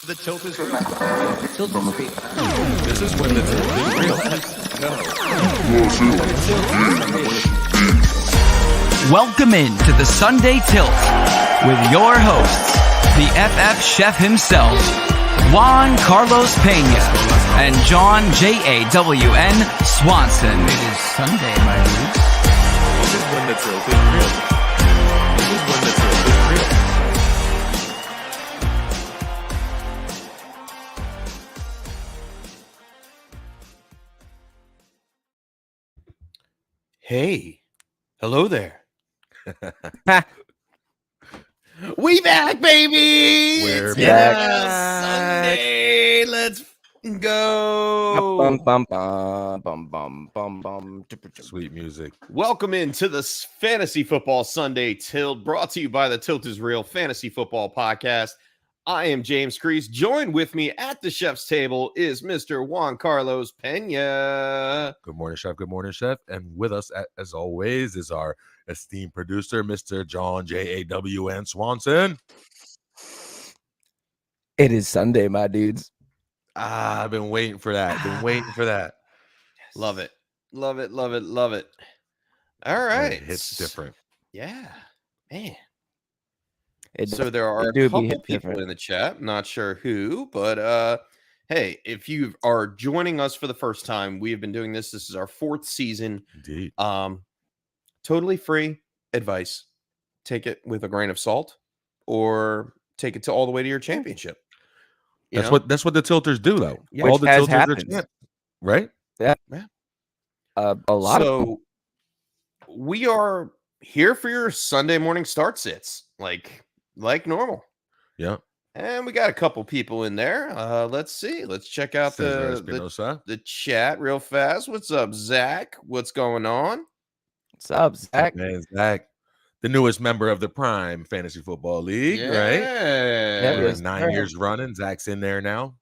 The tilt is real. Tilt is real. This is when the tilt is real. Welcome in to the Sunday Tilt with your hosts, the FF chef himself, Juan Carlos Pena, and John JAWN Swanson. It is Sunday, my dudes. This is when the tilt is real. This is when the tilt is real. Hey, hello there. We back, baby. We're It's back. Sunday. Let's go. Bum, bum, bum, bum, bum, bum, bum. Sweet music. Welcome into the Fantasy Football Sunday Tilt, brought to you by the Tilt is Real Fantasy Football Podcast. I am James Crease. Joined with me at the chef's table is Mr. Juan Carlos Pena. Good morning, chef. Good morning, chef. And with us, as always, is our esteemed producer, Mr. John JAWN Swanson. It is Sunday, my dudes. I've been waiting for that. Been waiting for that. Love it. Love it. Love it. Love it. All Man, right. it hits different. Yeah. Man. It So there are a do be couple hit people different. in the chat. Not sure who, but hey, if you are joining us for the first time, we have been doing this. This is our fourth season. Indeed. Totally free advice. Take it with a grain of salt, or take it to all the way to your championship. You That's know? what the tilters do, though. Yeah. All Which the has tilters happened. are champ, right? A lot of them. So we are here for your Sunday morning start sits, like normal. Yeah. And we got a couple people in there. Let's see. Let's check out Cesar the Espinosa. chat real fast. What's up, Zach? What's going on? What's up, Zach? Man, Zach, the newest member of the Prime Fantasy Football League, right? Yeah, We're yes, 9 sir. years running. Zach's in there now.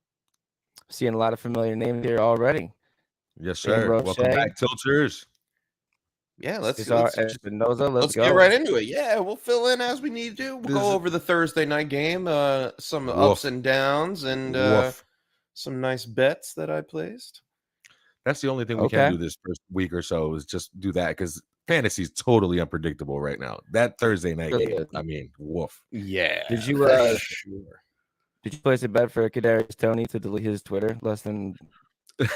Seeing a lot of familiar names here already. Yes, Dave sir. Welcome Roche. back, tilters. Yeah, let's Cesar just Espinosa. Let's go. get right into it. Yeah, we'll fill in as we need to. We'll This go is- over the Thursday night game, some Woof. ups and downs, and Woof. some nice bets that I placed. That's the only thing we Okay. can do this first week or so is just do that because fantasy is totally unpredictable right now. That Thursday night Really game, is. I mean, woof. Yeah. Did you, for sure. Did you place a bet for Kadarius Toney to delete his Twitter less than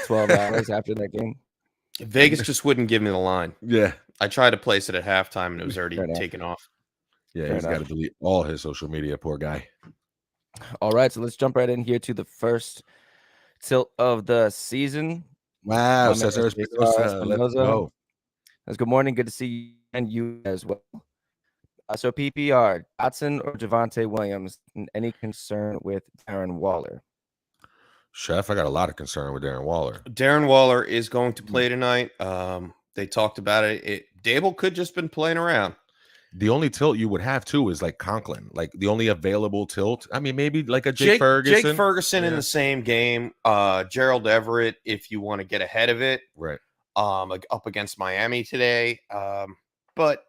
12 hours after that game? Vegas just wouldn't give me the line. Yeah, I tried to place it at halftime and it was already Fair enough. taken off. yeah, Fair he's got to enough. delete all his social media. Poor guy. All right, so let's jump right in here to the first tilt of the season. Wow, My man Cesar is Cesar Espinosa. Let's Espinosa. go. That's good morning. Good to see you and you as well. So PPR, Dotson or Javante Williams? And any concern with Darren Waller? Chef, I got a lot of concern with Darren Waller. Darren Waller is going to play tonight. They talked about it. Dable could just been playing around. The only tilt you would have too is like Conklin, like the only available tilt. I mean, maybe like a Jake Ferguson. Jake Ferguson in Yeah. the same game. Gerald Everett, if you want to get ahead of it, Right. up against Miami today. But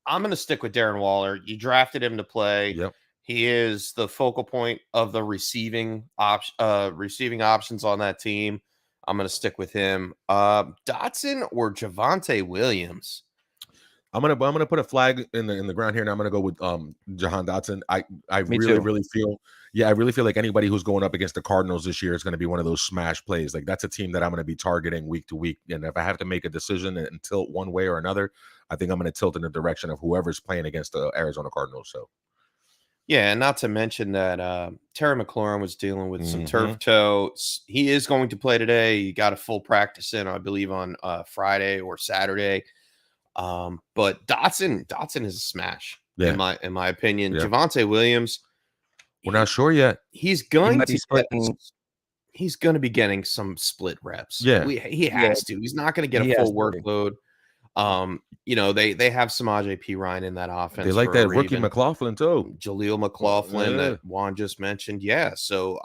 I'm going to stick with Darren Waller. You drafted him to play. Yep. He is the focal point of the receiving options on that team. I'm going to stick with him. Dotson or Javante Williams? I'm gonna put a flag in the ground here, and I'm gonna go with Jahan Dotson. I Me really too. feel like anybody who's going up against the Cardinals this year is going to be one of those smash plays. Like that's a team that I'm going to be targeting week to week, and if I have to make a decision and tilt one way or another, I think I'm going to tilt in the direction of whoever's playing against the Arizona Cardinals. So Yeah, and not to mention that Terry McLaurin was dealing with some Mhm. turf toe. He is going to play today. He got a full practice in, I believe, on Friday or Saturday. But Dotson is a smash Yeah. in my opinion. Yeah. Javante Williams, we're not sure yet. he's going might be to splitting- he's going to be getting some split reps. Yeah. He has to. He's not going to get He a has full to. workload. They have some P. Ryan in that offense. They like for a that rookie reason. McLaughlin too. Jaleel McLaughlin Yeah. that Juan just mentioned. Yeah. So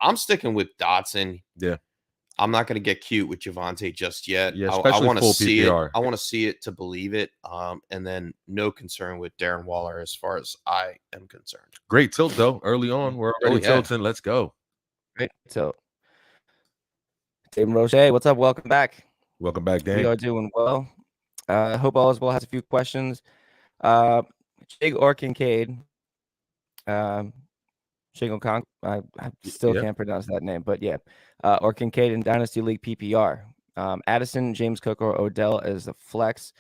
I'm sticking with Dotson. Yeah. I'm not going to get cute with Javonte just yet. Yeah, I especially want to full see PPR. it. I want to see it to believe it. And then no concern with Darren Waller as far as I am concerned. Great tilt though. Early on, we're already yeah. tilting. Let's go. Great. So, David Roche, what's up? Welcome back. Welcome back, We Dan. are doing well. Hope all is well. Has a few questions. Jig or Kincaid. Shingo I still Yeah. can't pronounce that name, but yeah. Or Kincaid in Dynasty League PPR. Addison, James Cook, or Odell as the flex.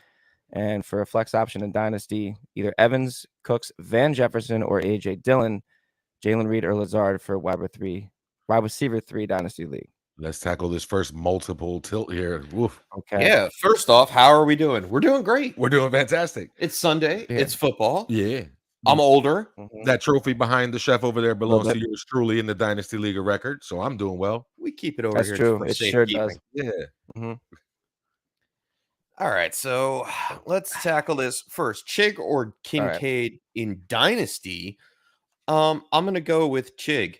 And for a flex option in Dynasty, either Evans, Cooks, Van Jefferson, or AJ Dillon, Jalen Reed, or Lazard for wide receiver 3 Dynasty League. Let's tackle this first multiple tilt here. Woof. Okay. Yeah. First off, how are we doing? We're doing great. We're doing fantastic. It's Sunday. Yeah. It's football. Yeah. I'm older. Mhm. That trophy behind the chef over there belongs Well, to yours truly in the Dynasty League of Record. So I'm doing well. We keep it over That's here. true. for It sure safekeeping. does. Yeah. All right, so let's tackle this first. Chig or Kincaid in Dynasty? I'm gonna go with Chig.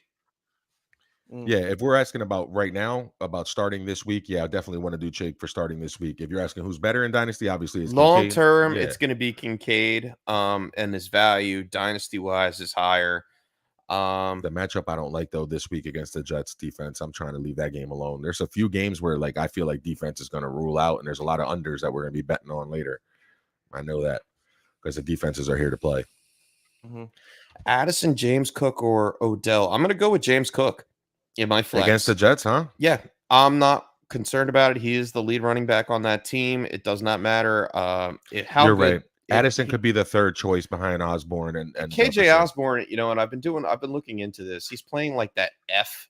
Yeah, if we're asking about right now, about starting this week, yeah, I definitely want to do Chig for starting this week. If you're asking who's better in Dynasty, obviously it's Long Kincaid. term, Yeah. it's gonna be Kincaid. And his value dynasty wise is higher. The matchup I don't like though this week against the Jets defense. I'm trying to leave that game alone. There's a few games where like I feel like defense is going to rule out, and there's a lot of unders that we're going to be betting on later. I know that because the defenses are here to play. Addison, James Cook, or Odell. I'm gonna go with James Cook in my flex. Against the Jets, huh? Yeah, I'm not concerned about it. He is the lead running back on that team. It does not matter. You're right. Addison could be the third choice behind Osborne and KJ Jefferson. Osborne. You know, and I've been looking into this. He's playing like that F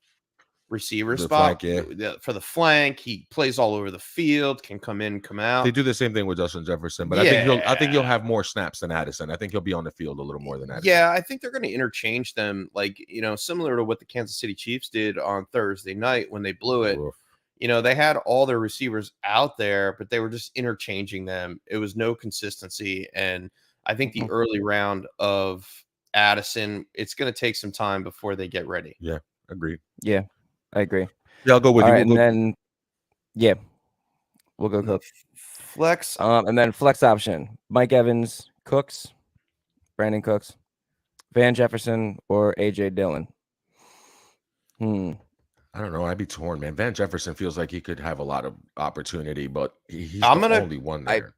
receiver The spot flank, for the flank. He plays all over the field. Can come in, come out. They do the same thing with Justin Jefferson, but I think he'll have more snaps than Addison. I think he'll be on the field a little more than Addison. Yeah, I think they're going to interchange them, like, you know, similar to what the Kansas City Chiefs did on Thursday night when they blew it. Oof. You know, they had all their receivers out there, but they were just interchanging them. It was no consistency. And I think the early round of Addison, it's going to take some time before they get ready. Yeah, agreed. Yeah, I agree. Yeah, I'll go with All you. right, and then we'll go Cook. Flex. And then flex option: Mike Evans, Cooks, Brandon Cooks, Van Jefferson, or AJ Dillon. I don't know. I'd be torn, man. Van Jefferson feels like he could have a lot of opportunity, but he's I'm the gonna- only one there.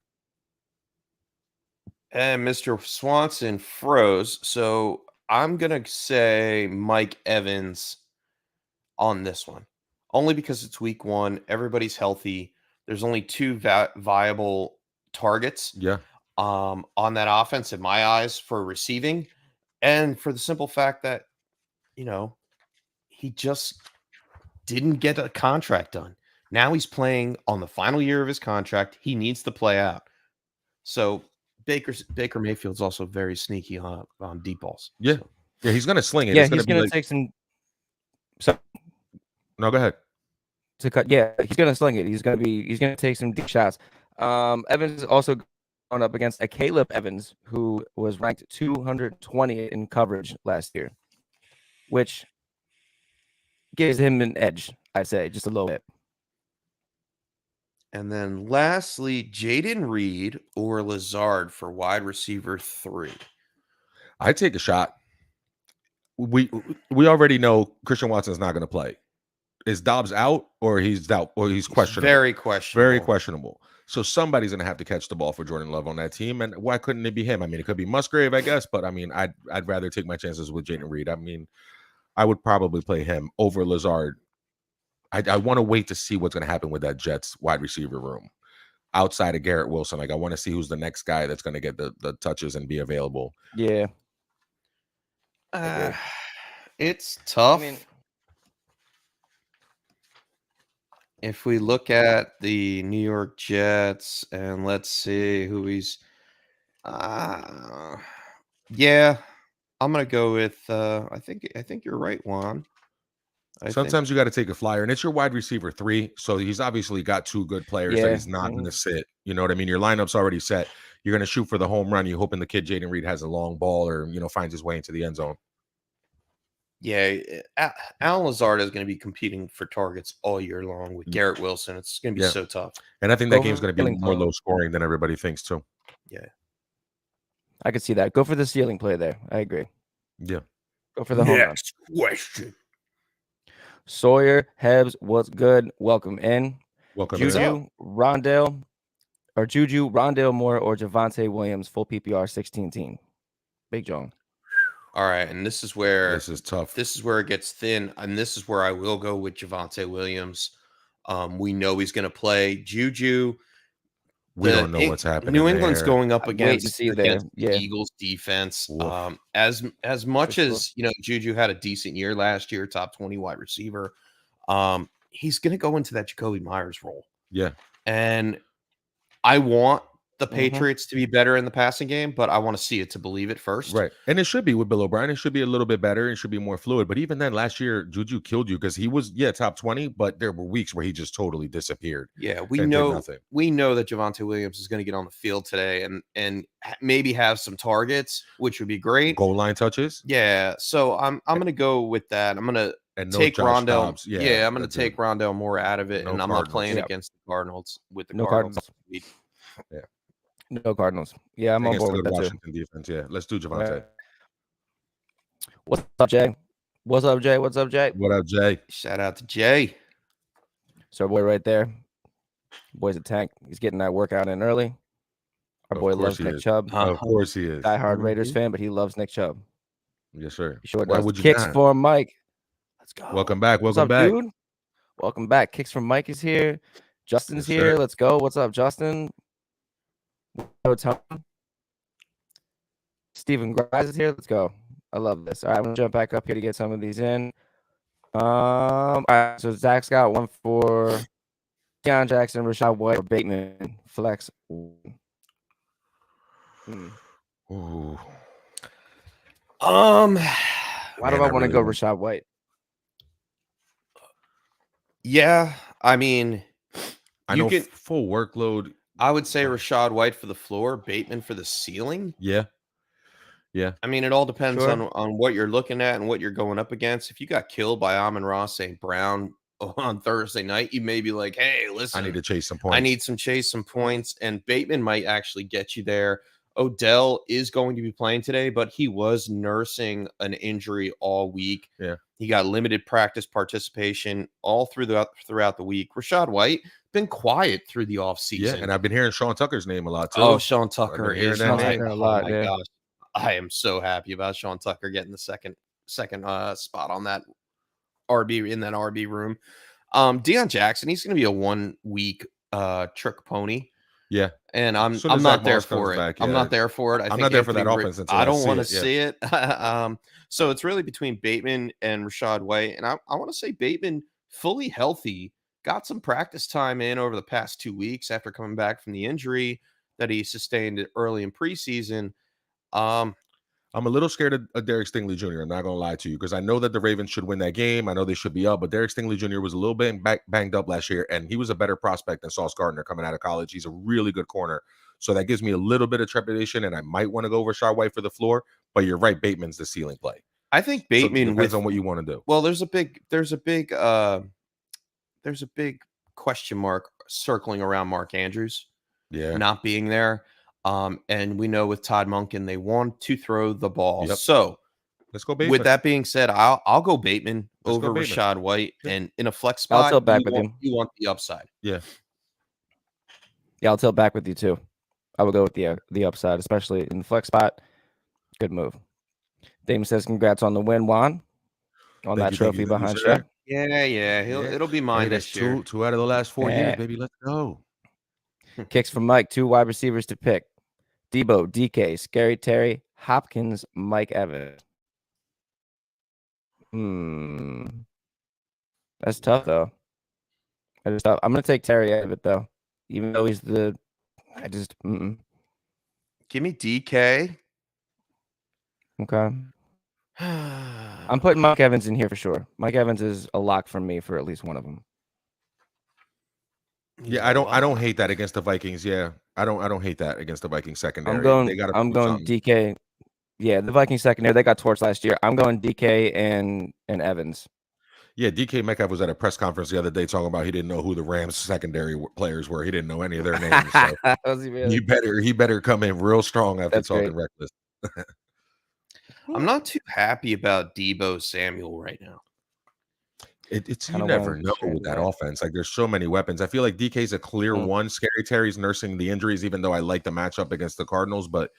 And Mr. Swanson froze. So I'm going to say Mike Evans on this one. Only because it's week 1. Everybody's healthy. There's only 2 viable targets Yeah. on that offense, in my eyes, for receiving. And for the simple fact that, you know, he just didn't get a contract done. Now he's playing on the final year of his contract. He needs to play out. So Baker Mayfield's also very sneaky on deep balls. Yeah. So, Yeah, he's gonna sling it. Yeah, It's he's be gonna like- take some. So No, go ahead. to cut, yeah, he's gonna sling it. He's gonna take some deep shots. Evans is also going up against a Caleb Evans who was ranked 220 in coverage last year, which gives him an edge, I'd say, just a little bit. and then lastly, Jaden Reed or Lazard for wide receiver 3. I take a shot. We already know Christian Watson's not going to play. Is Dobbs out or he's questionable? Very questionable. Very questionable. So somebody's going to have to catch the ball for Jordan Love on that team. And why couldn't it be him? I mean, it could be Musgrave, I guess, but I mean, I'd rather take my chances with Jaden Reed. I mean, I would probably play him over Lazard. I want to wait to see what's going to happen with that Jets wide receiver room outside of Garrett Wilson. Like, I want to see who's the next guy that's going to get the touches and be available. Yeah, It's tough. I mean, If we look at the New York Jets and let's see who he's yeah, I'm gonna go with I think you're right, Juan. Sometimes you got to take a flyer, and it's your wide receiver 3. So he's obviously got 2 good players that Yeah. he's not going to sit. You know what I mean? Your lineup's already set. You're going to shoot for the home run. You're hoping the kid Jaden Reed has a long ball or, finds his way into the end zone. Yeah, Alan Lazard is going to be competing for targets all year long with Garrett Wilson. It's going to be Yeah. so tough. And I think Go that game's for going to be ceiling more play. low scoring than everybody thinks too. Yeah. I could see that. Go for the ceiling play there. I agree. Yeah. Go for the home run. Next question. Sawyer, Hebs, what's good? Welcome in. Welcome. in. Juju, Rondale, Moore, or Javonte Williams, full PPR 16 team. Big John. All right, and this is where This is tough. This is where it gets thin, and this is where I will go with Javonte Williams. We know he's going to play. Juju. We don't know what's happening. New England's there. going up Wait to against, see there. against Yeah. the Eagles defense. Oof. As much For sure. as Juju had a decent year last year, top 20 wide receiver. He's going to go into that Jacoby Myers role. Yeah. And I want the Mhm. Patriots to be better in the passing game, but I want to see it to believe it first. Right. And it should be with Bill O'Brien. It should be a little bit better. It should be more fluid. But even then, last year, Juju killed you because he was, top 20, but there were weeks where he just totally disappeared. Yeah, we and did know nothing. that Javonte Williams is going to get on the field today and maybe have some targets, which would be great. Goal line touches Yeah, so I'm going to go with that. I'm going to and no take Josh Rondell. Dobbs. Yeah, I'm going to that's take it. Rondell Moore out of it, No and I'm not Cardinals. playing Yeah. against the Cardinals with the No Cardinals. No Cardinals. Yeah, I'm on Against board the with that too. Washington defense. Yeah. Let's do Javonte. What's up, Jay? What's up, Jay? What's up, Jay? What up, Jay? Shout out to Jay. So our boy right there. Boy's a tank. He's getting that workout in early. Our Of boy course loves he Nick is. Chubb. Uh-huh. Of course he is. Die-hard Raiders fan, but he loves Nick Chubb. Yes, sir. He sure Why does. would you Kicks not? for Mike. Let's go. Welcome back. What's Welcome up, back. dude? Welcome back. Kicks from Mike is here. Justin's Yes, here. sir. Let's go. What's up, Justin? Stephen Grimes is here. Let's go. I love this. All right, I'm gonna jump back up here to get some of these in. All right, so Zach's got one for Deion Jackson, Rashad White, or Bateman. Flex. Ooh. Um, Why do Man, I I want to really go want- Rashad White? yeah, I mean, I you know can- full workload. I would say Rashad White for the floor, Bateman for the ceiling. Yeah. I mean, it all depends Sure. on what you're looking at and what you're going up against. If you got killed by Amon-Ra St. Brown on Thursday night, you may be like, hey, listen, I need to chase some points. I need some points, and Bateman might actually get you there. Odell is going to be playing today, but he was nursing an injury all week. Yeah. He got limited practice participation all throughout the week. Rashad White been quiet through the offseason. Yeah, and I've been hearing Sean Tucker's name a lot too. Oh, Sean Tucker hearing is that my, name. a lot, oh my yeah. gosh. I am so happy about Sean Tucker getting the second spot on that RB room. Deion Jackson, he's going to be a 1 week trick pony. Yeah. And I'm Soon as not Zach there Moss comes for it. back, I'm yeah. not there for it. I'm not there for that Anthony offense until I I don't see want to it, see it. So it's really between Bateman and Rashad White. And I want to say Bateman fully healthy, got some practice time in over the past 2 weeks after coming back from the injury that he sustained early in preseason. I'm a little scared of Derek Stingley Jr. I'm not going to lie to you because I know that the Ravens should win that game. I know they should be up, but Derek Stingley Jr. was a little bit banged up last year, and he was a better prospect than Sauce Gardner coming out of college. He's a really good corner. So that gives me a little bit of trepidation, and I might want to go over Rashad White for the floor, but you're right. Bateman's the ceiling play. I think So it Bateman depends on what you want to do. well, there's a big question mark circling around Mark Andrews Yeah. not being there. And we know with Todd Monken, they want to throw the ball. Yep. So Let's go Bateman. with that being said, I'll go Bateman Let's go over Bateman. Rashad White. Yeah. And in a flex I'll spot, tilt back with you want the upside. Yeah, I'll tilt back with you too. I would go with the upside, especially in the flex spot. Good move. Damon says, "Congrats on the win, Juan, on that Thank you, trophy thank you, behind sir. Shaq." Yeah. It'll be Hey, mine that's this year. two out of the last 4 years, Yeah. baby. Let's go. Kicks from Mike, 2 wide receivers to pick: Debo, DK, Scary Terry, Hopkins, Mike Evans. That's tough though. That's tough. I'm gonna take Terry out of it though, even though he's the. I just Give me DK. okay. I'm putting Mike Evans in here for sure. Mike Evans is a lock for me for at least one of them. Yeah, I don't hate that against the Vikings. Yeah, I don't hate that against the Vikings secondary. I'm going They gotta I'm prove going something. DK. Yeah, the Vikings secondary, they got torched last year. I'm going DK and Evans. Yeah, DK Metcalf was at a press conference the other day talking about he didn't know who the Rams secondary players were. He didn't know any of their names. So Was he really? he better come in real strong after That's talking great. reckless. I'm not too happy about Debo Samuel right now. It's you Kinda never wanted to know share with that that. offense. Like there's so many weapons. I feel like DK's a clear Mm. one. Scary Terry's nursing the injuries, even though I like the matchup against the Cardinals. But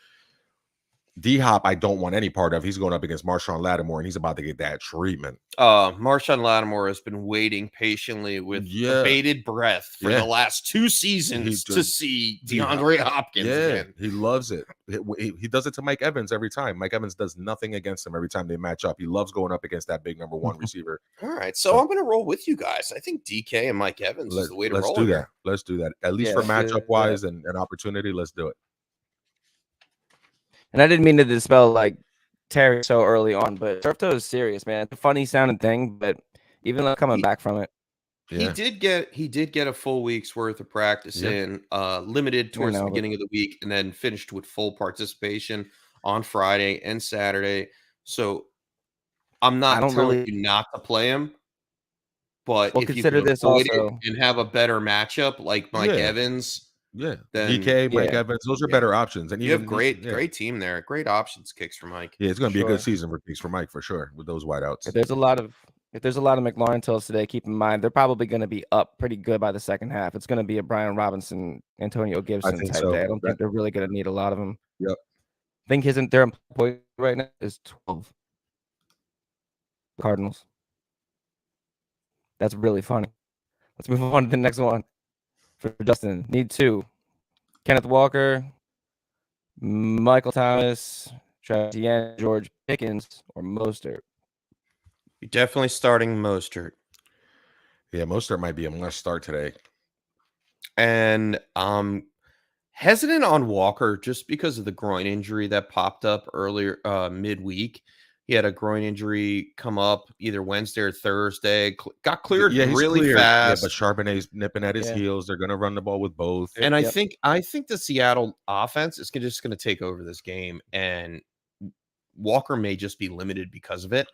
D-Hop, I don't want any part of. He's going up against Marshawn Lattimore, and he's about to get that treatment. Marshawn Lattimore has been waiting patiently with bated breath for the last 2 seasons to see DeAndre Hopkins again. He loves it. He does it to Mike Evans every time. Mike Evans does nothing against him every time they match up. He loves going up against that big number 1 receiver. All right, so I'm going to roll with you guys. I think DK and Mike Evans is the way to roll. Let's do that. At least for matchup wise and an opportunity, let's do it. And I didn't mean to dispel like Terry so early on, but turf toe is serious, man. It's a funny sounding thing, but even like coming back from it. Yeah. He did get a full week's worth of practice in, limited towards the beginning of the week, and then finished with full participation on Friday and Saturday. So I'm not telling you not to play him, but if consider you this also and have a better matchup like Mike Evans. Yeah, then DK, Mike Evans, those are better options. And you have great team there, great options kicks for Mike. Yeah, it's going to be a good season for kicks for Mike for sure with those wideouts. If there's a lot of McLaurin tills today, keep in mind they're probably going to be up pretty good by the second half. It's going to be a Brian Robinson, Antonio Gibson type day. I don't think they're really going to need a lot of them. Yep. I think their employee right now is 12. Cardinals. That's really funny. Let's move on to the next one. For Justin, need 2. Kenneth Walker, Michael Thomas, Travis Etienne, George Pickens, or Mostert. You're definitely starting Mostert. Yeah, Mostert might be a must start today. And hesitant on Walker just because of the groin injury that popped up earlier midweek. He had a groin injury come up either Wednesday or Thursday. Got cleared really fast. Yeah, but Charbonnet's nipping at his heels. They're going to run the ball with both. And I think the Seattle offense is just going to take over this game, and Walker may just be limited because of it.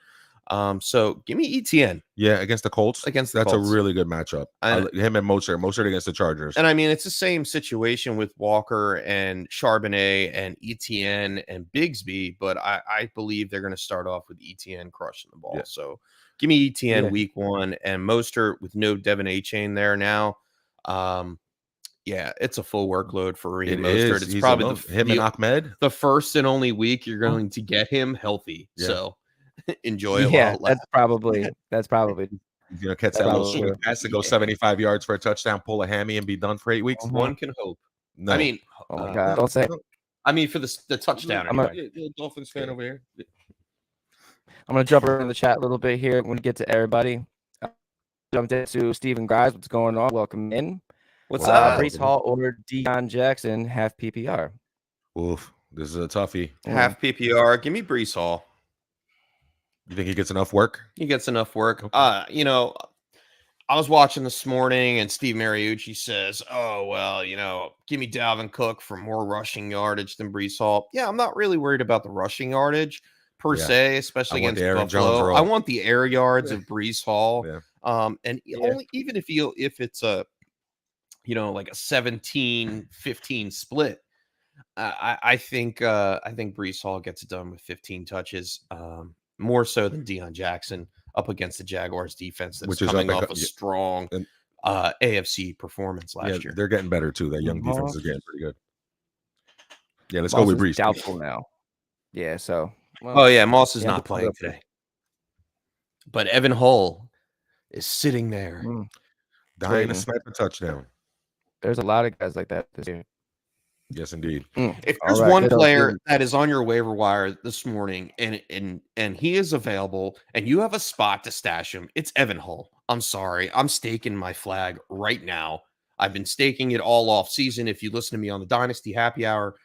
So give me ETN. Yeah, against the Colts. That's a really good matchup. Him and Mostert against the Chargers. And I mean, it's the same situation with Walker and Charbonnet and ETN and Bigsby, but I believe they're going to start off with ETN crushing the ball. Yeah. So give me ETN week 1 and Mostert with no Devin Achane there now. Yeah, it's a full workload for Raheem Mostert. It's probably him and Ahmed. The first and only week you're going to get him healthy. Yeah. So enjoy it. Yeah, that's probably. You know, catch that little swing pass to go 75 yards for a touchdown, pull a hammy, and be done for 8 weeks. One can hope. No. I mean, oh my God, don't say it. I mean, for the touchdown. I'm a Dolphins fan over here. I'm gonna jump around the chat a little bit here. I'm gonna get to everybody. Jumped into Stephen Grimes. What's going on? Welcome in. What's up? Breece Hall ordered Deion Jackson half PPR. Oof, this is a toughie. Half PPR. Give me Breece Hall. You think he gets enough work? He gets enough work. Okay. You know, I was watching this morning and Steve Mariucci says, oh, well, you know, give me Dalvin Cook for more rushing yardage than Breece Hall. Yeah, I'm not really worried about the rushing yardage per se, especially against Buffalo. I want the air yards of Breece Hall. Yeah. And only even if it's a, you know, like a 17-15 split, I think Breece Hall gets it done with 15 touches. More so than Deion Jackson up against the Jaguars defense that's coming off a strong AFC performance last year. They're getting better too. That young defense is getting pretty good. Yeah, let's go with Breece. Doubtful now. Yeah, so. Well, Moss is not playing today. But Evan Hull is sitting there. Dying to snipe a touchdown. There's a lot of guys like that this year. Yes, indeed. If there's one player that is on your waiver wire this morning and he is available and you have a spot to stash him, it's Evan Hull. I'm sorry. I'm staking my flag right now. I've been staking it all off season. If you listen to me on the Dynasty Happy Hour,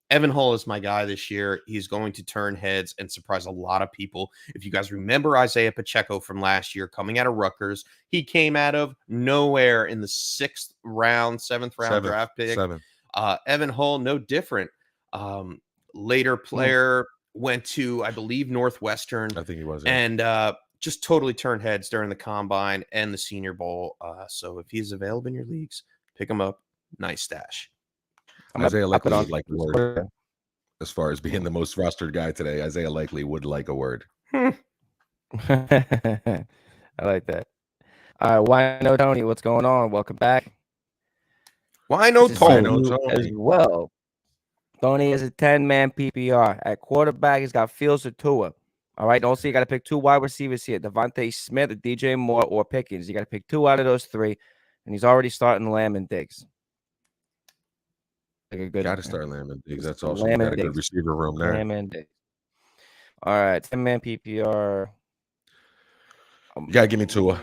Evan Hull is my guy this year. He's going to turn heads and surprise a lot of people. If you guys remember Isaiah Pacheco from last year coming out of Rutgers, he came out of nowhere in the 7th round draft pick. Evan Hull, no different. Later player, went to, I believe, Northwestern, I think he was. Yeah. and just totally turned heads during the combine and the Senior Bowl. So if he's available in your leagues, pick him up. Nice stash. Isaiah I'll put Likely on would like a word. As far as being the most rostered guy today, Isaiah Likely would like a word. I like that. All right, why no Tony? What's going on? Welcome back. Why no Good to see Why Tony? no you as Tony? well. Tony is a 10-man PPR. At quarterback, he's got Fields or Tua. All right, don't see you got to pick 2 wide receivers here: Devontae Smith, or DJ Moore, or Pickens. You got to pick 2 out of those 3, and he's already starting Lamb and Diggs. Like a good. Got to start Lamb and Diggs. That's awesome. Lamb Got and a good Diggs. receiver room there. Lamb and Diggs. All right, 10-man PPR. You got to give me Tua.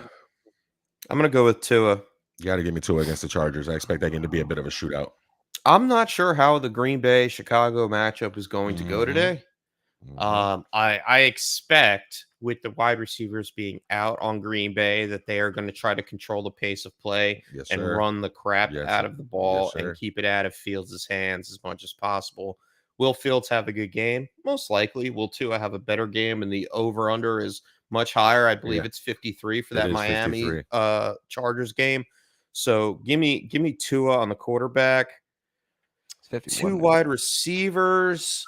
I'm going to go with Tua. You got to give me Tua against the Chargers. I expect that game to be a bit of a shootout. I'm not sure how the Green Bay Chicago matchup is going to go today. I expect with the wide receivers being out on Green Bay that they are going to try to control the pace of play Yes, and sir. run the crap Yes, out sir. of the ball Yes, sir. and keep it out of Fields' hands as much as possible. Will Fields have a good game? Most likely. Will Tua have a better game? And the over-under is much higher. I believe Yeah. it's 53 for It that is Miami 53. Chargers game. So give me Tua on the quarterback. It's 51 2 now. wide receivers.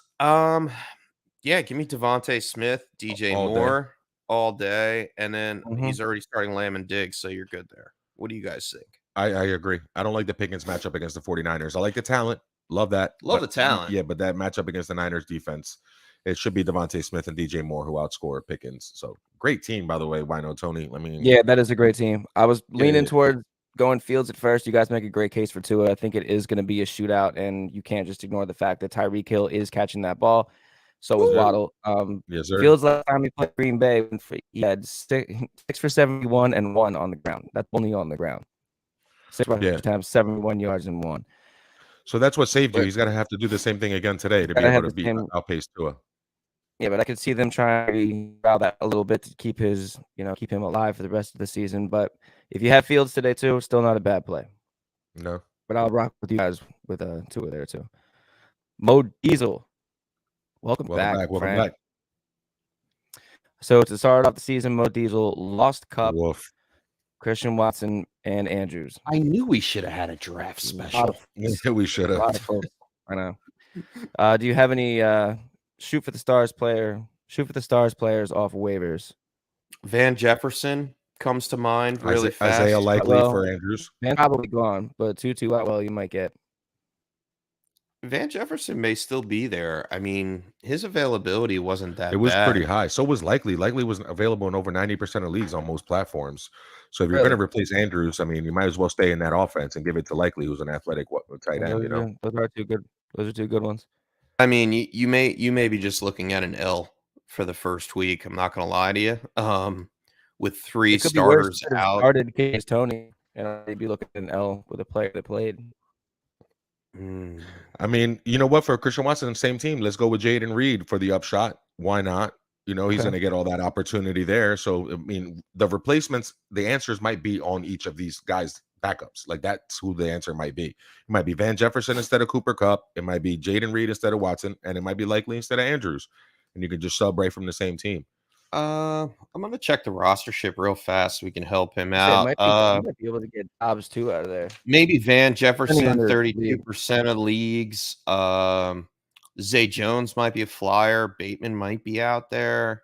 Yeah, give me Devontae Smith, DJ All day. Moore all day, and then Mhm. he's already starting Lamb and Diggs, so you're good there. What do you guys think? I agree. I don't like the Pickens matchup against the 49ers. I like the talent. Love that. Love But- the talent. Yeah, but that matchup against the Niners defense, it should be Devontae Smith and DJ Moore who outscore Pickens. So great team, by the way. Why no Tony? I mean, Yeah, that is a great team. I was leaning Yeah. towards going Fields at first. You guys make a great case for Tua. I think it is going to be a shootout, and you can't just ignore the fact that Tyreek Hill is catching that ball. So is Woo. Waddle. yes, sir. Fields last time he played Green Bay, he had 6 for 71 and 1 on the ground. That's only on the ground. 6 Yeah. times 71 yards and 1. So that's what saved you. But- He's got to have to do the same thing again today to be Gotta have able to the same- outpace Tua. Yeah, but I could see them trying to route that a little bit to keep keep him alive for the rest of the season. But if you have Fields today too, still not a bad play. No. But I'll rock with you guys with Tua there too. Mo Diesel, welcome back. Welcome friend. back. So to start off the season, Mo Diesel lost Cup, Woof. Christian Watson, and Andrews. I knew we should have had a draft A lot special. of- We should a lot have. of folks. I know. Do you have any shoot for the stars players off waivers? Van Jefferson comes to mind really fast. Isaiah Likely Well, for Andrews. Man, probably gone, but Tutu Atwell you might get. Van Jefferson may still be there. I mean, his availability wasn't that It was bad. pretty high. So was Likely. Likely was available in over 90% of leagues on most platforms. So if you're Really? going to replace Andrews, I mean, you might as well stay in that offense and give it to Likely, who's an athletic tight end. You know, Those are two good. Those are two good ones. I mean, you may be just looking at an L for the first week. I'm not going to lie to you. With 3 It could be worse starters if it out. started Case Tony, and they'd be looking at an L with a player that played. Mm. I mean, you know what? For Christian Watson, same team. Let's go with Jaden Reed for the upshot. Why not? You know, he's Okay. going to get all that opportunity there. So, I mean, the replacements, the answers might be on each of these guys' backups. Like that's who the answer might be. It might be Van Jefferson instead of Cooper Kupp. It might be Jaden Reed instead of Watson, and it might be Likely instead of Andrews. And you can just sub right from the same team. I'm gonna check the rostership real fast so we can help him You out. might be able to get Dobbs too out of there. Maybe Van Jefferson, Depending on the 32% of leagues. Zay Jones might be a flyer. Bateman might be out there.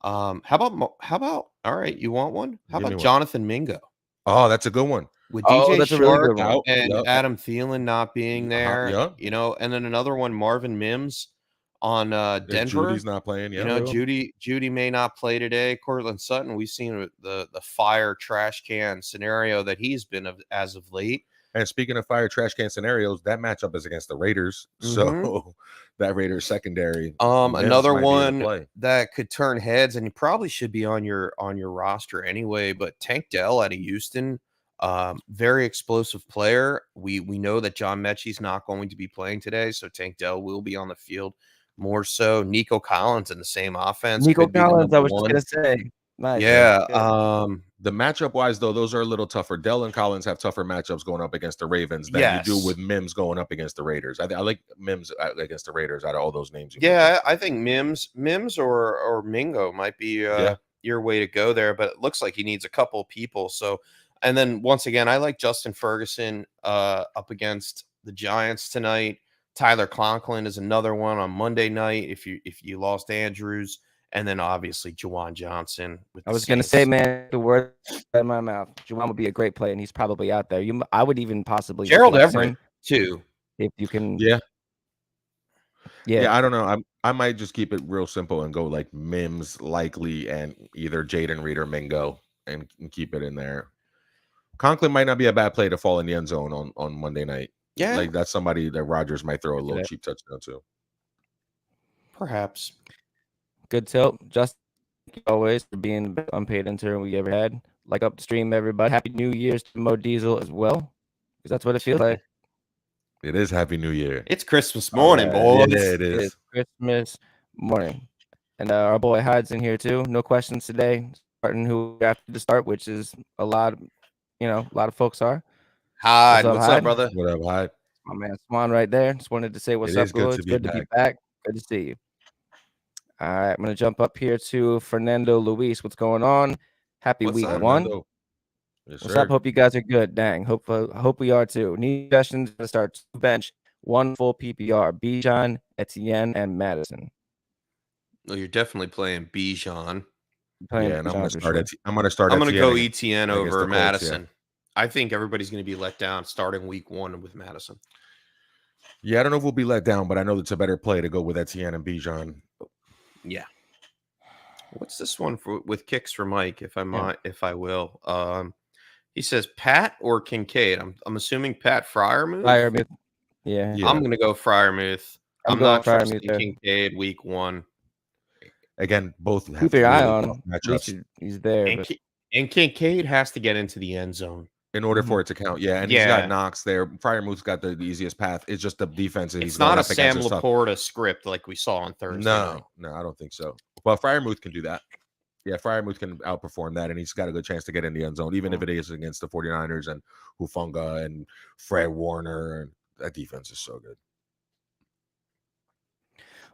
How about all right, you want one? How Give me about one. Jonathan Mingo? Oh, that's a good one. With Oh, DJ that's a really Shark good one. Out. and Yup. Adam Thielen not being there, yup. you know, and then another one, Marvin Mims on If Denver. Judy's not playing. Yeah, You know, bro. Judy may not play today. Cortland Sutton, we've seen the fire trash can scenario that he's been as of late. And speaking of fire trash can scenarios, that matchup is against the Raiders. So that Raiders secondary. Mims Another might be in one play. that could turn heads, and he probably should be on your roster anyway. But Tank Dell out of Houston, very explosive player. We know that John Mechie's not going to be playing today, so Tank Dell will be on the field more so. Nico Collins in the same offense. Nico could be the Collins, I number was just one. gonna say. Nice. Yeah. Good. The matchup wise, though, those are a little tougher. Dell and Collins have tougher matchups going up against the Ravens than you do Yes. with Mims going up against the Raiders. I like Mims against the Raiders out of all those names. Yeah, I think Mims or Mingo might be your way to go there, but it looks like he needs a couple people. So, and then once again, I like Justin Ferguson up against the Giants tonight. Tyler Conklin is another one on Monday night if you lost Andrews. And then obviously Juwan Johnson. I was going to say, man, the word out of my mouth. Juwan would be a great play, and he's probably out there. I would even possibly Gerald flex Everett him too. if you can. Yeah. Yeah. I don't know. I might just keep it real simple and go like Mims, likely, and either Jaden Reed or Mingo, and keep it in there. Conklin might not be a bad play to fall in the end zone on Monday night. Yeah, Like that's somebody that Rodgers might throw a little cheap touchdown to. perhaps. Good tilt. Just always for being the best unpaid intern we ever had. Like up the stream, everybody. Happy New Year's to Mo Diesel as well, because that's what it feels like. It is Happy New Year. It's Christmas morning, All boys. Yeah, it It is. is Christmas morning, and our boy Hyde's in here too. No questions today. Starting who we have to start, which is a lot. A lot of folks are. Hyde, What's up, what's up, Hyde? brother? What up, Hyde? My man Swan right there. Just wanted to say what's It up, is good bro. to It's be good to be back. Good to see you. All right, I'm gonna jump up here to Fernando Luis. What's going on? Happy What's week up, one. Fernando? Yes, What's sir. up? Hope you guys are good. Dang. Hope we are too. Need sessions to start two bench, one full PPR. Bijan, Etienne, and Madison. Well, you're definitely playing Bijan. Playing Yeah, and I'm gonna Bijan for start sure. it. I'm gonna start. I'm going to Etienne go against- ETN against the over Colts, yeah. Madison. I think everybody's going to be let down starting week one with Madison. Yeah, I don't know if we'll be let down, but I know it's a better play to go with Etienne and Bijan. Yeah. What's this one with kicks for Mike? If I will. He says Pat or Kincaid. I'm assuming Pat Freiermuth. Freiermuth. Yeah. Yeah. I'm going to go Freiermuth. I'm I'm going not trusting Freiermuth there. Kincaid week one. Again, both have Keep your eye really on tough him. At least matchups he's there. And, but- and Kincaid has to get into the end zone. in order for it to count. Yeah, and he's Yeah. got Knox there. Freiermuth's got the easiest path. It's just the defense that he's It's not going a up Sam against is tough. Laporta script like we saw on Thursday night. No, I don't think so. But Freiermuth can do that. Yeah, Freiermuth can outperform that, and he's got a good chance to get in the end zone, even if it is against the 49ers and Hufanga and Fred Warner. And that defense is so good.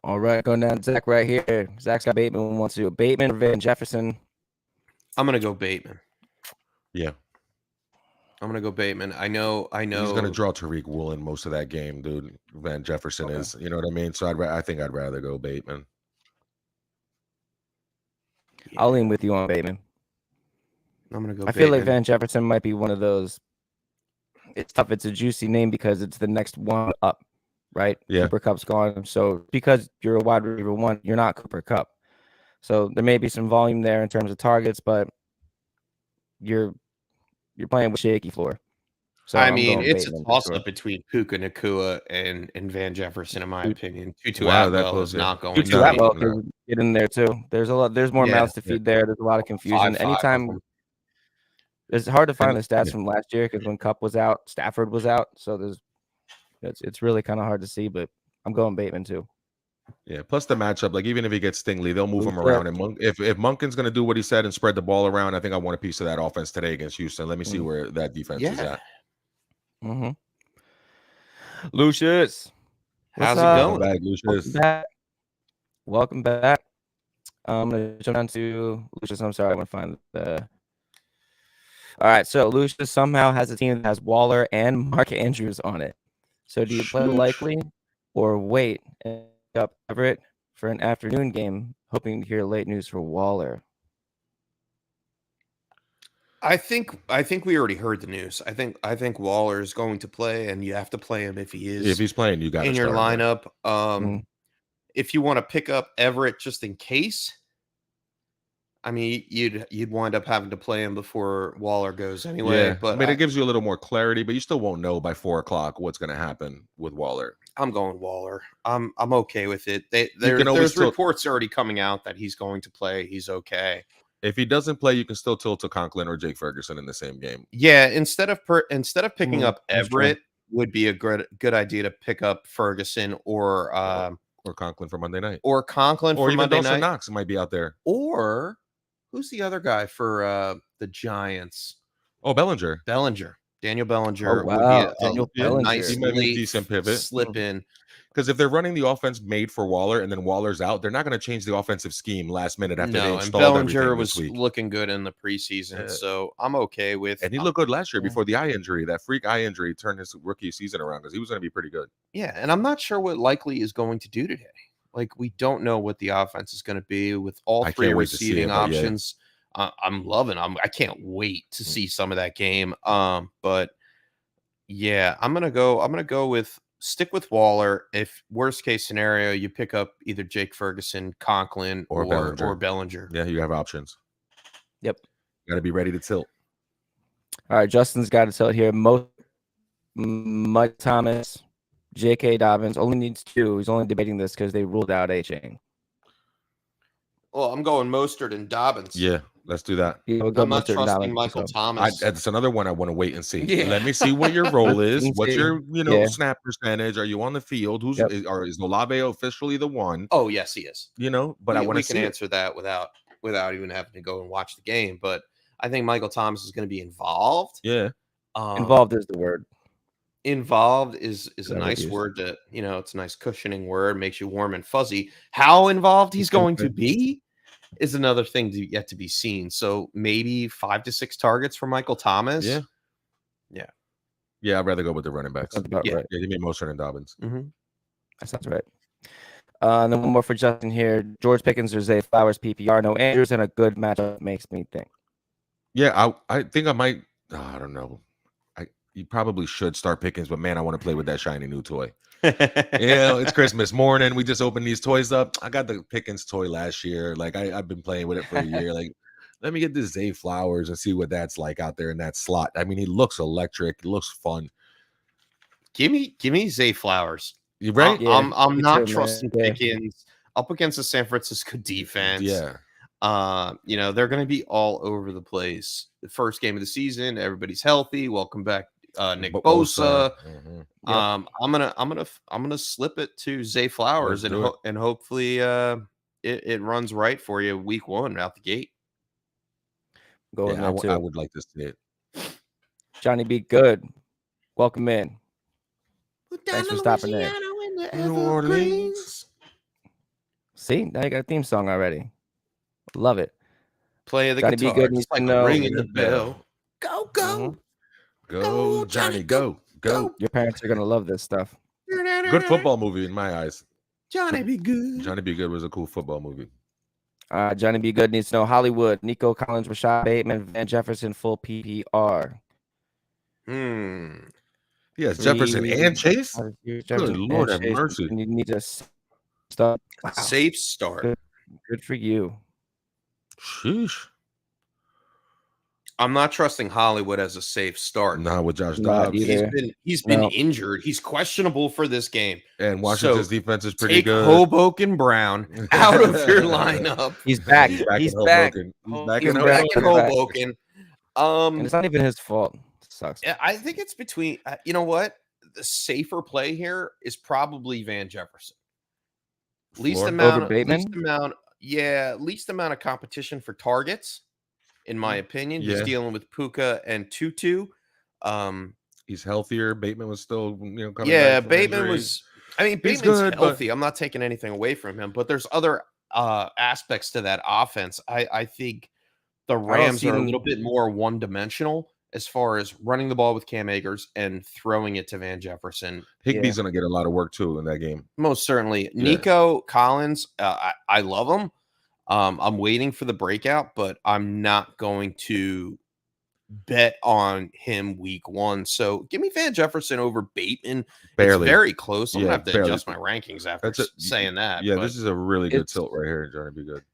All right, going down to Zach right here. Zach's got Bateman. Wants to do Bateman or Van Jefferson. I'm going to go Bateman. Yeah, I'm going to go Bateman. I know. he's going to draw Tariq Woolen most of that game, dude. Van Jefferson is, you know what I mean? So I think I'd rather go Bateman. I'll lean with you on Bateman. I'm going to go I feel like Bateman. Van Jefferson might be one of those. It's tough. It's a juicy name because it's the next one up, right? Yeah. Cooper Kupp's gone. So because you're a wide receiver one, you're not Cooper Kupp. So there may be some volume there in terms of targets, but you're playing with shaky floor. So I I'm mean, going it's a Bateman for toss sure. up between Puka Nakua and Van Jefferson, in my opinion. Tutu Wow, that Atwell close, is yeah. not going Tutu to No, be. Atwell no. could get in there too. There's more Yeah, mouths to feed there. There's a lot of confusion. 5'5" Anytime of them. it's hard to find the stats yeah. from last year because when Kupp was out, Stafford was out. So it's really kind of hard to see, but I'm going Bateman too. Yeah, plus the matchup, like even if he gets Stingley, they'll move him Yeah. around. And if Monken's going to do what he said and spread the ball around, I think I want a piece of that offense today against Houston. Let me see where that defense is Yeah. at. Mm-hmm. Lucius, How's what's it up? going? Back, Welcome Lucius. back. Welcome back. I'm gonna jump down to Lucius. I'm sorry, I'm gonna find the. All right, so Lucius somehow has a team that has Waller and Mark Andrews on it. So do you play Sheesh. likely or wait and pick up Everett for an afternoon game, hoping to hear late news for Waller? I think we already heard the news. I think Waller is going to play, and you have to play him if he is If he's playing, you got in your lineup. If you want to pick up Everett just in case, I mean, you'd wind up having to play him before Waller goes anyway. Yeah, But I mean, it gives you a little more clarity, but you still won't know by 4:00 what's going to happen with Waller. I'm going Waller. I'm okay with it. can always There's tilt- reports already coming out that he's going to play. He's okay. If he doesn't play, you can still tilt to Conklin or Jake Ferguson in the same game. Yeah, instead of picking up that's true. Everett, would be a good idea to pick up Ferguson or Or Conklin for Monday night. Conklin Or for even Monday Dawson night, Knox might be out there. or who's the other guy for the Giants? Oh, Bellinger. Bellinger. Daniel Bellinger Oh, would wow. be Daniel a Bellinger. nice He might be a late decent pivot. slip in. Because if they're running the offense made for Waller and then Waller's out, they're not going to change the offensive scheme last minute after they No, and installed Bellinger everything was this week. looking good in the preseason, so I'm okay with. And he looked good last year yeah. before the eye injury. That freak eye injury turned his rookie season around because he was going to be pretty good. Yeah, and I'm not sure what Likely is going to do today. Like, we don't know what the offense is going to be with all I three can't wait to see receiving it, but yeah. options. I'm loving. I can't wait to see some of that game. But yeah, I'm gonna go with stick with Waller. If worst case scenario, you pick up either Jake Ferguson, Conklin, Or Bellinger. or Bellinger. Yeah, you have options. Yep. Got to be ready to tilt. All right, Justin's got to tell it here. Mike Thomas, J.K. Dobbins only needs 2. He's only debating this because they ruled out A-Chain. Well, I'm going Mostert and Dobbins. Yeah, let's do that. Yeah, we'll go I'm not Mostert and trusting Dobbins, Michael so. Thomas. That's another one I want to wait and see. Yeah. Let me see what your role is. Let's What's see. your Yeah. snap percentage? Are you on the field? Who's Yep. is Olave officially the one? Oh yes, he is. But I want we to can see it. answer that without even having to go and watch the game. But I think Michael Thomas is going to be involved. Yeah. Involved is the word. Involved is a That nice is- word to, it's a nice cushioning word, makes you warm and fuzzy. How involved he's going to be is another thing yet to be seen. So maybe 5 to 6 targets for Michael Thomas. Yeah. Yeah, I'd rather go with the running backs. That's about Yeah. right. Yeah, give me Mostert and Dobbins. Mhm. That sounds right. And then one more for Justin here. George Pickens or Zay Flowers PPR. No Andrews and a good matchup makes me think. Yeah, I think I might. I don't know. You probably should start Pickens, but man, I want to play with that shiny new toy. It's Christmas morning. We just opened these toys up. I got the Pickens toy last year. Like I've been playing with it for a year. Like, let me get this Zay Flowers and see what that's like out there in that slot. I mean, he looks electric. He looks fun. Give me Zay Flowers. You right? Yeah, I'm me not too, man. trusting Yeah. Pickens up against the San Francisco defense. Yeah. They're going to be all over the place. The first game of the season, everybody's healthy. Welcome back, Nick Bosa. Mhm. I'm gonna slip it to Zay Flowers Let's and do it. hopefully it runs right for you week 1 out the gate. Go with Yeah, that too. I would like to see it. Johnny B. Good. Welcome in. Thanks for stopping in. New Orleans. See, now you got a theme song already. Love it. Play the Johnny B. guitar, Good needs just like to know- ringing the bell. Go Mhm. Go, Johnny, go. Your parents are gonna love this stuff. Good football movie in my eyes. Johnny be good. Johnny Be Good was a cool football movie. Johnny B. Good needs to know Hollywood, Nico Collins, Rashad Bateman, Van Jefferson, full PPR. Yes, Jefferson and Chase. Jefferson Lord and have Chase. mercy. You need to stop. Wow. Safe start. Good for you. Sheesh. I'm not trusting Hollywood as a safe start. Not with Josh Not Dobbs. either. He's been No. injured. He's questionable for this game. And Washington's So, defense is pretty Take good. Hoboken Brown out of your lineup. He's back. He's back. He's in back. Hoboken. He's Oh, back he's in back Hoboken. in Hoboken. And it's not even his fault. Sucks. Yeah, I think it's between. You know what? The safer play here is probably Van Jefferson. Least Floor? amount. Over Bateman? Least amount of competition for targets, in my opinion. He's Yeah. dealing with Puka and Tutu. He's healthier. Bateman was still, coming Yeah, back from Bateman injury. was. I mean, He's Bateman's good, but- healthy. I'm not taking anything away from him, but there's other aspects to that offense. I think the Rams see are a them- little bit more one-dimensional as far as running the ball with Cam Akers and throwing it to Van Jefferson. Higbee's gonna get a lot of work too in that game. Most certainly, Nico Collins. I love him. I'm waiting for the breakout, but I'm not going to bet on him week 1. So give me Van Jefferson over Bateman. Barely. It's very close. I'm Yeah, gonna have to barely. adjust my rankings after That's saying that. Yeah, but this is a really good it's- tilt right here, Johnny. Be good.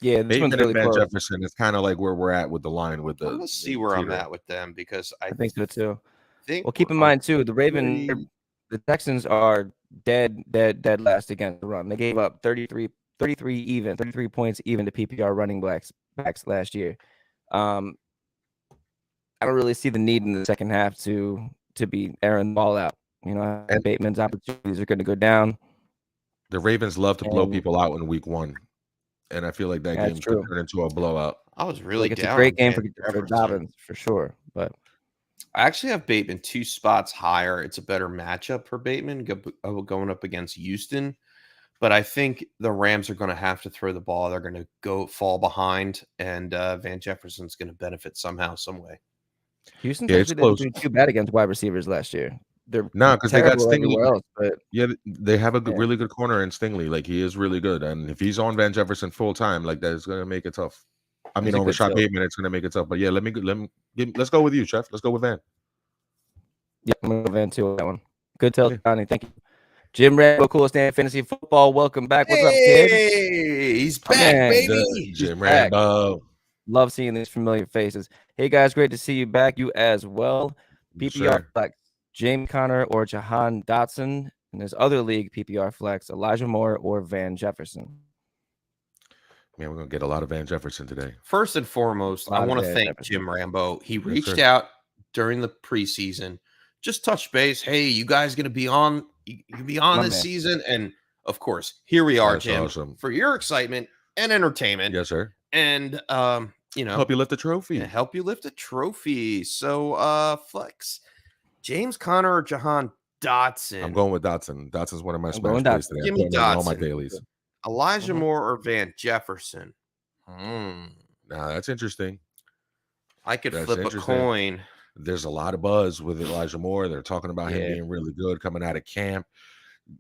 Yeah, this Bateman one's really and Van close. Jefferson is kind of like where we're at with the line with the. I'm gonna see where I'm Peter. at with them because I I think so too. think. Well, keep in we're mind too, the pretty- the Texans are dead last against the run. They gave up 33 points even to PPR running backs last year. I don't really see the need in the second half to be airing the ball out. And- Bateman's opportunities are going to go down. The Ravens love to blow And- people out in week 1. and I feel like that That's game true. could turn into a blowout. I was really Like, it's down a great on game Van for Jefferson. Dobbins for sure. But I actually have Bateman 2 spots higher. It's a better matchup for Bateman going up against Houston. But I think the Rams are going to have to throw the ball. They're going to fall behind, and Van Jefferson's going to benefit somehow, some way. Houston Yeah, it's actually didn't close. do too bad against wide receivers last year. They're No, because they got terrible everywhere Stingley. else, but Yeah, they have a Yeah. really good corner in Stingley. Like, he is really good, and if he's on Van Jefferson full time, like, that is going to make it tough. I He's mean, a on good Rashad tilt. Bateman, it's going to make it tough. But yeah, let's go with you, Chef. Let's go with Van. yeah, I'm gonna go Van too on that one. Good tell, Yeah. Johnny. Thank you. Jim Rambo, Coolest Day in Fantasy Football. Welcome back. What's up, kid? Hey, he's back, Man, baby. Jim back. Rambo. Love seeing these familiar faces. Hey guys, great to see you back. You as well. Yes, PPR sir. flex, James Conner or Jahan Dotson. In his other league, PPR flex, Elijah Moore or Van Jefferson. Man, we're gonna get a lot of Van Jefferson today. First and foremost, A lot I of want to Van thank Jefferson. Jim Rambo. He Yes, reached sir. out during the preseason, just touched base. Hey, you guys going to be on? You can be on My this man. season, and of course, here we are, That's Jim, awesome. for your excitement and entertainment, Yes, sir. and Help you lift the trophy. yeah, help you lift a trophy. So, flex, James Conner or Jahan Dotson, I'm going with Dotson. Dotson's one of my I'm smash going plays Dotson. today. Give I'm me putting him in all my Dotson. dailies. Elijah Mhm. Moore or Van Jefferson. Nah, that's interesting. I could That's flip a interesting. coin. There's a lot of buzz with Elijah Moore. They're talking about him Yeah. being really good coming out of camp.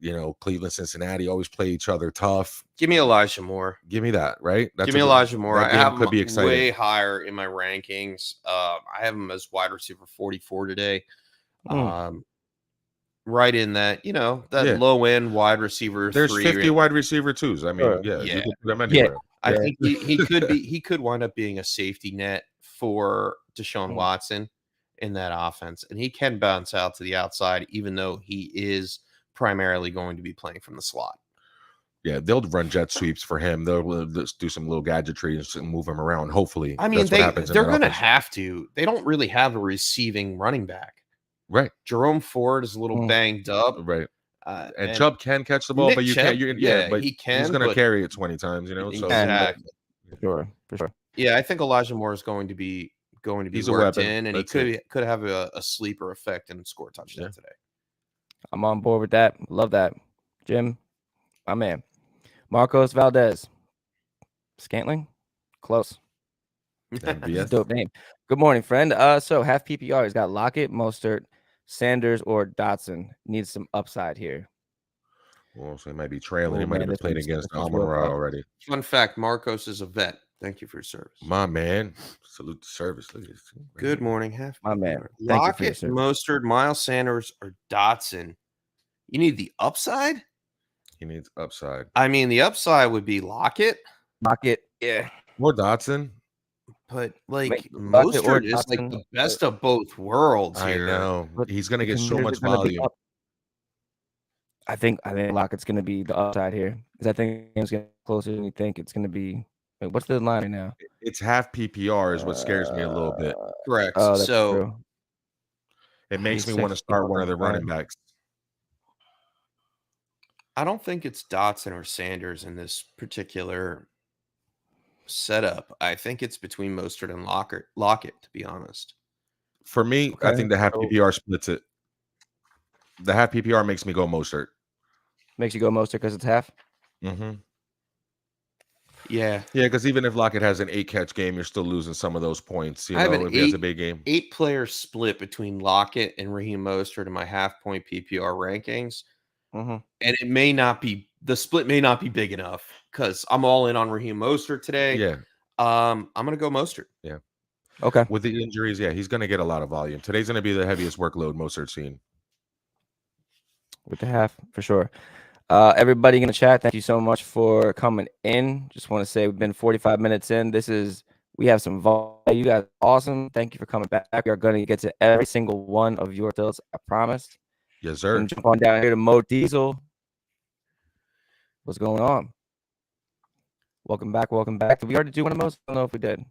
You know, Cleveland, Cincinnati always play each other tough. Give me Elijah Moore. Give me that, right? That's Give a me good- Elijah Moore. That I game have could be him exciting. way higher in my rankings. I have him as wide receiver 44 today. Right in that, that Yeah. low end wide receiver There's 3. 50 wide receiver twos. I mean, Sure. yeah, Yeah. you can put them Yeah. anywhere. I Yeah. think he could wind up being a safety net for Deshaun Watson in that offense, and he can bounce out to the outside, even though he is primarily going to be playing from the slot. Yeah, they'll run jet sweeps for him. They'll just do some little gadgetry and move him around. Hopefully, I mean, that's what happens in they're that going to offense. have to. They don't really have a receiving running back. Right, Jerome Ford is a little banged up. right. Uh, And Chubb can catch the ball, Nick but you Chubb, can't. Yeah, but he can. he's going to but- carry it 20 times. You know, so Exactly. For sure. Yeah, I think Elijah Moore is going to be He's a worked weapon. in, and he That's could have a sleeper effect and score a touchdown today. I'm on board with that. Love that. Jim, my man. Marcos Valdez. Scantling? Close. MVS. Dope name. Good morning, friend. So half PPR. He's got Lockett, Mostert, Sanders, or Dotson. Needs some upside here. Well, so he might be trailing. Oh, He might man, have been this playing one's- against this one's Amon real Ra tough. already. Fun fact: Marcos is a vet. Thank you for your service. My man, salute the service. Look at this. Good morning, half My man. PPR. Thank you for your Lockett, service. Mostert, Miles Sanders, or Dotson. You need the upside. He needs upside. I mean, the upside would be Lockett, Lockett. Yeah. More Dotson. but like Wait, Lockett or Mostert is like Dotson, the best of both worlds I here. know. But He's going to get the so commanders much are gonna be volume. up. I think Lockett's going to be the upside here because I think it's going to be closer than you think it's going to be. Wait, what's the line right now? It's half PPR is what scares me a little bit. Correct. Oh, that's So true. It makes me He's want to 6 start one of the fine. running backs. I don't think it's Dotson or Sanders in this particular setup. I think it's between Mostert and Lockett, to be honest. For me, I Okay, think the half so- PPR splits it. The half PPR makes me go Mostert. Makes you go Mostert because it's half. Mm-hmm. Yeah. Yeah, because even if Lockett has an 8-catch game, you're still losing some of those points. You I have know, an if he has a big game. 8-player split between Lockett and Raheem Mostert in my half-point PPR rankings. Mm-hmm. And it may not be, the split may not be big enough because I'm all in on Raheem Mostert today. Yeah, I'm going to go Mostert. Okay. with the injuries, yeah, he's going to get a lot of volume. Today's going to be the heaviest workload Mostert's seen. With the half for sure. Everybody in the chat, thank you so much for coming in. Just want to say we've been 45 minutes in. We have some volume. You guys are awesome. Thank you for coming back. We are going to get to every single one of your tilts. I promise. Yes, sir. And jump on down here to Mo Diesel. What's going on? Welcome back. Welcome back. Did we already do one of those? I don't know if we did.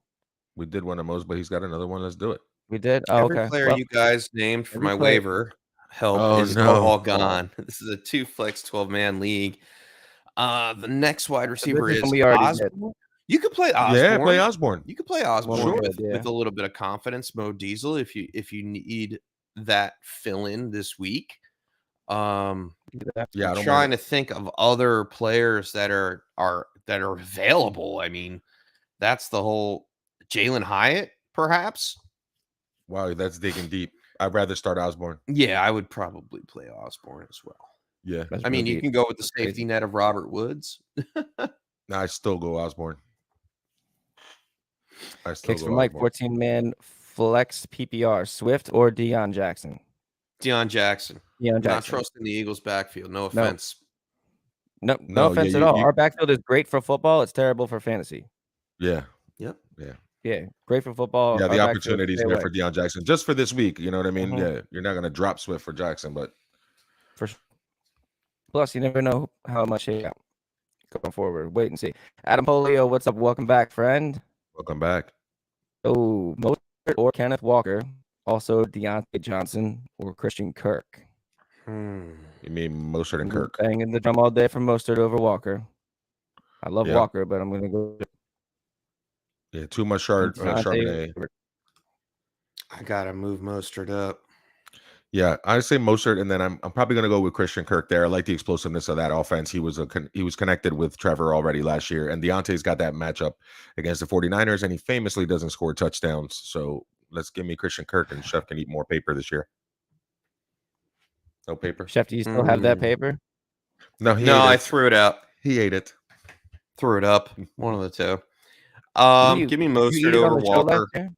We did one of those, but he's got another one. Let's do it. We did. Oh, Every okay. player Well, you guys named for every my player- waiver help Oh, is no. all gone. This is a 2-flex 12-man league. The next wide receiver this is is one we already did. Osborne. You could play Osborne. Yeah, play Osborne. You could play Osborne Sure. with, Yeah. with a little bit of confidence. Mo Diesel, if you need that fill in this week. Yeah, I I'm don't trying mind to think of other players that are available. I mean, that's the whole Jalen Hyatt, perhaps. Wow, that's digging deep. I'd rather start Osborne. Yeah, I would probably play Osborne as well. Yeah, That's I mean, real you deep. can go with the That's safety crazy. net of Robert Woods. I still go Osborne. I still Kicks go from Mike, Osborne. 14-man flex PPR, Swift or Deion Jackson? Deion Jackson. Deion Not Jackson. trusting the Eagles backfield. No offense. No No, yeah, offense at you- all. you- Our backfield is great for football. It's terrible for fantasy. Yeah, Yep. Yeah, great for football. yeah. Our The backfield, opportunity's stay there away. for Deion Jackson just for this week. You know what I mean? Mhm. Yeah, you're not gonna drop Swift for Jackson, but For sure. Plus, you never know how much he got going forward. Wait and see. Adam Polio, what's up? Welcome back, friend. welcome back. Oh, Mostert or Kenneth Walker. Also, Deontay Johnson or Christian Kirk. You mean Mostert and Kirk? Banging the drum all day for Mostert over Walker. I love Yeah. Walker, but I'm going to go. Yeah, too much Chardonnay. I gotta move Mostert up. Yeah, I say Mostert, and then I'm probably going to go with Christian Kirk there. I like the explosiveness of that offense. He was connected with Trevor already last year, and Deontay's got that matchup against the 49ers, and he famously doesn't score touchdowns. So let's give me Christian Kirk, and Chef can eat more paper this year. No paper? Chef, do you still have that paper? No, he No, ate I it. threw it out. He ate it. Threw it up. One of the two. You- Give me You Mostert eat it on over the show last Walker. year?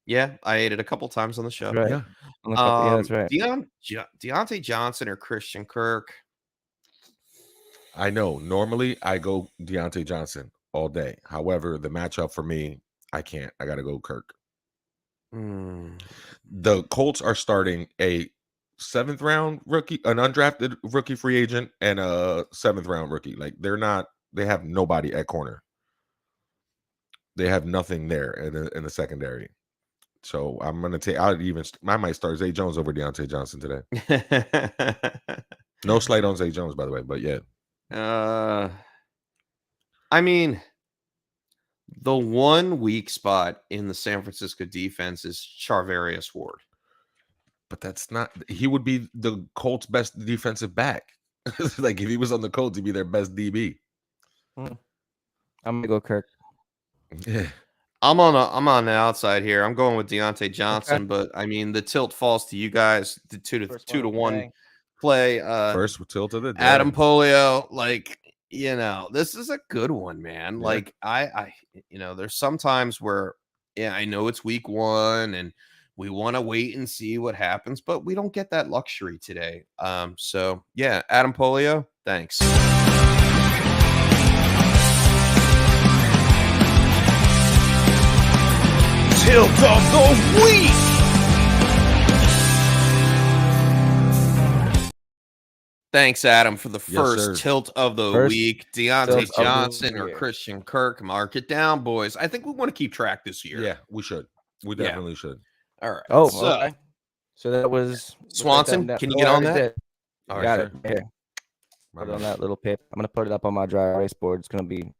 Yeah, I ate it a couple times on the show. Right. Yeah. On the couple- yeah, that's right. Deontay Johnson or Christian Kirk. I know. Normally, I go Deontay Johnson all day. However, the matchup for me, I can't. I got to go Kirk. The Colts are starting a 7th round rookie, an undrafted rookie free agent, and a 7th round rookie. Like they have nobody at corner. They have nothing there in the secondary. So I'm gonna take. I might start Zay Jones over Deontay Johnson today. No slight on Zay Jones, by the way, but yeah. I mean, the one weak spot in the San Francisco defense is Charvarius Ward. But that's not. He would be the Colts' best defensive back. Like if he was on the Colts, he'd be their best DB. I'm gonna go Kirk. Yeah. I'm on the outside here. I'm going with Deontay Johnson, but I mean the tilt falls to you guys. The two to one play. First tilt of the day. Adam Polio, like, this is a good one, man. Yeah. Like I there's sometimes where I know it's week 1 and we want to wait and see what happens, but we don't get that luxury today. So yeah, Adam Polio, thanks. Tilt of the week. Thanks, Adam, for the first sir. tilt of the First week. tilt Deontay of the Johnson or year. Christian Kirk. Mark it down, boys. I think we want to keep track this year. Yeah, we should. We Yeah. definitely should. All right. Oh, so, okay. So that was Swanson, can you get on that? I All got right, it. Here. My Put it on man. that little paper. I'm gonna put it up on my dry erase board. It's gonna be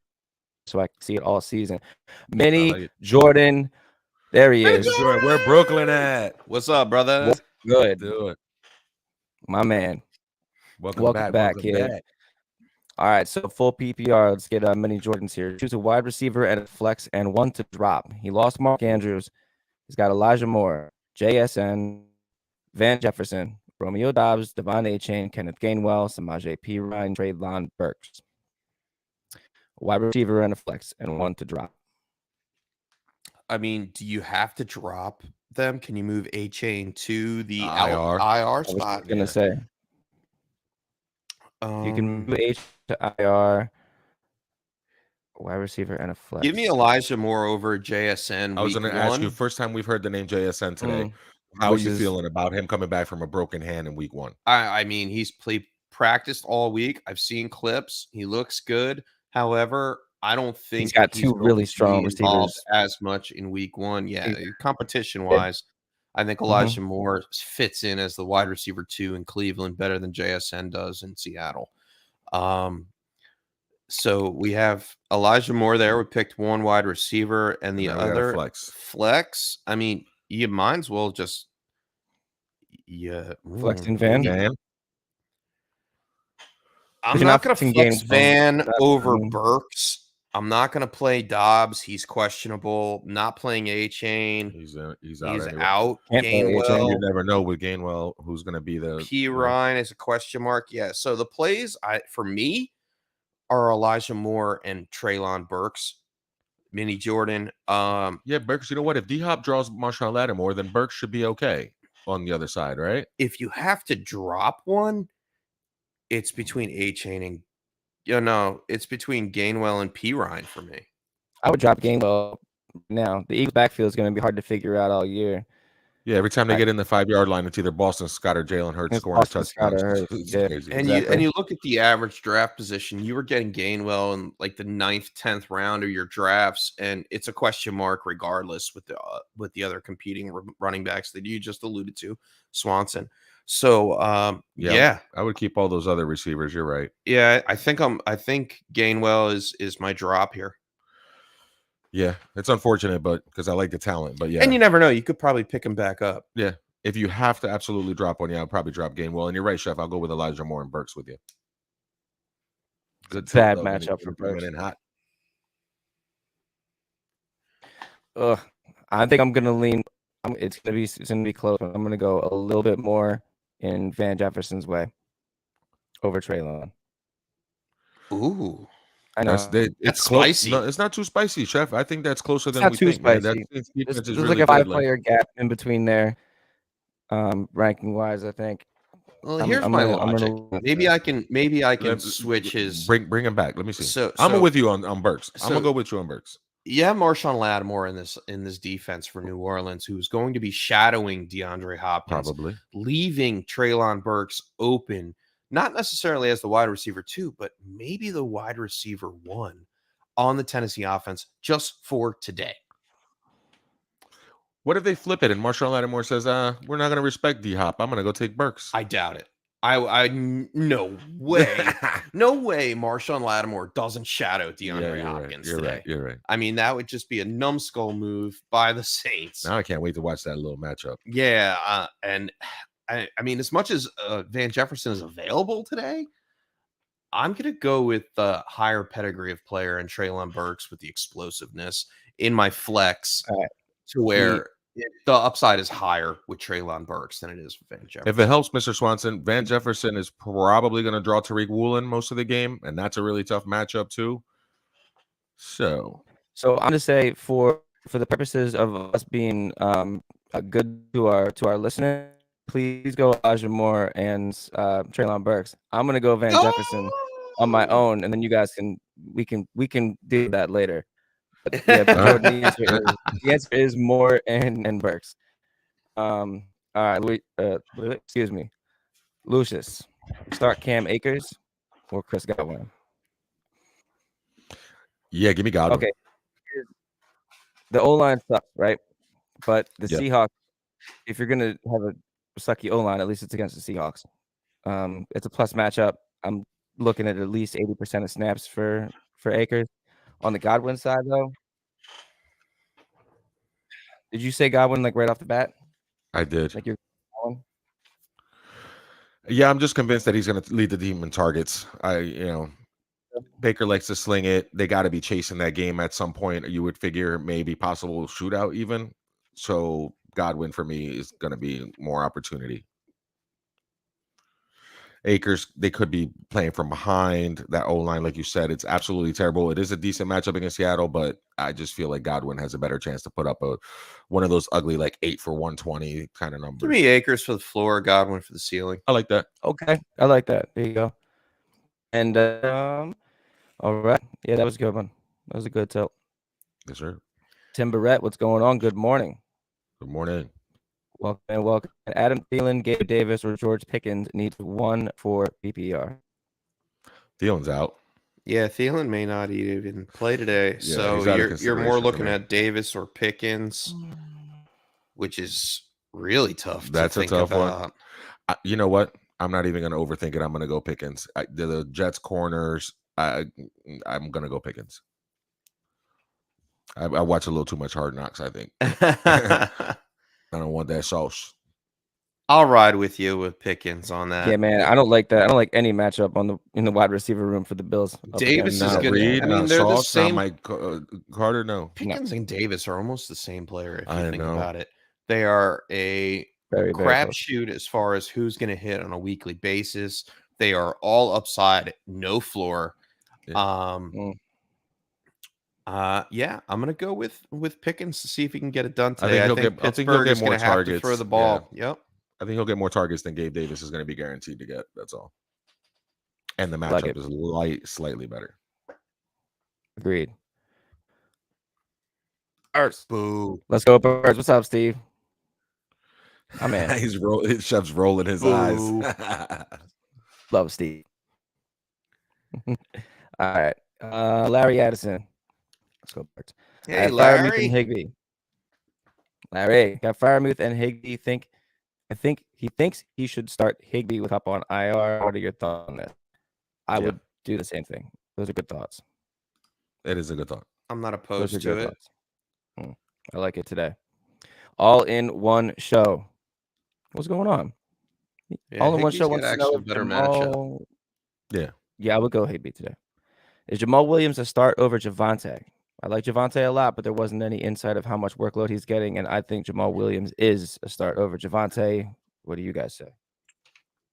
so I can see it all season. Mini like it. Jordan. There he is. Where Brooklyn at? What's up, brother? What's good, Do it. my man. Welcome, Welcome back, welcome kid. back. All right, so full PPR. Let's get mini Jordans here. Choose a wide receiver and a flex and one to drop. He lost Mark Andrews. He's got Elijah Moore, JSN, Van Jefferson, Romeo Dobbs, Devon A-Chain, Kenneth Gainwell, Samaje P. Ryan, Traylon Burks. Wide receiver and a flex and one to drop. I mean, do you have to drop them? Can you move A-Chain to the IR. IR I was spot? gonna say you can move H to IR, wide receiver and a flex. Give me Elijah Moore over JSN. I was going going to ask you, first time we've heard the name JSN today. How are you feeling about him coming back from a broken hand in week 1? I mean, he's practiced all week. I've seen clips. He looks good. However, I don't think He's got two going really to strong be involved receivers. as much in week 1. Yeah, He- competition wise, I think Elijah Moore fits in as the wide receiver 2 in Cleveland better than JSN does in Seattle. So we have Elijah Moore there. We picked one wide receiver, and the now we got a other flex. I mean, you might as well just Flexing Van. Van. I'm you're not not going to flexing flex Gainwell. Van That's over fine. Burks. I'm not going to play Dobbs. He's questionable. Not playing A-Chain. He's out. He's Anyway. out. Can't play A-Chain. Gainwell. You never know with Gainwell who's going to be the P. Ryan is a question mark. Yeah. So the plays for me are Elijah Moore and Treylon Burks. Mini Jordan. Yeah, Burks. You know what? If D Hop draws Marshawn Lattimore, then Burks should be okay on the other side, right? If you have to drop one, it's between A-Chain and it's between Gainwell and P. Ryan for me. I would drop Gainwell now. The Eagles backfield is going to be hard to figure out all year. Yeah, every time they get in the 5-yard line, it's either Boston Scott or Jalen Hurts It's scoring a Boston Scott touchdown. or Hurts, It's yeah. crazy. And you look at the average draft position, you were getting Gainwell in like the 9th, 10th round of your drafts, and it's a question mark regardless with the other competing running backs that you just alluded to, Swanson. So I would keep all those other receivers. You're right. Yeah, I think Gainwell is my drop here. Yeah, it's unfortunate, but because I like the talent, but yeah. And you never know, you could probably pick him back up. Yeah, if you have to absolutely drop one, I'll probably drop Gainwell. And you're right, Chef. I'll go with Elijah Moore and Burks with you. Good Bad tilt, though, matchup for coming Burks. in hot. I think I'm gonna lean. It's gonna be close. I'm gonna go a little bit more in Van Jefferson's way over Treylon. Ooh. I know. It's close. Spicy. No, it's not too spicy, Chef. I think that's closer than not we too think. Man. spicy. That defense There's is like really a good, 5-player gap in between there, ranking wise. I think. Well, here's my logic. Maybe I can switch his. Bring him back. Let me see. So I'm with you on Burks. I'm so- gonna go with you on Burks. Yeah, Marshawn Lattimore in this defense for New Orleans, who's going to be shadowing DeAndre Hopkins, Probably. leaving Treylon Burks open, not necessarily as the wide receiver 2, but maybe the wide receiver 1 on the Tennessee offense just for today. What if they flip it and Marshawn Lattimore says, we're not gonna respect D Hop. I'm gonna go take Burks. I doubt it. No way. No way Marshawn Lattimore doesn't shadow DeAndre Hopkins today. You're right. I mean, that would just be a numbskull move by the Saints. Now I can't wait to watch that little matchup. Yeah, and I mean, as much as Van Jefferson is available today, I'm going to go with the higher pedigree of player and Treylon Burks with the explosiveness in my flex to where the upside is higher with Treylon Burks than it is with Van Jefferson. If it helps, Mr. Swanson, Van Jefferson is probably going to draw Tariq Woolen most of the game, and that's a really tough matchup too. So I'm going to say for the purposes of us being good to our listeners, please go Elijah Moore and Treylon Burks. I'm going to go Van Jefferson on my own, and then you guys we can do that later. But yeah, the answer is Moore and Burks. All right, excuse me, Lucius. Start Cam Akers or Chris Godwin. Yeah, give me Godwin. Okay. The O-line sucks, right? But the Seahawks, if you're gonna have a sucky O-line, at least it's against the Seahawks. It's a plus matchup. I'm looking at least 80% of snaps for Akers. On the Godwin side, though, did you say Godwin like right off the bat? I did. Like you're Godwin? Yeah, I'm just convinced that he's going to lead the team in targets. Baker likes to sling it. They got to be chasing that game at some point. You would figure maybe possible shootout even. So Godwin for me is going to be more opportunity. Akers, they could be playing from behind. That O-line, like you said, it's absolutely terrible. It is a decent matchup against Seattle, but I just feel like Godwin has a better chance to put up one of those ugly, like 8 for 120 kind of numbers. Give me Akers for the floor, Godwin for the ceiling. I like that. Okay, I like that. There you go. And all right, yeah, that was a good one. That was a good tilt. Yes, sir. Tim Barrett, what's going on? Good morning. Good morning. Welcome. Adam Thielen, Gabe Davis, or George Pickens needs 1 for PPR. Thielen's out. Yeah, Thielen may not even play today. Yeah, So he's out of you're more consideration looking for me. at Davis or Pickens, which is really tough. That's to a think tough one. about. You know what? I'm not even going to overthink it. I'm going to go Pickens. The Jets corners I'm gonna go Pickens. I watch a little too much Hard Knocks, I think. I don't want that sauce. I'll ride with you with Pickens on that. Yeah, man, I don't like that. I don't like any matchup in the wide receiver room for the Bills. up Davis against, is Not good. Reed, I mean, not they're the Sauce, same. not Mike Carter. No, Pickens and Davis are almost the same player if you I think know. about it. They are a very, very close. crapshoot as far as who's going to hit on a weekly basis. They are all upside, no floor. Mm. Yeah, I'm gonna go with Pickens to see if he can get it done I today. think I he'll think get- I think he'll Pittsburgh get is more gonna have to throw targets, the ball. Yep. I think he'll get more targets than Gabe Davis is going to be guaranteed to get. That's all. And the Like matchup it. is slightly better. Agreed. Birds. Boo. Let's go, Birds. What's up, Steve? My man. His chef's rolling his Boo. eyes. Love Steve. All right. Larry Addison. Let's go, Birds. Hey, Firemuth Larry. and Higbee. Larry got Firemuth and Higbee. I think he thinks he should start Higbee with up on IR. What are your thoughts on that? I Yeah. would do the same thing. Those are good thoughts. It is a good thought. I'm not Those opposed are to good it. thoughts. I like it today. All in one show. What's going on? Yeah, All in one Higbee's show. got Wants to actually know a if better matchup. Jamal... Yeah. Yeah, I would go Higbee today. Is Jamal Williams a start over Javonte? I like Javonte a lot, but there wasn't any insight of how much workload he's getting, and I think Jamal Williams is a start over Javonte. What do you guys say?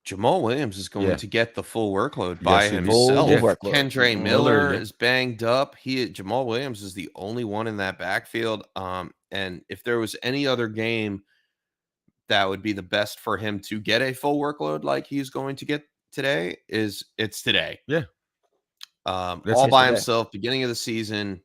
Jamal Williams is going Yeah. to get the full workload by Yes, he is. himself. Full workload. Kendre Mhm. Miller Yeah. is banged up. Jamal Williams is the only one in that backfield. And if there was any other game that would be the best for him to get a full workload like he's going to get today, it's today. Yeah. All it by today. himself, beginning of the season,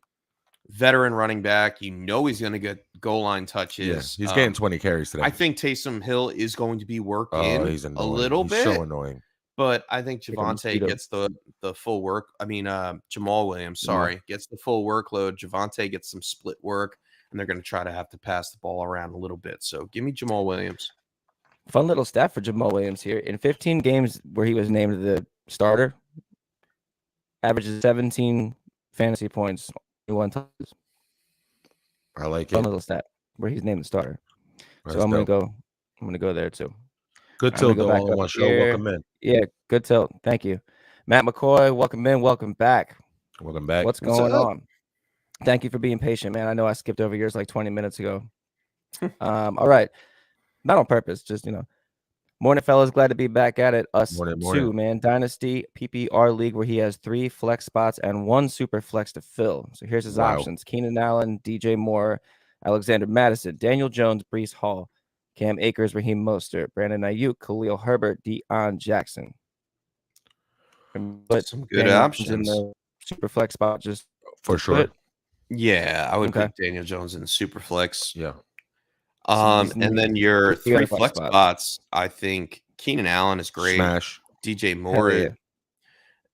veteran running back. You know he's going to get goal line touches. Yeah. He's getting 20 carries today. I think Taysom Hill is going to be worked Oh, in he's a annoying. little He's bit. so annoying. But I think Like a Javonte mosquito. gets the full work. I mean, Jamal Williams, sorry, gets the full workload. Javonte gets some split work, and they're going to try to have to pass the ball around a little bit. So give me Jamal Williams. Fun little stat for Jamal Williams here. In 15 games where he was named the starter, averages 17 fantasy points, 1 touches. I like Fun it. little stat where he's named the starter. That's So I'm dope. gonna go there too. Good I'm till gonna go the back all in up one show. here. Welcome in. Yeah, good tilt. Thank you. Matt McCoy, welcome in, welcome back. Welcome back. What's going up? on? Thank you for being patient, man. I know I skipped over yours like 20 minutes ago. All right. Not on purpose, just morning, fellas. Glad to be back at it. Us Morning, too, morning. man. Dynasty PPR league where he has 3 flex spots and 1 super flex to fill. So here's his Wow. options: Keenan Allen, DJ Moore, Alexander Madison, Daniel Jones, Breece Hall, Cam Akers, Raheem Mostert, Brandon Ayuk, Khalil Herbert, Deion Jackson. But Some good Daniel Jones in options. the super flex spot, just For sure. put- Yeah, I would Okay. put Daniel Jones in super flex. Yeah. he's And then your you got 3 a flex flex spot. spots. I think Keenan Allen is great. Smash. DJ Hell Moore. yeah.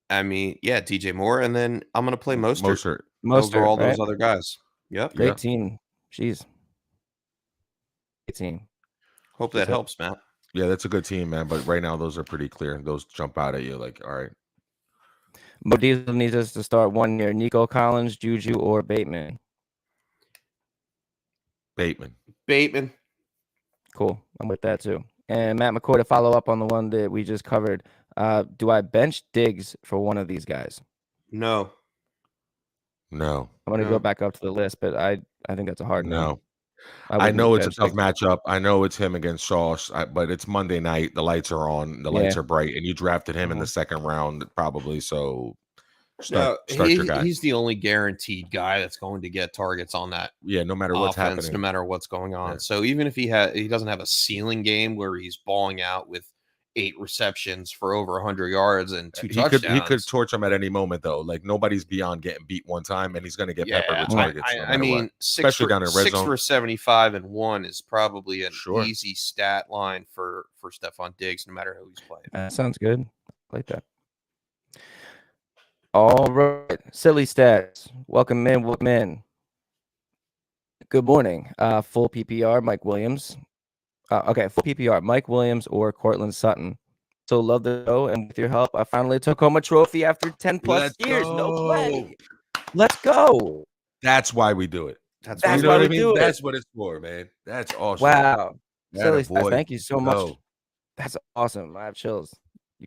I mean, yeah, DJ Moore, and then I'm going to play Mostert Mostert. over all Mostert, right? those other guys. Yep. Great Yeah. team. Jeez. Great team. Hope that That's it. helps, Matt. Yeah, that's a good team, man. But right now, those are pretty clear. Those jump out at you like, all right. Mo Diesel needs us to start 1 year. Nico Collins, Juju, or Bateman. Bateman. Cool. I'm with that too. And Matt McCoy, to follow up on the one that we just covered, do I bench Diggs for one of these guys? No. No. I'm going to No. go back up to the list, but I think that's a hard no. No. I wouldn't know it's a bench tough Diggs. matchup. I know it's him against Sauce, but it's Monday night. The lights are on. The lights Yeah. are bright, and you drafted him in the second round, probably. So start your guy. He's the only guaranteed guy that's going to get targets on that Yeah, no matter what's offense, happening. no matter what's going on. Yeah. So even if he doesn't have a ceiling game where he's balling out with 8 receptions for over 100 yards and 2 touchdowns. He could torch him at any moment, though. Like nobody's beyond getting beat one time, and he's going to get peppered with targets. no I matter mean, what. 6 Especially for, down in red 6 zone. for 75 and 1 is probably an Sure. easy stat line for Stephon Diggs, no matter who he's playing. That sounds good. I like that. All right. Silly stats. Welcome in. Welcome in. Good morning. Full PPR, Mike Williams. Okay, full PPR, Mike Williams or Cortland Sutton. So love the show, and with your help, I finally took home a trophy after 10 plus Let's years. No go. play. Let's go. That's why we do it. That's That's You know why what I we mean? do it. That's what it's for, man. That's awesome. Wow. Silly Attaboy. Stats, thank you so much. Go. That's awesome. I have chills.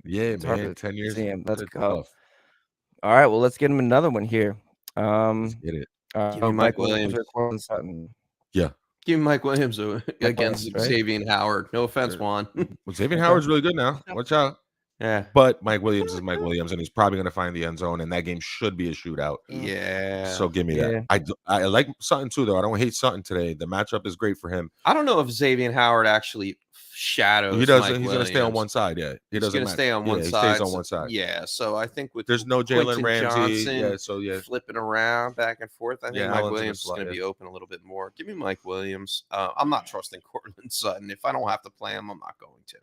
Yeah, It's hard man. to 10 years. see him. Let's It's go. tough. All right, well, let's get him another one here. Let's get it. Give me Mike Williams. Sutton. Give me Mike Williams against right? Xavier Howard. No offense, Sure. Juan. Well, Xavier Howard's really good now. Watch out. Yeah. But Mike Williams is Mike Williams, and he's probably going to find the end zone, and that game should be a shootout. Yeah. So give me Yeah. that. I like Sutton too, though. I don't hate Sutton today. The matchup is great for him. I don't know if Xavier Howard actually shadows. He does. Mike He's going to stay on Williams. one side. Yeah, he He's doesn't going to match. stay on one Yeah, side. He stays on so- one side. Yeah. So I think with There's no Jalen Quentin Ramsey. Johnson Yeah. So yeah. flipping around back and forth, I think Yeah, Mike Allen's in the Williams is slot, going to yeah. be open a little bit more. Give me Mike Williams. I'm not trusting Cortland Sutton. If I don't have to play him, I'm not going to.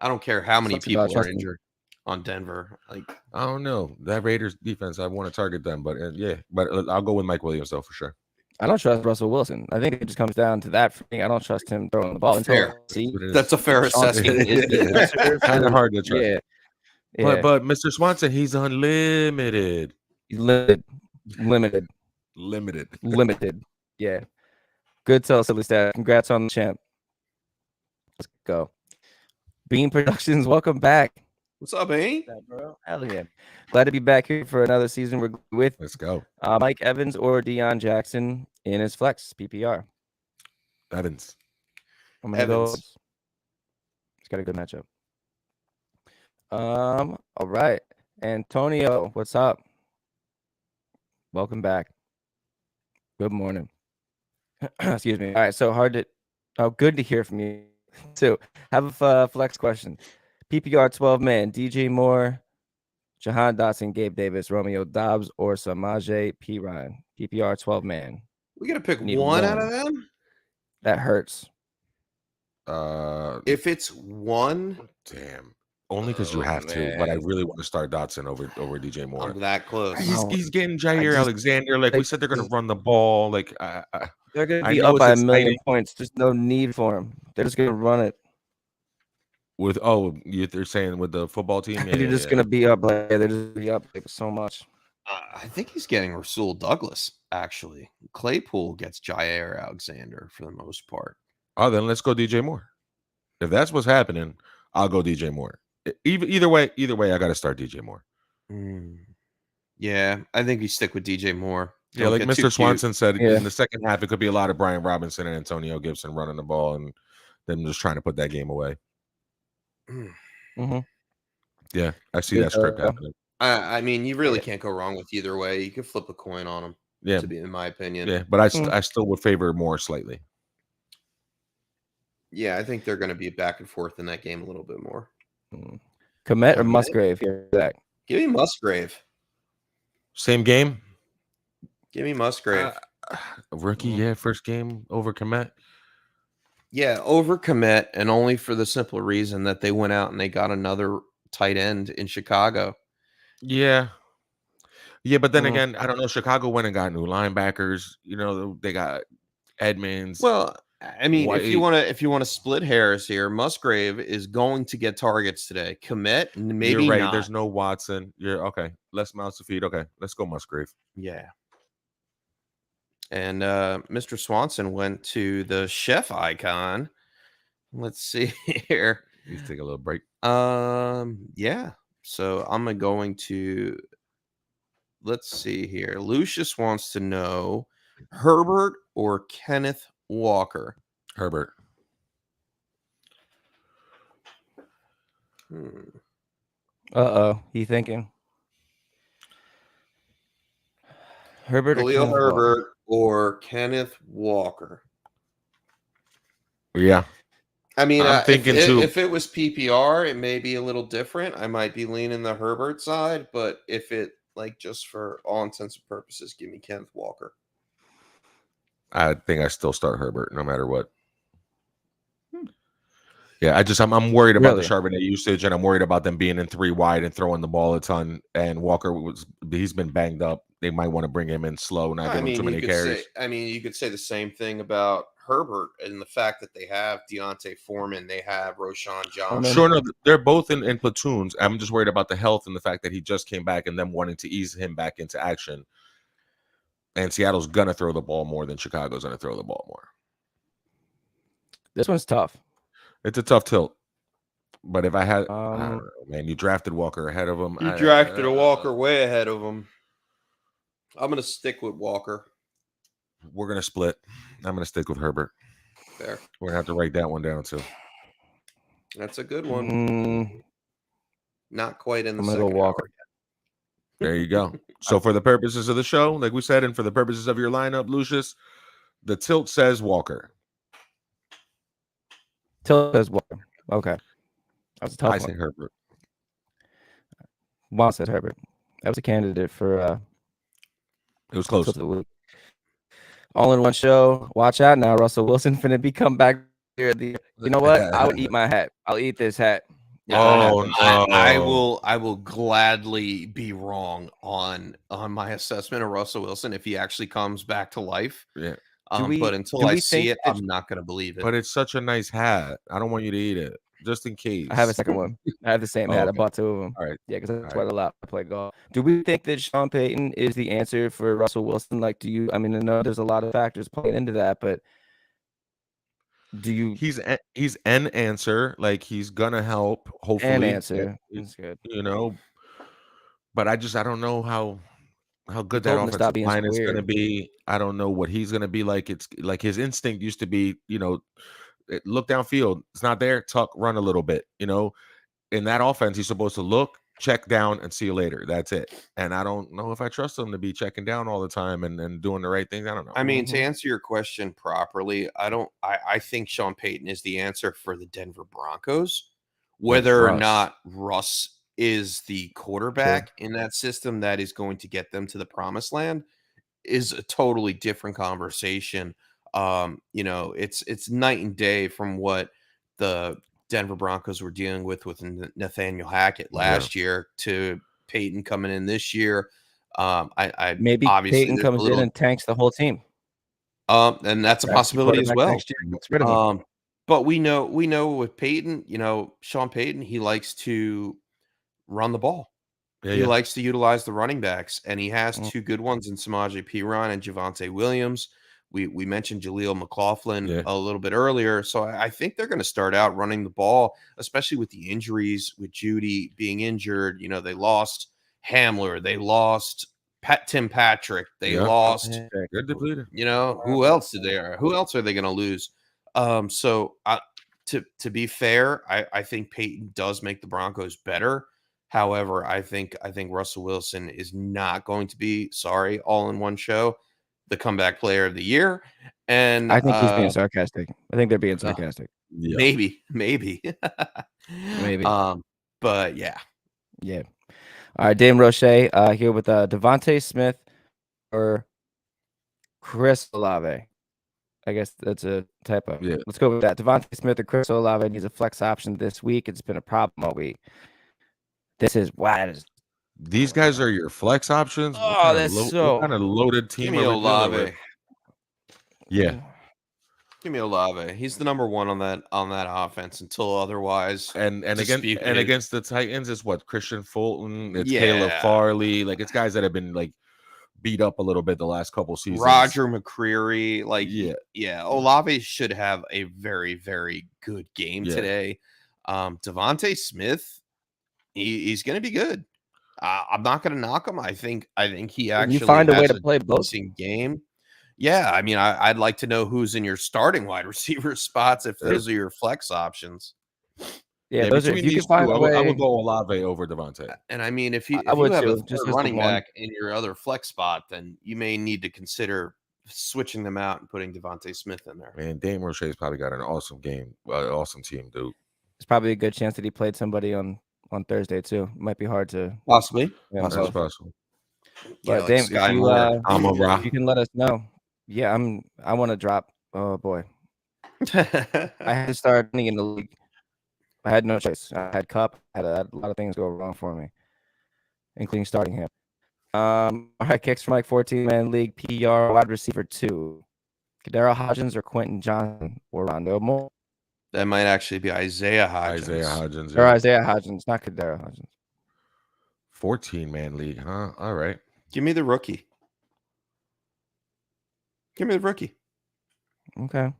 I don't care how many Sucks about people are trusting. injured on Denver. Like, I don't know that Raiders defense. I want to target them, but yeah. But I'll go with Mike Williams though for sure. I don't trust Russell Wilson. I think it just comes down to that for me. I don't trust him throwing the ball until Fair. see. that's a fair Sean- assessment. Kind of hard to trust. Yeah. Yeah. But Mr. Swanson, he's unlimited. Limited. Limited. Yeah. Good tell, Silly Stat. Congrats on the champ. Let's go. Bean Productions, welcome back. What's up, Ain? Bro. Hell yeah. Glad to be back here for another season. We're with Let's go. Mike Evans or Deion Jackson in his flex PPR. Evans. I'm gonna go. Evans. He's got a good matchup. All right. Antonio, what's up? Welcome back. Good morning. Excuse me. All right. So good to hear from you too. Have a flex question. PPR 12-man, DJ Moore, Jahan Dotson, Gabe Davis, Romeo Dobbs, or Samaje Perine. PPR 12-man. We got to pick Need one out one. of them. That hurts. If it's one, Damn. Only because you Oh, have to, but I man. really want to start Dotson over DJ Moore. I'm that close. He's getting Jair just- Alexander. Like we said, they're going to run the ball. Like They're going to I be know up it's by a million exciting. points. There's no need for them. They're just going to run it. they're saying with the football team. They're just going to be up. Like, they're just gonna be up like, so much. I think he's getting Rasul Douglas, actually. Claypool gets Jair Alexander for the most part. Oh, then let's go DJ Moore. If that's what's happening, I'll go DJ Moore. Either way, I got to start DJ Moore. Yeah, I think you stick with DJ Moore. Yeah, Don't like get too Mr. cute. Swanson said, Yeah. in the second half, it could be a lot of Brian Robinson and Antonio Gibson running the ball and them just trying to put that game away. Mm-hmm. Yeah, I see Good, that script uh, happening. I mean, you really can't go wrong with either way. You could flip a coin on him, Yeah, to be, in my opinion. yeah, but I still would favor Moore slightly. Yeah, I think they're going to be back and forth in that game a little bit more. Komet or Okay. Musgrave here, Zach? Give me Musgrave. Same game. Give me Musgrave. Rookie, yeah, first game over Komet. Yeah, over Komet, and only for the simple reason that they went out and they got another tight end in Chicago. Yeah. Yeah, but then Mhm. again, I don't know. Chicago went and got new linebackers. You know, they got Edmonds. Well, I mean, White. if you want to split hairs here, Musgrave is going to get targets today. Komet, maybe you're right. not. There's no Watson. You're okay. Less mouths to feed. Okay, let's go Musgrave. Yeah. And Mr. Swanson went to the chef icon. Let's see here. Let's take a little break. Yeah. So I'm going to let's see here. Lucius wants to know Herbert or Kenneth Walker. Herbert. He thinking. Herbert or Khalil Kenneth Walker? Herbert or Kenneth Walker. Yeah. I mean, I'm thinking if, too. if it was PPR, it may be a little different. I might be leaning the Herbert side, but if it like just for all intents and purposes, give me Kenneth Walker. I think I still start Herbert no matter what. Yeah, I'm worried about the Charbonnet usage, and I'm worried about them being in 3 wide and throwing the ball a ton. And Walker he's been banged up. They might want to bring him in slow, not give him too many carries. You could say the same thing about Herbert and the fact that they have Deontay Foreman, they have Roshan Johnson. Sure, no, they're both in platoons. I'm just worried about the health and the fact that he just came back and them wanting to ease him back into action. And Seattle's gonna throw the ball more than Chicago's gonna throw the ball more. This one's tough. It's a tough tilt. But if I had, I Um, don't know, man, you drafted Walker ahead of him. You drafted a Walker way ahead of him. I'm going to stick with Walker. We're gonna split. I'm gonna stick with Herbert. There. We're gonna have to write that one down too. That's a good one. mm, Not quite in the I'm gonna go second Walker. hour yet. There you go. So for the purposes of the show, like we said, and for the purposes of your lineup, Lucius, the tilt says Walker. Till says Walker. Okay. That was a tough I one. say Herbert. Juan says Herbert. That was a candidate for It was close. Tilt of the Week. All in one show. Watch out now. Russell Wilson finna be come back here at the. You know what? I would eat my hat. I'll eat this hat. Oh, I no. will gladly be wrong on my assessment of Russell Wilson if he actually comes back to life. Yeah. But until do I we see think it, that- I'm not going to believe it. But it's such a nice hat. I don't want you to eat it, just in case. I have a second one. I have the same Oh, hat. I okay. bought two of them. All right. Yeah, because I All sweat a lot. I play golf. Do we think that Sean Payton is the answer for Russell Wilson? Like, do you? I mean, I know there's a lot of factors playing into that, but do you? He's an answer. Like he's gonna help. Hopefully, An answer. Yeah, That's good. you know. But I don't know how good that told him to stop offensive being so line is going to weird. be. I don't know what he's going to be like. It's like his instinct used to be, look downfield. It's not there. Tuck, run a little bit. In that offense, he's supposed to look, check down, and see you later. That's it. And I don't know if I trust him to be checking down all the time and doing the right things. I don't know. I mean, to answer your question properly, I think Sean Payton is the answer for the Denver Broncos. Whether or Russ. not Russ is the quarterback in that system that is going to get them to the promised land is a totally different conversation. It's night and day from what the Denver Broncos were dealing with Nathaniel Hackett last year to Payton coming in this year. I Maybe obviously Payton there's a comes little- in and tanks the whole team. and that's a That's the possibility as quarterback well. next year and gets rid of him. But we know with Payton, Sean Payton, he likes to run the ball. Yeah, He yeah. likes to utilize the running backs, and he has Mm. two good ones in Samaje Perine and Javonte Williams. We mentioned Jaleel McLaughlin Yeah. a little bit earlier, so I think they're going to start out running the ball, especially with the injuries, with Judy being injured. They lost Hamler, they lost Tim Patrick, they Yeah. lost. They're depleted. Who else are they going to lose? To be fair, I think Payton does make the Broncos better. However, I think Russell Wilson is not going to be, all in one show, the comeback player of the year. And I think he's being sarcastic. I think they're being sarcastic. Yeah. maybe. Maybe. But yeah. Yeah. All right, Dame Roche here with Devontae Smith or Chris Olave. I guess that's a typo. Yeah. Let's go with that. Devontae Smith or Chris Olave needs a flex option this week. It's been a problem all week. This is These guys are your flex options. What Oh, kind of that's so- what kind of loaded Give team me are we dealing Olave. with? Yeah. Give me Olave. He's the number one on that offense until otherwise. And disputed. against the Titans, it's what Christian Fulton, it's Caleb Yeah. Farley, like it's guys that have been like beat up a little bit the last couple seasons. Roger McCreary, Yeah. Olave should have a very, very good game Yeah. today. Devontae Smith, he's going to be good. I'm not going to knock him. I think he actually find a way has to play both. decent game. Yeah, I mean, I'd like to know who's in your starting wide receiver spots if those are your flex options. Yeah, those are, between if you these can find two, a I way. would go Olave over Devontae. And I mean, if you I would have too, a just third as the running one. back in your other flex spot, then you may need to consider switching them out and putting Devontae Smith in there. Man, Dame Roche's probably got an awesome game, awesome team, dude. It's probably a good chance that he played somebody on Thursday too. Might be hard to. Possibly. Yeah, That's so- possible. Yeah, But like Dame, Sky if you, Moore. I'm a rock. you can let us know. Yeah, I want to drop. Oh boy, I had to start running in the league. I had no choice. I had Cup. I had a lot of things go wrong for me, including starting him. All right, kicks from like 14-man league, PR wide receiver 2. Kadero Hodgins or Quentin Johnson or Rondo Moore That might actually be Isaiah Hodgins. Isaiah Hodgins. or Yeah. Isaiah Hodgins, not Kadero Hodgins. 14-man league, huh? All right. Give me the rookie. Give me the rookie. Okay.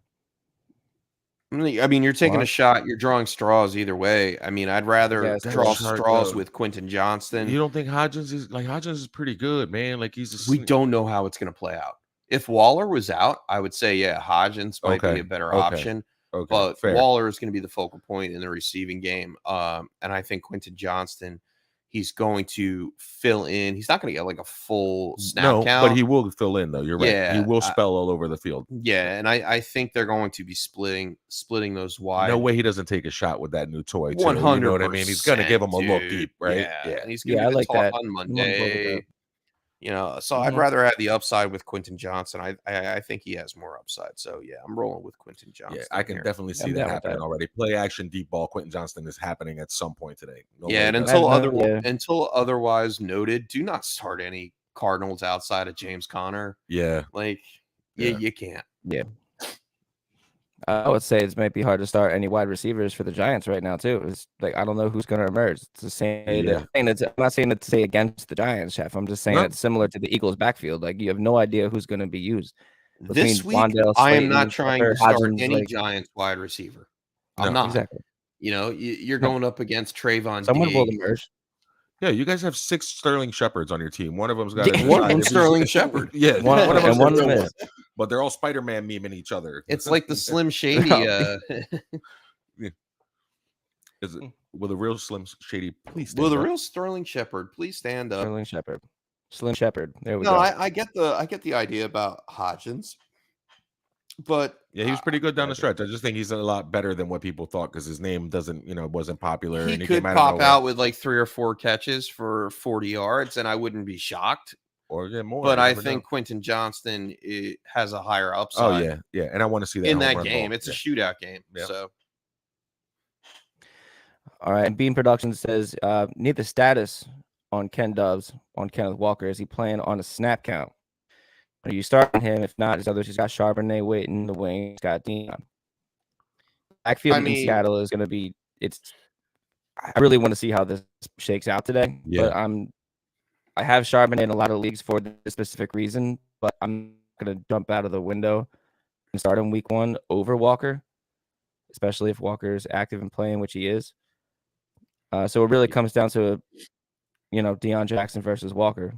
I mean, you're taking Well, a shot. You're drawing straws either way. I mean, I'd rather Yeah, draw that's hard, straws though. with Quentin Johnston. You don't think Hodgins is pretty good, man? Like he's a We don't know how it's going to play out. If Waller was out, I would say, yeah, Hodgins might be Okay, a better okay, option. okay, But fair. Waller is going to be the focal point in the receiving game. And I think Quentin Johnston, he's going to fill in. He's not going to get like a full snap No, count. but he will fill in though. You're right. He Yeah, will spell all over the field. Yeah, and I think they're going to be splitting those wide. No way he doesn't take a shot with that new toy. Too. You know what I mean? He's gonna give him a look deep, right? Yeah, and he's gonna Yeah, be I like the talk that. on I'm on board with Monday. that. You know, so I'd Mhm. rather have the upside with Quentin Johnson. I think he has more upside. So yeah, I'm rolling with Quentin Johnson. Yeah, I can here. definitely see I'm that down with happening that. already. Play action deep ball. Quentin Johnston is happening at some point today. No way Yeah, and it until doesn't. Yeah. until otherwise noted, do not start any Cardinals outside of James Conner. Yeah, Like, Yeah. you can't. I would say it might be hard to start any wide receivers for the Giants right now too. It's like I don't know who's going to emerge. It's the same. Yeah. I'm not saying it to say against the Giants, Chef. I'm just saying No. it's similar to the Eagles' backfield. Like you have no idea who's going to be used. This Between week, Wandale, I am Slayton, not trying Tucker, to start Hodgins, any like- Giants wide receiver. I'm No, not. Exactly. You know, you're No. going up against Trayvon Someone will Diggs. emerge. yeah. You guys have 6 Sterling Shepherds on your team. One of them's got Yeah, one of them's Sterling Shepard. Yeah, One- of and them's one a of real them one. But they're all Spider-Man memeing each other. It's like the Slim Shady. Is it with a real Slim Shady? Please. Well, stand the up. real Sterling Shepard, please stand up. Sterling Shepard. Slim Shepard. There we No, go. I get the idea about Hodgins, but Yeah, he was pretty good down the okay. stretch. I just think he's a lot better than what people thought because his name wasn't popular. he and could came out of pop nowhere. out with like 3 or 4 catches for 40 yards, and I wouldn't be shocked. or more. But you I never know. think Quentin Johnston has a higher Oh upside yeah, and I want to see that in home that run game. ball. It's a shootout game, Yeah. so All right. Bean Production says need the status on Ken Dobbs on Kenneth Walker. Is he playing on a snap count? Are you starting him? If not, his others. He's got Charbonnet waiting in the wing. He's got Dion. Backfield I in mean- Seattle is going to be. I really want to see how this shakes out today. Yeah. But I have Charbonnet in a lot of leagues for this specific reason. But I'm going to jump out of the window and start him week 1 over Walker, especially if Walker is active and playing, which he is. So it really comes down to, Deion Jackson versus Walker.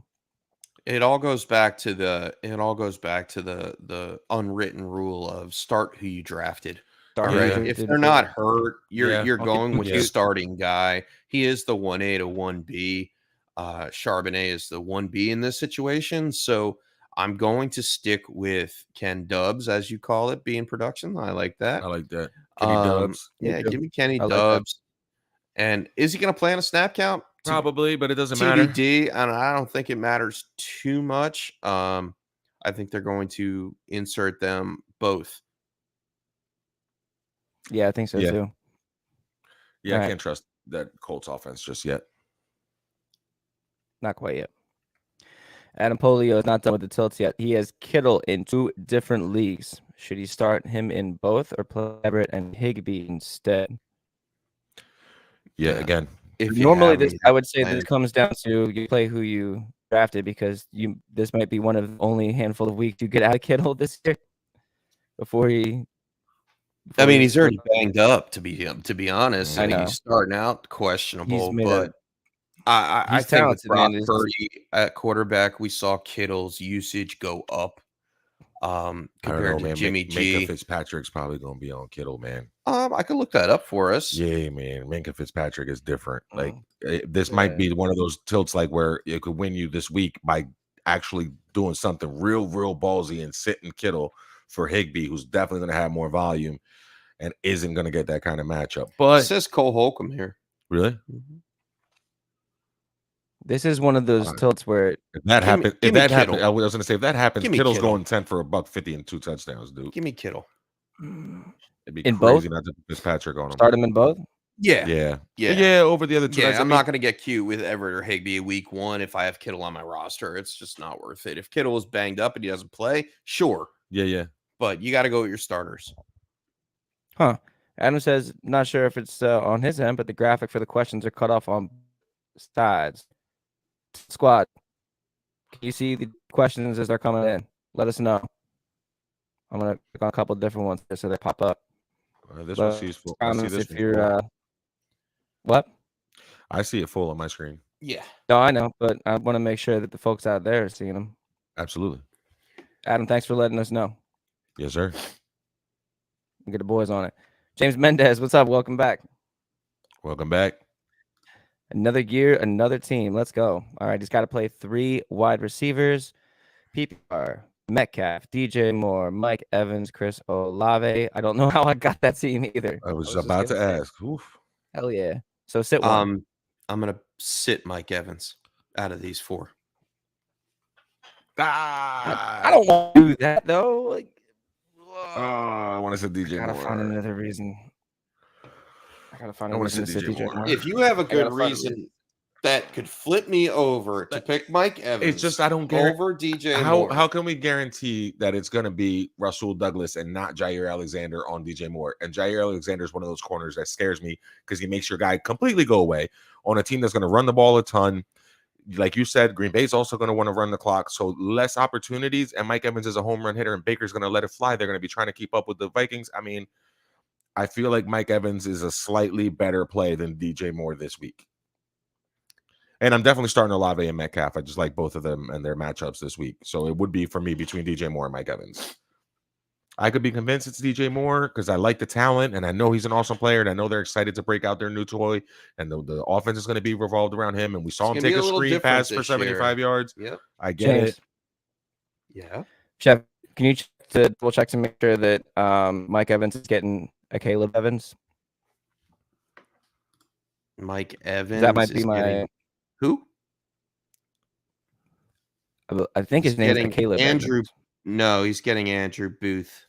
it all goes back to the unwritten rule of start who you drafted. Start All Yeah. right. who If did they're it. not hurt, you're Yeah, you're I'll going get- with yeah. your starting guy. He is the 1A to 1B. Charbonnet is the 1B in this situation. So I'm going to stick with Ken Dubs, as you call it, being production. I like that. I like that. Kenny Um, Dubs. Yeah, too. give me Kenny I like that. Dubs. And is he going to play on a snap count? Probably, but it doesn't matter. TBD, and I don't think it matters too much. I think they're going to insert them both. Yeah, I think so Yeah. too. Yeah, I Alright. can't trust that Colts offense just yet. Not quite yet. Adam Polio is not done with the tilts yet. He has Kittle in 2 different leagues. Should he start him in both or play Everett and Higbee instead? Yeah, Yeah. again. If you Normally, have this him, I would say plan. this comes down to you play who you drafted because this might be one of the only handful of weeks you get out of Kittle this year before he. I mean, he's already banged up to be honest. I I mean, know. he's starting out questionable, made but I he's think with talented, Brock man. It's- Purdy at quarterback, we saw Kittle's usage go up I don't compared know, to man. Jimmy Minka G. Fitzpatrick's probably going to be on Kittle, man. I could look that up for us. Yeah, man. Minka Fitzpatrick is different. Like Mm. this Yeah. might be one of those tilts like where it could win you this week by actually doing something real ballsy and sitting Kittle for Higbee, who's definitely going to have more volume and isn't going to get that kind of matchup. It But says Cole Holcomb here. really, This is one of those Alright. tilts where if that Give me- happens, give if me that happens, Kittle. I was going to say if that happens, Give me Kittle's Kittle. going 10 for $150 and 2 touchdowns, dude. Give me Kittle. It'd be In crazy both? not to put Fitzpatrick on him. start him in both. Yeah. Yeah, over the other two. Yeah, guys. I I'm mean, not going to get cute with Everett or Higbee week 1 if I have Kittle on my roster. It's just not worth it. If Kittle is banged up and he doesn't play, sure. Yeah. but you got to go with your starters. Huh. Adam says, not sure if it's on his end, but the graphic for the questions are cut off on sides. Squad, can you see the questions as they're coming in? Let us know. I'm going to click on a couple of different ones so they pop up. This one sees full. I see Comments this if one you're, full. what? I see it full on my screen. Yeah. No, I know, but I want to make sure that the folks out there are seeing them. Absolutely. Adam, thanks for letting us know. Yes, sir. Get the boys on it. James Mendez, what's up? Welcome back. Welcome back. Another year, another team. Let's go. All right, he's got to play 3 wide receivers. PPR, Metcalf, DJ Moore, Mike Evans, Chris Olave. I don't know how I got that team either. I was just about to gonna say, ask. Oof. hell yeah. So sit one. I'm gonna sit Mike Evans out of these 4. I don't want to do that though. Like, I want to say DJ I gotta Moore. find another reason. I gotta find I a wanna reason to say sit DJ DJ Moore. Moore. If you have a good gotta find a reason that could flip me over to pick Mike Evans, It's just I don't get over DJ how Moore. can we guarantee that it's going to be Rasul Douglas and not Jair Alexander on DJ Moore? And Jair Alexander is one of those corners that scares me because he makes your guy completely go away on a team that's going to run the ball a ton. Like you said, Green Bay's also going to want to run the clock, so less opportunities. And Mike Evans is a home run hitter, and Baker's going to let it fly. They're going to be trying to keep up with the Vikings. I mean, I feel like Mike Evans is a slightly better play than DJ Moore this week. And I'm definitely starting Olave and Metcalf. I just like both of them and their matchups this week. So it would be for me between DJ Moore and Mike Evans. I could be convinced it's DJ Moore because I like the talent and I know he's an awesome player and I know they're excited to break out their new toy and the offense is going to be revolved around him. And we saw him take a screen pass for 75 yards. Yep. I get James, it. Yeah. Chef, can you double check to make sure that Mike Evans is getting a Caleb Evans? Mike Evans. That might be is my. getting- Who? I think his He's name's getting Caleb Andrew. Evans. No, he's getting Andrew Booth.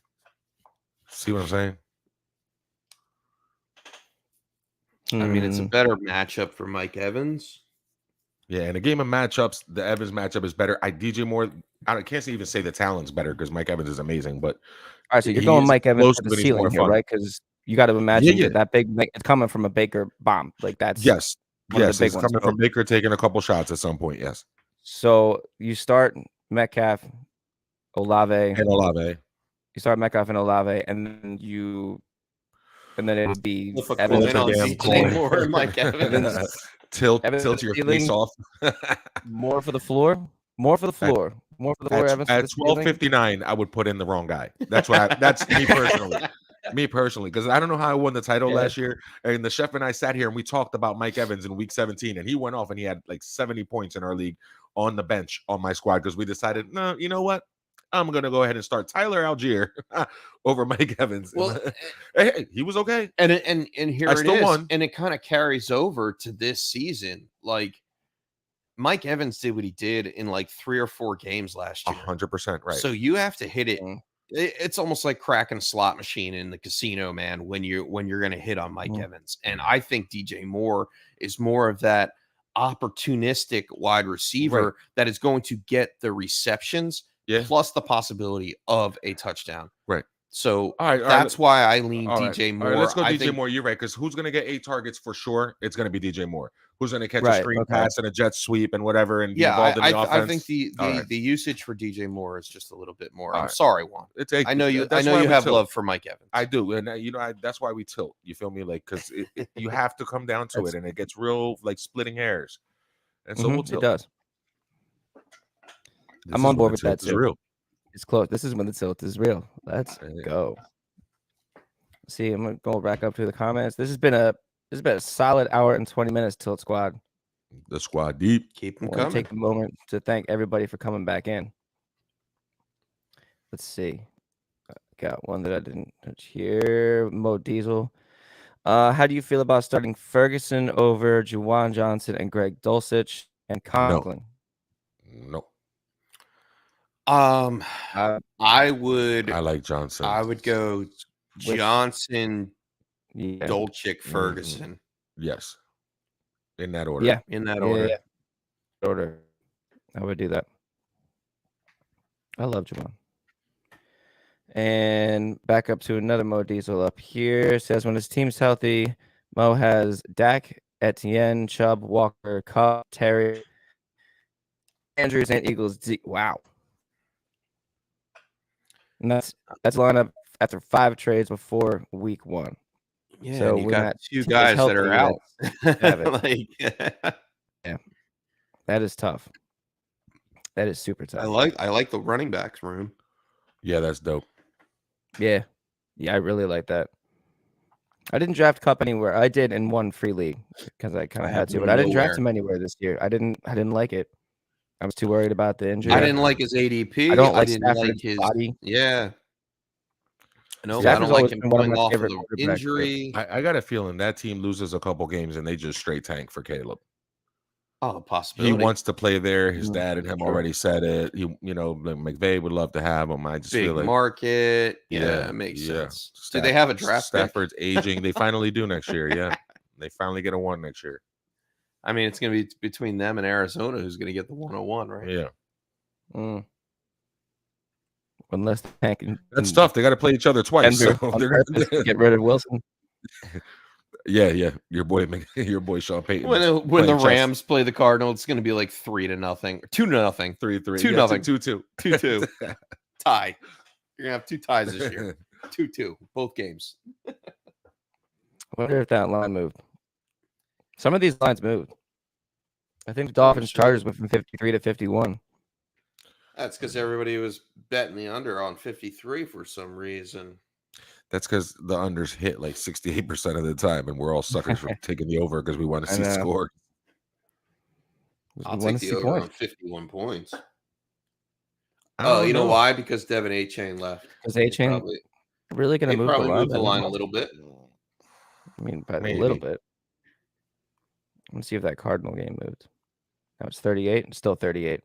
See what I'm saying? I mean, it's a Hmm. better matchup for Mike Evans. Yeah, in a game of matchups, the Evans matchup is better. DJ Moore, I can't even say the talent's better because Mike Evans is amazing, but All right, so you're he going is Mike Evans close, for the but he's more ceiling here, fun. right? Because you got to imagine yeah. that big. It's coming from a Baker bomb. Like that's yes, one of the yes, big it's ones. coming from Baker taking a couple shots at some point. Yes, So you start Metcalf, Olave. and Olave. You start Metcalf and Olave, and then it would be Flip a Evans. coin on damn DJ coin. Moore and Mike Evans. tilt Evans your ceiling. face off. More for the floor. More for the floor. More for the floor. Evans At for the ceiling. 12:59, I would put in the wrong guy. That's what. That's me personally. Me personally, because I don't know how I won the title Yeah. last year. And the chef and I sat here and we talked about Mike Evans in week 17, and he went off and he had like 70 points in our league on the bench on my squad because we decided, no, you know what? I'm gonna go ahead and start Tyler Algier over Mike Evans. Well, hey, he was okay. and here I it still is, won. and it kind of carries over to this season. Like Mike Evans did what he did in like 3 or 4 games last year. 100% right. So you have to hit it. Mhm. It's almost like cracking a slot machine in the casino, man, when you're going to hit on Mike Mhm. Evans. And I think DJ Moore is more of that opportunistic wide receiver Right. that is going to get the receptions Yeah. plus the possibility of a touchdown. Right. So All right, that's why I lean all right, DJ all Moore. right, let's go I DJ think- Moore. You're right, because who's going to get 8 targets for sure? It's going to be DJ Moore. Who's going to catch a Right, screen okay. pass and a jet sweep and whatever and be Yeah, involved in the I offense? think the All right. the usage for DJ Moore is just a little bit more. All I'm right. sorry, Juan. It's I know you. I that's know why you we have tilt. love for Mike Evans. I do, and that's why we tilt. You feel me? Like, because you have to come down to it, and it gets real like splitting hairs. And so we'll It tilt. does. This I'm is on when board the with that tilt is too. real. It's close. This is when the tilt is real. Let's Yeah. go. See, I'm gonna go back up to the comments. This has been a solid hour and 20 minutes, Tilt Squad. The squad deep. Keep I them want to coming. take a moment to thank everybody for coming back in. Let's see. I got one that I didn't touch here. Mo Diesel. How do you feel about starting Ferguson over Juwan Johnson and Greg Dulcich and Conklin? No, Uh, I would. I like Johnson. I would go Johnson, yeah. Dolchik, Ferguson Yes, in that order. Yeah. in that order. Yeah. Order. I would do that. I love Juwan. And back up to another Mo Diesel up here. Says when his team's healthy, Mo has Dak, Etienne, Chubb, Walker, Cup, Terry, Andrews, and Eagles. Wow. And that's lineup after 5 trades before week 1. Yeah, So and you when got that 2 team is guys that are out. healthy, have it. Like, Yeah, that is tough. That is super tough. I like the running backs room. Yeah, that's dope. Yeah, I really like that. I didn't draft Cup anywhere. I did in one free league because I kind I of have had to, him but I didn't draft nowhere. him anywhere this year. I didn't like it. I was too worried about the injury. I didn't like his ADP. I don't like didn't Stafford's like his body. Yeah. No, I Stafford's don't like always him been one of going my off of favorite the quarterbacks, but- injury. I got a feeling that team loses a couple games and they just straight tank for Caleb. Oh, He possibility. wants to play there. His Mm, dad and him sure. already said it. He, McVay would love to have him. I just Big feel like market. Yeah, it makes sense. Do they have a draft pick? Stafford's aging. They finally do next year. Yeah, they finally get a 1 next year. I mean, it's going to be between them and Arizona who's going to get the 101, right? Yeah, Unless the tank can that's tough. They got to play each other twice. Denver So on they're purpose to get rid of Wilson. yeah. Your boy Sean Payton. When the playing chess. Rams play the Cardinals, it's going to be like 3-0, 2-0, 3-3, 2-0. 2-2. 2-2 tie. You're going to have 2 ties this year. 2-2, both games. I wonder if that line moved. Some of these lines moved. I think the Dolphins Chargers went from 53 to 51. That's because everybody was betting the under on 53 for some reason. That's because the unders hit like 68% of the time, and we're all suckers for taking the over because we want to I see know. score. I'll We wanna take the see over on points. 51 points. I Oh, don't you know why? Because Devin A-Chain left. Is A-Chain Probably, really going they to move probably moved the then? line a little bit. I mean, by a Maybe. little bit. Let's see if that Cardinal game moved. Now it's 38. It's still 38.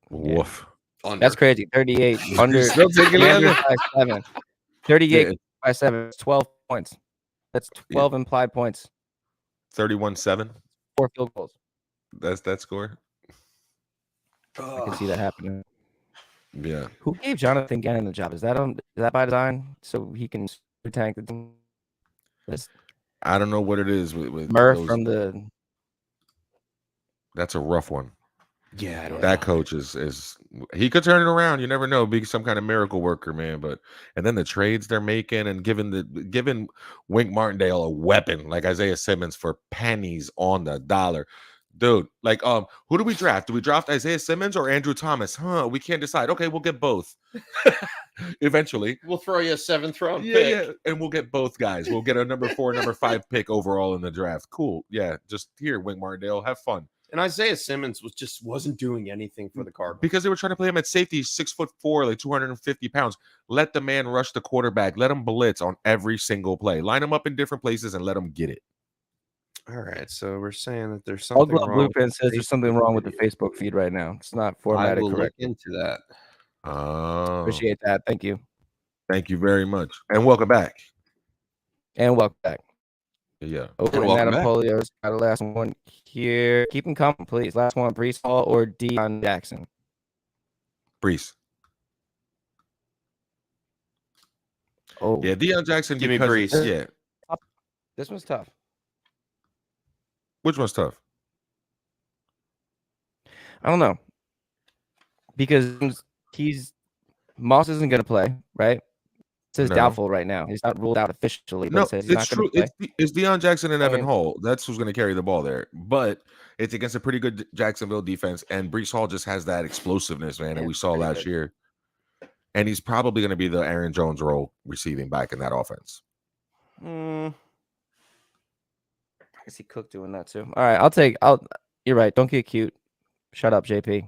Woof. Under. That's crazy. 38 under. Still taking it under under. by 7. 38 Yeah. by 7. It's 12 points. That's 12 implied points. 31-7. 4 field goals. That's that score. I can see that happening. Yeah. Who gave Jonathan Gannon the job? Is that by design so he can tank the team? That's I don't know what it is with Murph those- from the. That's a rough one. Yeah, I don't That know. coach is he could turn it around. You never know. Be some kind of miracle worker, man. But and then the trades they're making and giving Wink Martindale a weapon like Isaiah Simmons for pennies on the dollar. Dude, like who do we draft? Do we draft Isaiah Simmons or Andrew Thomas? We can't decide. Okay, we'll get both. Eventually. We'll throw you a 7th round Yeah, pick. yeah, and we'll get both guys. We'll get a number 4, number 5 pick overall in the draft. Cool. Yeah, just here, Wink Martindale, have fun. And Isaiah Simmons wasn't doing anything for the Cardinals. Because they were trying to play him at safety, 6'4", like 250 pounds. Let the man rush the quarterback. Let him blitz on every single play. Line him up in different places and let him get it. All right, so we're saying that there's All something Glove wrong. Blueprint says there's something wrong with the Facebook feed right now. It's not I formatted will look correctly. into that. Oh, Appreciate that. Thank you. thank you very much. And welcome back. And welcome back. Yeah. Opening welcome that back. Polio's got a last one here. Keep them coming, please. Last one, Brees Hall or Deion Jackson. Brees. Oh, Yeah, Deion Jackson. Give me because- Brees. Yeah. this one's tough. Which one's tough? I don't know. Because Moss isn't going to play, right? It says No. doubtful right now. He's not ruled out officially, but No, it says he's it's not going true. to play. It's Deion Jackson and Evan mean- Hall. That's who's going to carry the ball there. But it's against a pretty good Jacksonville defense, and Brees Hall just has that explosiveness, man, that Yeah, we saw pretty last good. year. And he's probably going to be the Aaron Jones role receiving back in that offense. I see Cook doing that too. All right, you're right. Don't get cute. Shut up, JP.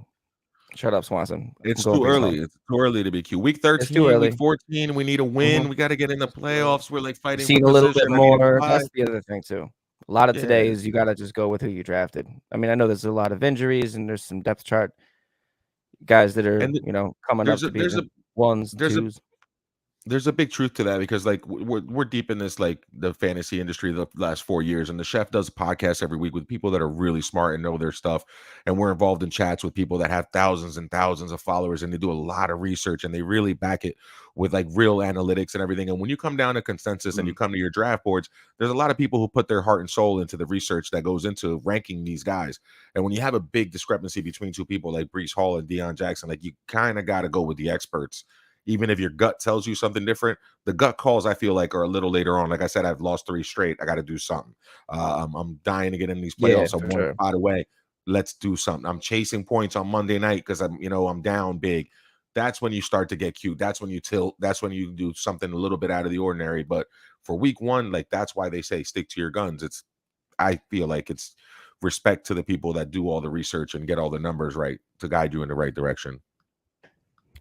Shut up, Swanson. It's I'm going too Brees Hall. early. It's too early to be cute. Week 13, too early. week 14, we need a win. Mhm. We got to get in the playoffs. We're like fighting Seen for a little bit position. I need a more. bye. That's the other thing too. A lot of Yeah. today is you got to just go with who you drafted. I mean, I know there's a lot of injuries and there's some depth chart guys that are And coming up there's to a- be there's the a- ones, there's a- twos. There's a big truth to that because like we're deep in this like the fantasy industry the last 4 years, and the chef does podcasts every week with people that are really smart and know their stuff, and we're involved in chats with people that have thousands and thousands of followers, and they do a lot of research and they really back it with like real analytics and everything. And when you come down to consensus and you come to your draft boards, there's a lot of people who put their heart and soul into the research that goes into ranking these guys. And when you have a big discrepancy between two people like Breece Hall and Deion Jackson, like you kind of got to go with the experts. Even if your gut tells you something different, the gut calls I feel like are a little later on. Like I said, I've lost 3 straight. I got to do something. I'm dying to get in these playoffs. I'm one spot away. Let's do something. I'm chasing points on Monday night because I'm down big. That's when you start to get cute. That's when you tilt. That's when you do something a little bit out of the ordinary. But for week 1, like that's why they say stick to your guns. I feel like it's respect to the people that do all the research and get all the numbers right to guide you in the right direction.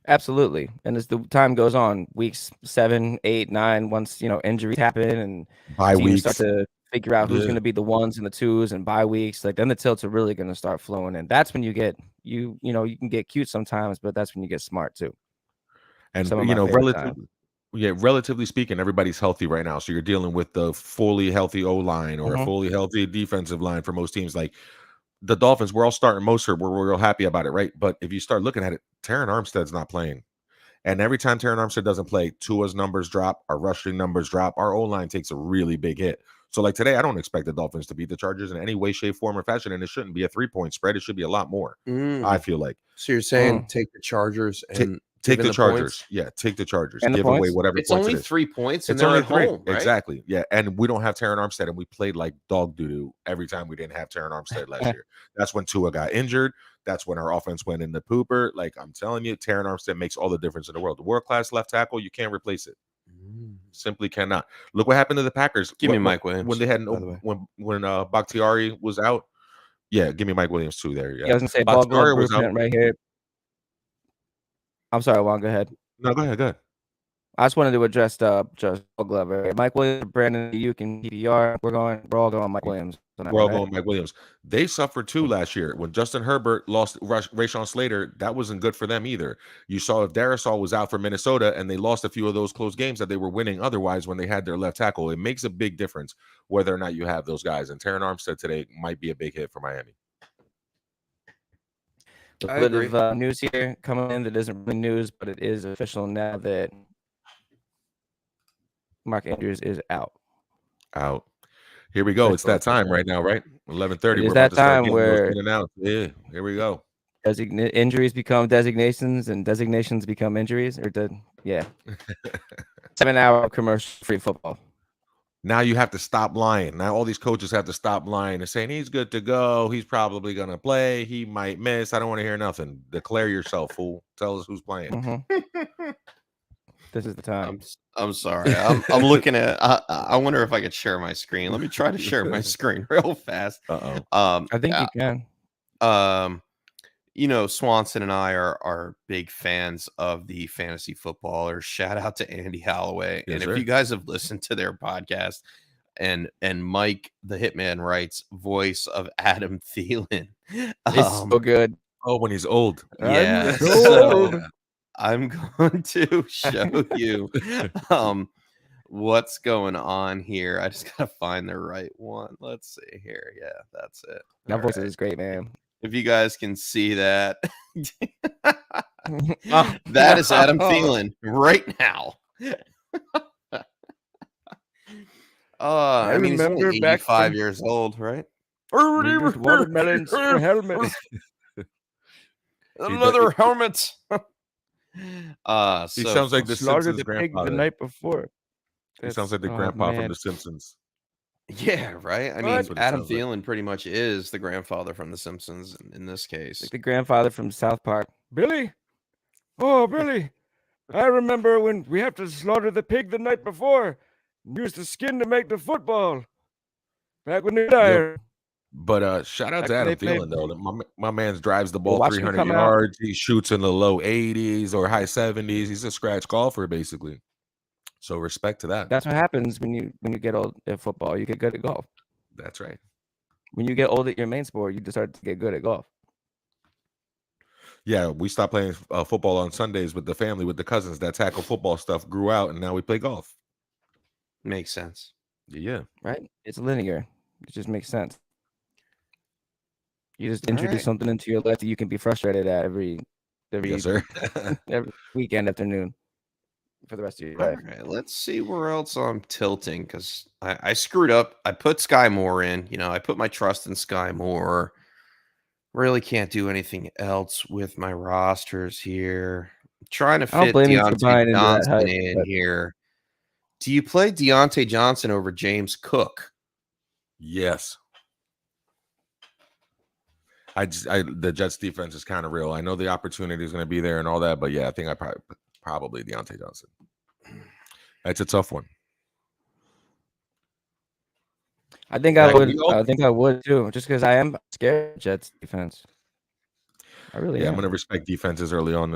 Absolutely. And as the time goes on, weeks 7, 8, 9, once injuries happen and bye teams weeks start to figure out who's going to be the 1s and the 2s and bye weeks, like then the tilts are really going to start flowing, and that's when you get you can get cute sometimes, but that's when you get smart too. And relatively speaking, everybody's healthy right now, so you're dealing with the fully healthy O-line or a fully healthy defensive line for most teams. Like the Dolphins, we're all starting Mostert. We're real happy about it, right? But if you start looking at it, Terron Armstead's not playing. And every time Terron Armstead doesn't play, Tua's numbers drop, our rushing numbers drop, our O-line takes a really big hit. So like today, I don't expect the Dolphins to beat the Chargers in any way, shape, form, or fashion. And it shouldn't be a 3-point spread. It should be a lot more, I feel like. So you're saying take the Chargers and take the Chargers. Points? Yeah, take the Chargers. And give away whatever it's points only it is. 3 points and It's they're only at 3. home, right? Exactly. Yeah. And we don't have Terron Armstead, and we played like dog doo-doo every time we didn't have Terron Armstead last year. That's when Tua got injured. That's when our offense went in the pooper. Like I'm telling you, Terron Armstead makes all the difference in the world. The world-class left tackle, you can't replace it. Simply cannot. Look what happened to the Packers. Give me Mike Williams. When they had when Bakhtiari was out. Yeah, give me Mike Williams too there. Yeah. I was gonna say Bakhtiari was out right here. I'm sorry, Juan, go ahead. No, go ahead. I just wanted to address just Glover. Mike Williams, Brandon, you can PPR. We're all going Mike Williams. We're all going Mike Williams. They suffered too last year when Justin Herbert lost Rashawn Slater. That wasn't good for them either. You saw if Darisaw was out for Minnesota and they lost a few of those close games that they were winning otherwise when they had their left tackle. It makes a big difference whether or not you have those guys. And Terron Armstead today might be a big hit for Miami. A bit of news here coming in that isn't really news, but it is official now that Mark Andrews is out. Here we go. It's that time right now, right? 11:30. It's that time where yeah, here we go. Injuries become designations and designations become injuries, or 7-hour commercial-free football. Now you have to stop lying. Now all these coaches have to stop lying and saying he's good to go. He's probably going to play. He might miss. I don't want to hear nothing. Declare yourself, fool. Tell us who's playing. This is the time. I'm sorry. I'm looking at. I wonder if I could share my screen. Let me try to share my screen real fast. I think you can. Swanson and I are big fans of the fantasy footballers. Shout out to Andy Holloway. Yes, and sir. if you guys have listened to their podcast, and Mike the Hitman writes voice of Adam Thielen. It's so good. Oh, when he's old. Yeah. So I'm going to show you what's going on here. I just gotta find the right one. Let's see here. Yeah, that's it. That voice is great, man. If you guys can see that, that is Adam Thielen right now. I mean, he's only 85 years old, right? Watermelons for helmets. Another helmet. He sounds like the Simpsons grandfather. The night before. He sounds like the grandpa from The Simpsons. Yeah, right. I mean, Adam sounds like. Thielen pretty much is the grandfather from The Simpsons in this case. Like the grandfather from South Park. Billy? Oh, Billy. I remember when we have to slaughter the pig the night before. Use the skin to make the football. Back when they died. But shout out to Adam Thielen, though. My man drives the ball Watch him 300 come yards. He shoots in the low 80s or high 70s. He's a scratch golfer, basically. So respect to that. That's what happens when you get old at football. You get good at golf. That's right. When you get old at your main sport, you just start to get good at golf. Yeah, we stopped playing football on Sundays with the family, with the cousins. That tackle football stuff grew out, and now we play golf. Makes sense. Yeah. Right? It's linear. It just makes sense. You just All introduce right. something into your life that you can be frustrated at every Yes, sir. every weekend afternoon for the rest of your All life. right, let's see where else I'm tilting because I screwed up. I put Sky Moore in. I put my trust in Sky Moore. Really can't do anything else with my rosters here. Trying to I don't fit blame you for Deontay buying into that Johnson hype, in but here. Do you play Deontay Johnson over James Cook? Yes. The Jets defense is kind of real. I know the opportunity is going to be there and all that, but yeah, I think I probably Deontay Johnson. That's a tough one. I think Like, I think I would too, just because I am scared of Jets defense. I really Yeah, I'm am. gonna respect defenses early on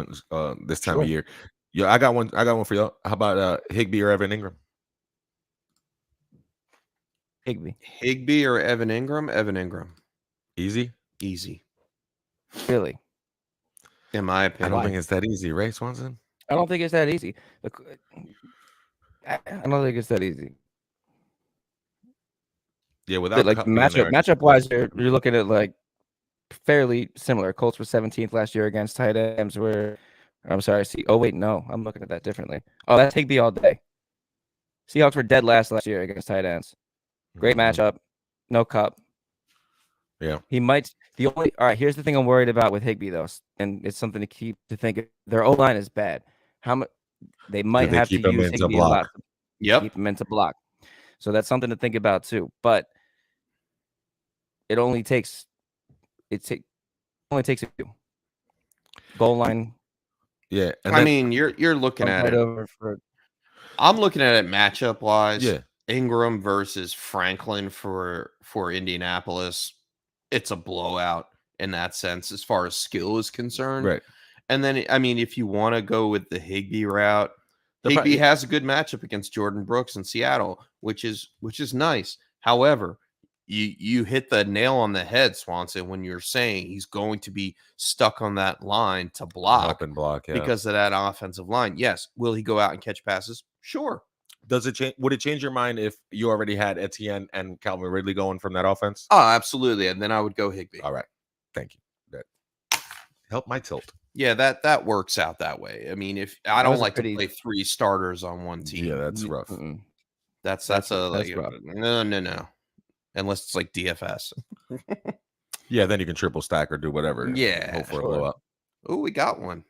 this time Sure. of year. Yeah, I got one for y'all. How about Higbee or Evan Ingram? Higbee. Higbee or Evan Ingram? Evan Ingram. Easy? Easy. Really? In my I opinion. don't think it's that easy, right, Swanson? I don't think it's that easy. Look, I don't think it's that easy. Yeah, without But like Kupp being there, matchup wise, you're looking at like fairly similar. Colts were 17th last year against tight ends. I'm sorry. Oh wait, no, I'm looking at that differently. Oh, that's Higbee all day. Seahawks were dead last year against tight ends. Great Mhm. matchup. No Kupp. Yeah. He might. All right. Here's the thing I'm worried about with Higbee though, and it's something to think. Their O line is bad. How much they might they have to keep him use into Higbee a lot block? to keep him into block. So that's something to think about too. But it only takes a few. Goal line. Yeah, and I mean, you're looking at right it. over for I'm looking at it matchup wise. Yeah. Ingram versus Franklin for Indianapolis. It's a blowout in that sense as far as skill is concerned. right. And then I mean, if you want to go with the Higbee route, The pro- Higbee has a good matchup against Jordan Brooks in Seattle, which is nice. However, you hit the nail on the head, Swanson, when you're saying he's going to be stuck on that line to block Help and block, yeah. because of that offensive line. Yes. Will he go out and catch passes? Sure. Does it change? Would it change your mind if you already had Etienne and Calvin Ridley going from that offense? Oh, absolutely. And then I would go Higbee. All right. Thank you. That help my tilt. Yeah, that works out that way. I mean, if I That don't was a like pretty- to play 3 starters on one team. Yeah, that's rough. Mm-mm. That's That's like rough. no. Unless it's like DFS. Yeah, then you can triple stack or do whatever. and Yeah, hope for a sure. blowout. Oh, we got one.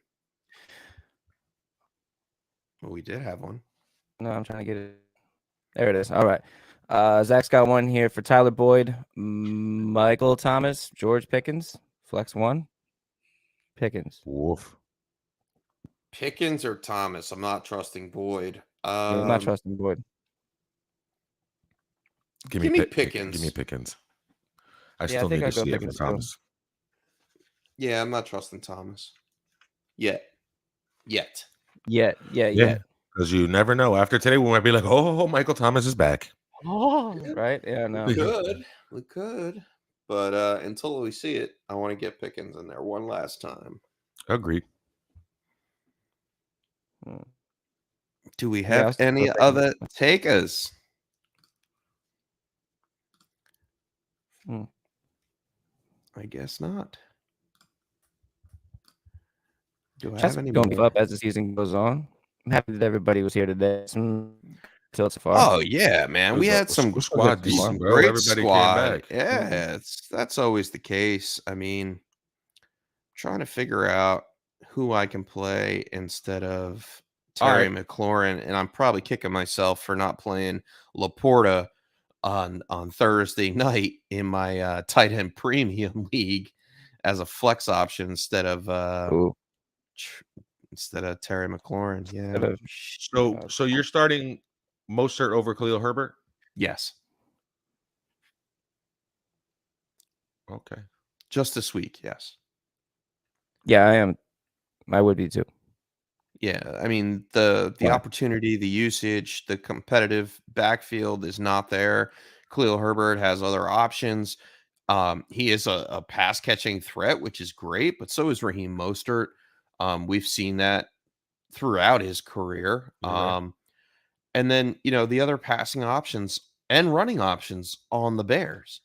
Oh, we did have one. No, I'm trying to get it. There it is. All right. Zach's got one here for Tyler Boyd, Michael Thomas, George Pickens, flex 1. Pickens. Woof. Pickens or Thomas? I'm not trusting Boyd. I'm not trusting Boyd. Give me Pickens. Give me Pickens. I Yeah, I still think need I'd to go see Evan Pickens, too. Thomas. Yeah, I'm not trusting Thomas. Yet. Yeah. Because you never know. After today, we might be like, oh, Michael Thomas is back. Oh, right? Yeah, no. We could. But until we see it, I want to get Pickens in there one last time. Agreed. Do we Yeah, have I'll still any go other takers? Hmm. I guess not. Do I Just have any going more? up as the season goes on. I'm happy that everybody was here today. Some tilts so far. Oh yeah, man. We It was had a some squad decent, some bro. great Everybody came squad. back. Yeah, that's always the case. I mean, trying to figure out who I can play instead of All Terry right. McLaurin, and I'm probably kicking myself for not playing Laporta on Thursday night in my tight end premium league as a flex option instead of Ooh. Terry McLaurin. Yeah. Instead of- So you're starting Mostert over Khalil Herbert? Yes. Okay. Just this week. Yes. Yeah, I am. I would be too. Yeah, I mean the Why? opportunity, the usage, the competitive backfield is not there. Khalil Herbert has other options. He is a pass catching threat, which is great, but so is Raheem Mostert. We've seen that throughout his career. You're right. And then, the other passing options and running options on the Bears.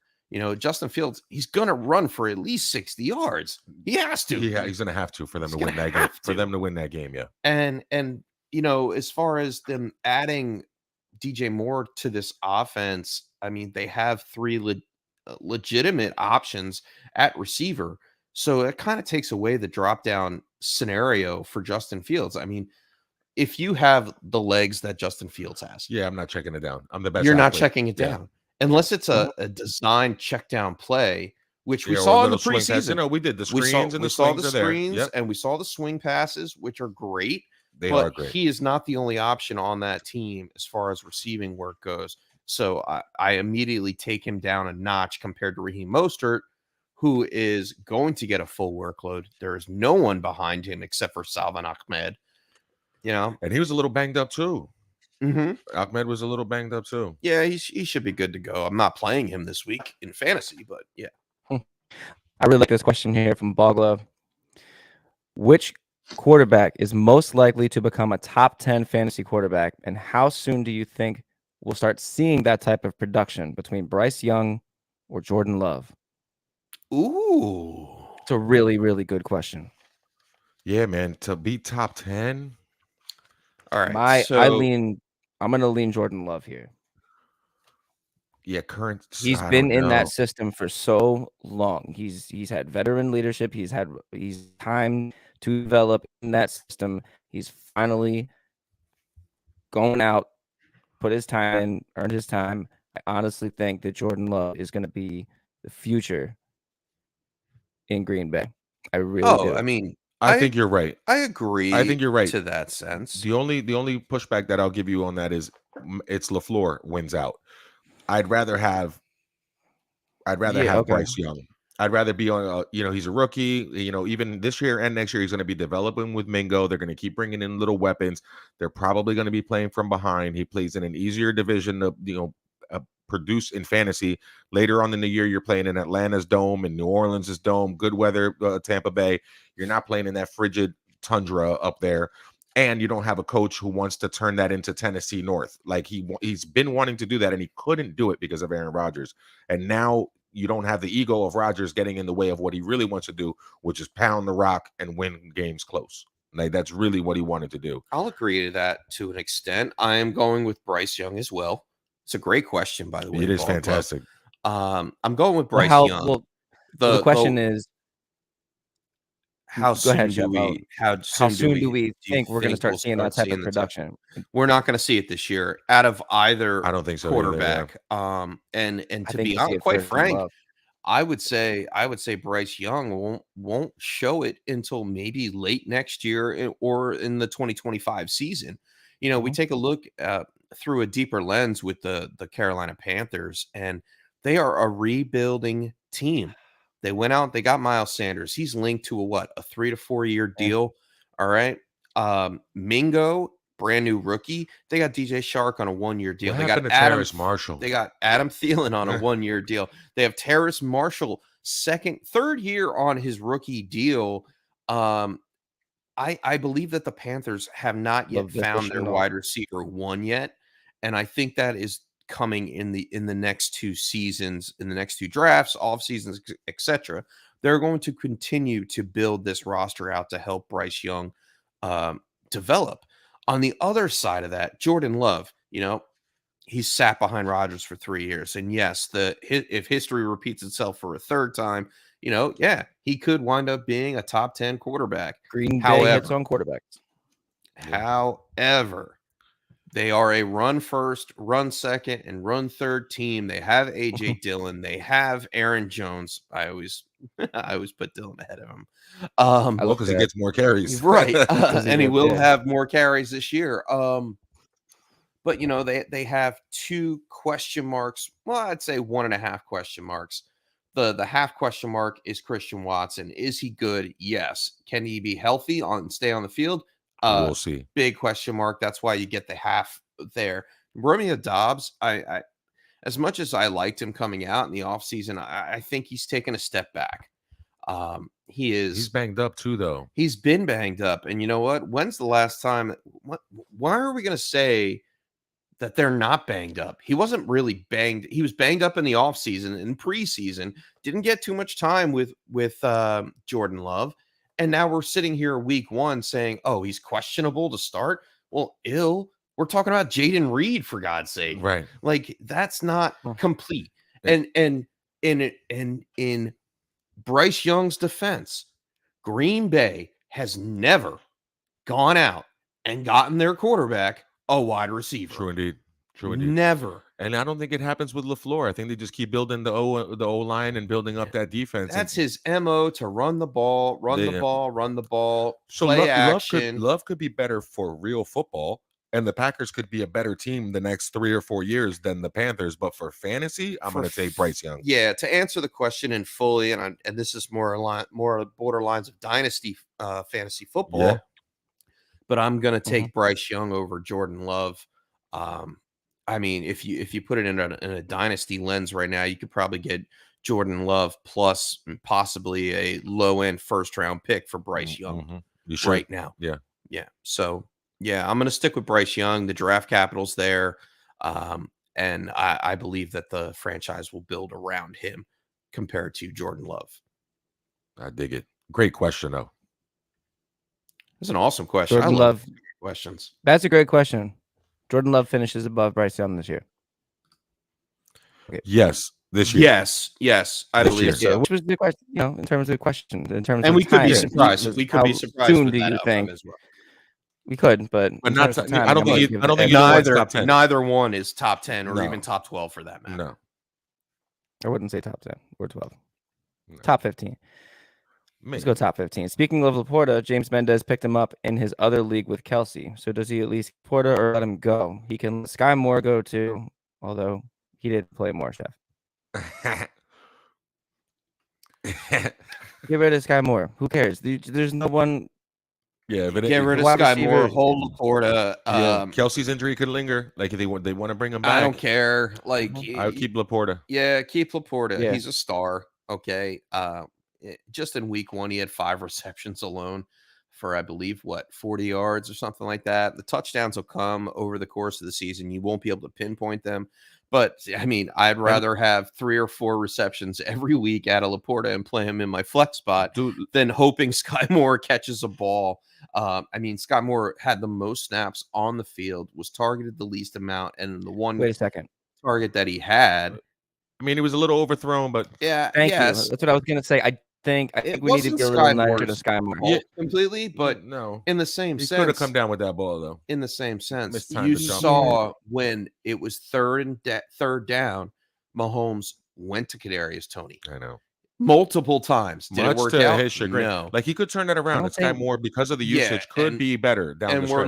Justin Fields, he's going to run for at least 60 yards. He has to. He's going to have to for them He's to win gonna that game. have For to. them to win that game, yeah. And as far as them adding DJ Moore to this offense, I mean, they have three legitimate options at receiver. So it kind of takes away the drop down scenario for Justin Fields. I mean, if you have the legs that Justin Fields has, Yeah, I'm not checking it down. I'm the best. you're not athlete. checking it Yeah. down unless it's a design check down play, which we Yeah, or saw in the little swing pass. preseason. No, we did the We screens saw, and we the saw swings the are there. screens Yep, and we saw the swing passes, which are great. they But are great. he is not the only option on that team as far as receiving work goes. So I immediately take him down a notch compared to Raheem Mostert, who is going to get a full workload. There is no one behind him except for Salvin Ahmed. And he was a little banged up too. Mm-hmm. Ahmed was a little banged up too. Yeah, he should be good to go. I'm not playing him this week in fantasy, but yeah. I really like this question here from Boglove. Which quarterback is most likely to become a top 10 fantasy quarterback, and how soon do you think we'll start seeing that type of production between Bryce Young or Jordan Love? Ooh. It's a really, really good question. Yeah, man. To be top 10. All right. I'm gonna lean Jordan Love here. Yeah, current. He's I been don't in that know. system for so long. He's had veteran leadership. He's time to develop in that system. He's finally going out, put his time in, earned his time. I honestly think that Jordan Love is going to be the future in Green Bay. I really do. I mean, I think you're right. I agree. I think you're right. To that sense. The only pushback that I'll give you on that is it's LaFleur wins out. I'd rather have Bryce Young. I'd rather be on he's a rookie, even this year and next year he's going to be developing with Mingo. They're going to keep bringing in little weapons. They're probably going to be playing from behind. He plays in an easier division to produce in fantasy. Later on in the year, you're playing in Atlanta's dome and New Orleans' dome, good weather, Tampa Bay. You're not playing in that frigid tundra up there. And you don't have a coach who wants to turn that into Tennessee North. Like he's been wanting to do that and he couldn't do it because of Aaron Rodgers. And now you don't have the ego of Rodgers getting in the way of what he really wants to do, which is pound the rock and win games close. Like that's really what he wanted to do. I'll agree to that to an extent. I am going with Bryce Young as well. It's a great question, by the way. It is fantastic. I'm going with Bryce Young. Young. The question is, how soon do we think we're going to start seeing that type of production? We're not going to see it this year out of either I don't think so quarterback. Either, yeah. And to be honest, quite frank, I would say Bryce Young won't show it until maybe late next year or in the 2025 season. We take a look through a deeper lens with the Carolina Panthers, and they are a rebuilding team. They went out, they got Miles Sanders. He's linked to a 3 to 4 year deal. All right. Mingo, brand new rookie. They got DJ Shark on a 1 year deal. They got Terrace Marshall. They got Adam Thielen on a 1 year deal. They have Terrace Marshall, third year on his rookie deal. I believe that the Panthers have not yet found their wide receiver one yet. And I think that is coming in the next two seasons, in the next two drafts, off seasons, etc. They're going to continue to build this roster out to help Bryce Young develop. On the other side of that, Jordan Love, he's sat behind Rodgers for 3 years. And yes, if history repeats itself for a third time, he could wind up being a top 10 quarterback. Green Bay hits on quarterbacks. However, they are a run first, run second, and run third team. They have AJ Dillon. They have Aaron Jones. I always put Dillon ahead of him. Because he gets more carries, right? And he will have more carries this year. But they have 2 question marks. Well, I'd say 1.5 question marks. The half question mark is Christian Watson. Is he good? Yes. Can he be healthy and stay on the field? We'll see. Big question mark. That's why you get the half there. Romeo Doubs, as much as I liked him coming out in the offseason, I think he's taken a step back. He's banged up too, though. He's been banged up. And you know what? When's the last time? Why are we going to say that they're not banged up? He wasn't really banged. He was banged up in the offseason and preseason. Didn't get too much time with Jordan Love. And now we're sitting here week 1 saying, oh, he's questionable to start. Well, we're talking about Jaden Reed, for God's sake. Right. Like, that's not complete. And in Bryce Young's defense, Green Bay has never gone out and gotten their quarterback a wide receiver. True indeed. True indeed. Never. And I don't think it happens with LaFleur. I think they just keep building the O line and building up that defense. That's his MO, to run the ball, run the ball, so play action. Love could be better for real football, and the Packers could be a better team the next 3 or 4 years than the Panthers. But for fantasy, I'm going to say Bryce Young. Yeah, to answer the question in fully, and this is more borderlines of dynasty fantasy football. Yeah. But I'm going to take Bryce Young over Jordan Love. I mean, if you put it in a dynasty lens right now, you could probably get Jordan Love plus possibly a low-end first-round pick for Bryce Young right now. Yeah. Yeah. So, yeah, I'm going to stick with Bryce Young. The draft capital's there. And I believe that the franchise will build around him compared to Jordan Love. I dig it. Great question, though. That's an awesome question. Jordan I love Love questions. That's a great question. Jordan Love finishes above Bryce Young this year. Okay. Yes, this year. Yes, I believe so. Which was the question, in terms of questions, and we could be surprised. We could be surprised. Soon do you think? As well. We could, but not. I don't think neither one is top 10 or even top 12 for that matter. No, I wouldn't say top 10 or 12. No. Top 15. Let's go top 15. Speaking of Laporta, James Mendez picked him up in his other league with Kelsey. So does he at least Laporta or let him go? He can let Sky Moore go too, although he did play more, Chef. Get rid of Sky Moore. Who cares? There's no one. Yeah, but get rid of Sky Moore. Hold Laporta. Kelsey's injury could linger. Like if they want to bring him back. I don't care. Like I would keep Laporta. Yeah, keep Laporta. Yeah. He's a star. Okay. Just in week 1, he had 5 receptions alone for, I believe, 40 yards or something like that. The touchdowns will come over the course of the season. You won't be able to pinpoint them. But, I mean, I'd rather have 3 or 4 receptions every week out of Laporta and play him in my flex spot than hoping Sky Moore catches a ball. I mean, Sky Moore had the most snaps on the field, was targeted the least amount, and the one target that he had. I mean, it was a little overthrown, but yeah, thank you. That's what I was going to say. I think we need to be a little nicer to Sky Moore. Yeah, completely, but no. In the same sense, could have come down with that ball though. In the same sense, you saw when it was third down, Mahomes went to Kadarius Toney. I know. Multiple times. Did it work out? His chagrin. No. Like he could turn that around. Sky Moore, because of the usage, could be better down the stretch.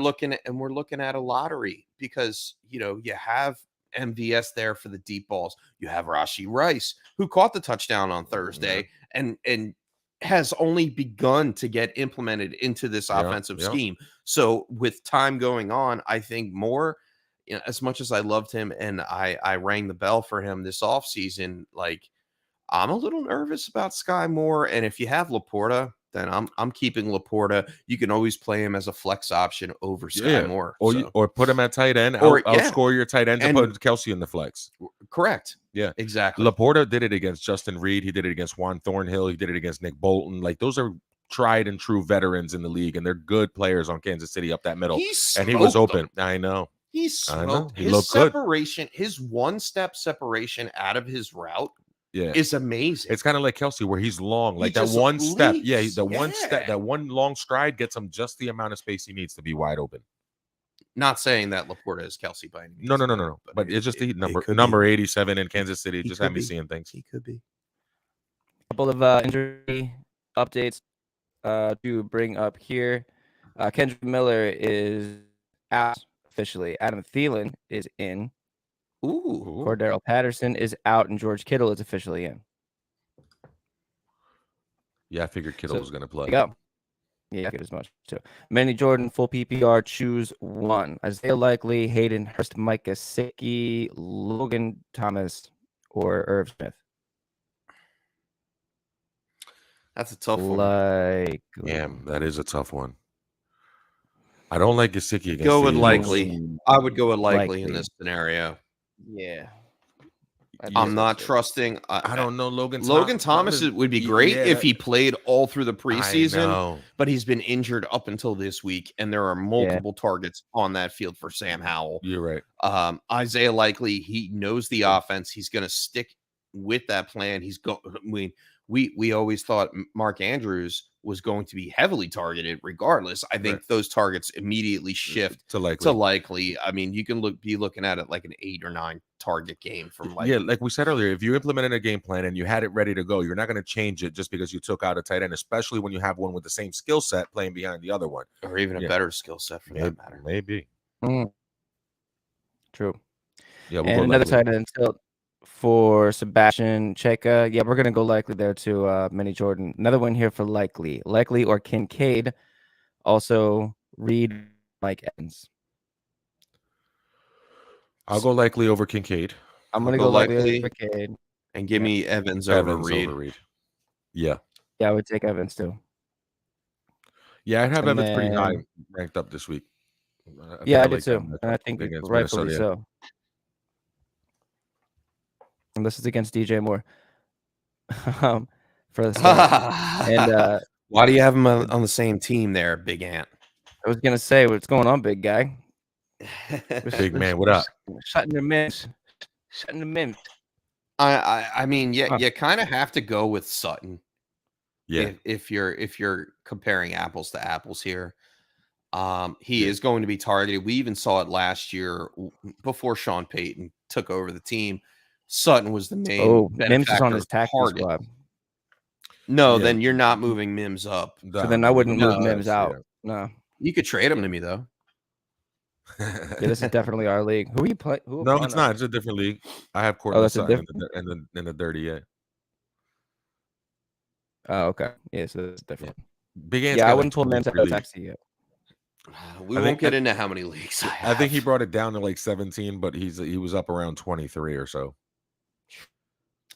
We're looking at a lottery because you have MVS there for the deep balls. You have Rashee Rice, who caught the touchdown on Thursday and has only begun to get implemented into this offensive scheme. So with time going on, I think Moore, as much as I loved him and I rang the bell for him this offseason, like I'm a little nervous about Sky Moore. And if you have Laporta, then I'm keeping Laporta. You can always play him as a flex option over Sky Moore. Or put him at tight end. Outscore your tight end and put Kelsey in the flex. Correct. Yeah, exactly. Laporta did it against Justin Reed. He did it against Juan Thornhill. He did it against Nick Bolton. Like those are tried and true veterans in the league, and they're good players on Kansas City up that middle. And he was open. I know. He smoked. His separation, his one-step separation out of his route. Yeah, is amazing. It's kind of like Kelsey, where he's long, like that one step. Yeah, one step, that one long stride gets him just the amount of space he needs to be wide open. Not saying that Laporta is Kelsey by any means. No. But it's just the number 87 in Kansas City. Just had me seeing things. He could be. A couple of injury updates to bring up here. Kendrick Miller is out officially. Adam Thielen is in. Ooh. Cordero Patterson is out, and George Kittle is officially in. Yeah, I figured Kittle was going to play. Go. Yeah, I get as much too. Manny Jordan, full PPR, choose one. Isaiah Likely, Hayden Hurst, Mike Gesicki, Logan Thomas, or Irv Smith. That's a tough one. Likely. Damn, that is a tough one. I don't like Gesicki against Go with the Likely. Eagles. I would go with Likely in Likely. this scenario. Yeah. I'm not trusting. I don't know Logan Thomas would be great if he played all through the I preseason, know. but he's been injured up until this week, and there are multiple targets on that field for Sam Howell. You're right. Isaiah Likely, he knows the offense. He's going to stick with that plan. We always thought Mark Andrews was going to be heavily targeted regardless. I think those targets immediately shift to Likely. I mean, you can be looking at it like an 8 or 9 target game from Likely. Yeah, like we said earlier, if you implemented a game plan and you had it ready to go, you're not going to change it just because you took out a tight end, especially when you have one with the same skill set playing behind the other one. Or even a better skill set for that matter. Maybe. True. Yeah, and another tight end tilt for Sebastian Cheka. Yeah, we're going to go Likely there too. Manny Jordan. Another one here for Likely. Likely or Kincaid. Also, Reed, Mike Evans. I'll go Likely over Kincaid. I'm going to go Likely over Kincaid. And give me Evans over Reed. Yeah. Yeah, I would take Evans too. Yeah, I'd have Evans pretty high ranked up this week. I did too. And I think rightfully so. And this is against DJ Moore. For the and why do you have him on the same team there, Big Ant? I was gonna say, what's going on, big guy? Big man, what up? Shutting the mint. Shutting the mint. I mean, you kind of have to go with Sutton. Yeah. If you're comparing apples to apples here. He is going to be targeted. We even saw it last year before Sean Payton took over the team. Sutton was the main. Oh, Mims is on his tackle squad. No, then you're not moving Mims up. So then I wouldn't move Mims out. No. You could trade him to me though. Yeah, this is definitely our league. Who are you playing? No, it's not. It's a different league. I have Courtland Sutton in the dirty, yeah. Oh, okay. Yeah, so it's different. Big Ant's I wouldn't pull Mims out of taxi yet. We won't get into how many leagues I think he brought it down to like 17, but he was up around 23 or so.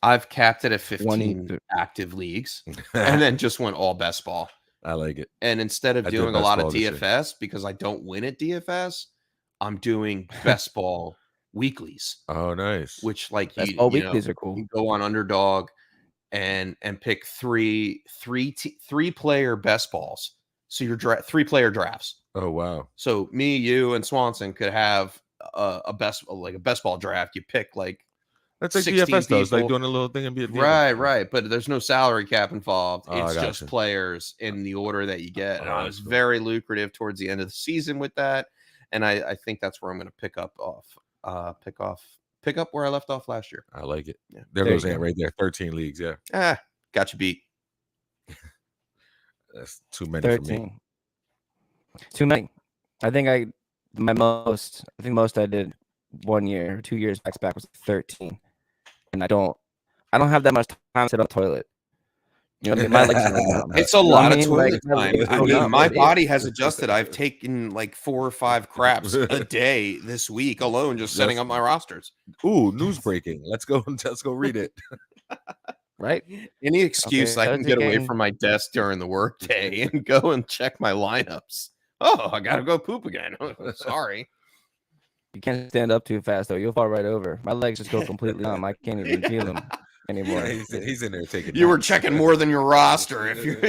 I've capped it at 15 active leagues and then just went all best ball. I like it. And instead of doing a lot of DFS because I don't win at DFS, I'm doing best ball weeklies. Oh, nice. Which like weeklies are cool. You go on Underdog and pick three player best balls. So your 3-player drafts. Oh wow. So me, you, and Swanson could have a best ball draft. You pick like that's like DFS though. It's like doing a little thing and be right. But there's no salary cap involved. It's just players in the order that you get. And I was very lucrative towards the end of the season with that. And I think that's where I'm going to pick up where I left off last year. I like it. Yeah. There goes Ant right there. 13 leagues. Yeah. Got you beat. That's too many 13. for me. Too many. I think most I did 1 year or 2 years back was 13. And I don't have that much time to sit on the toilet. You know, my legs it's a lot of toilet time. My body has adjusted. I've taken like 4 or 5 craps a day this week alone, just setting up my rosters. Ooh, news breaking. Let's go read it. Right? Any excuse I can get away from my desk during the workday and go and check my lineups. Oh, I gotta go poop again. Sorry. You can't stand up too fast though. You'll fall right over. My legs just go completely numb. I can't even feel them anymore. He's in there taking. You were checking more than your roster if you're.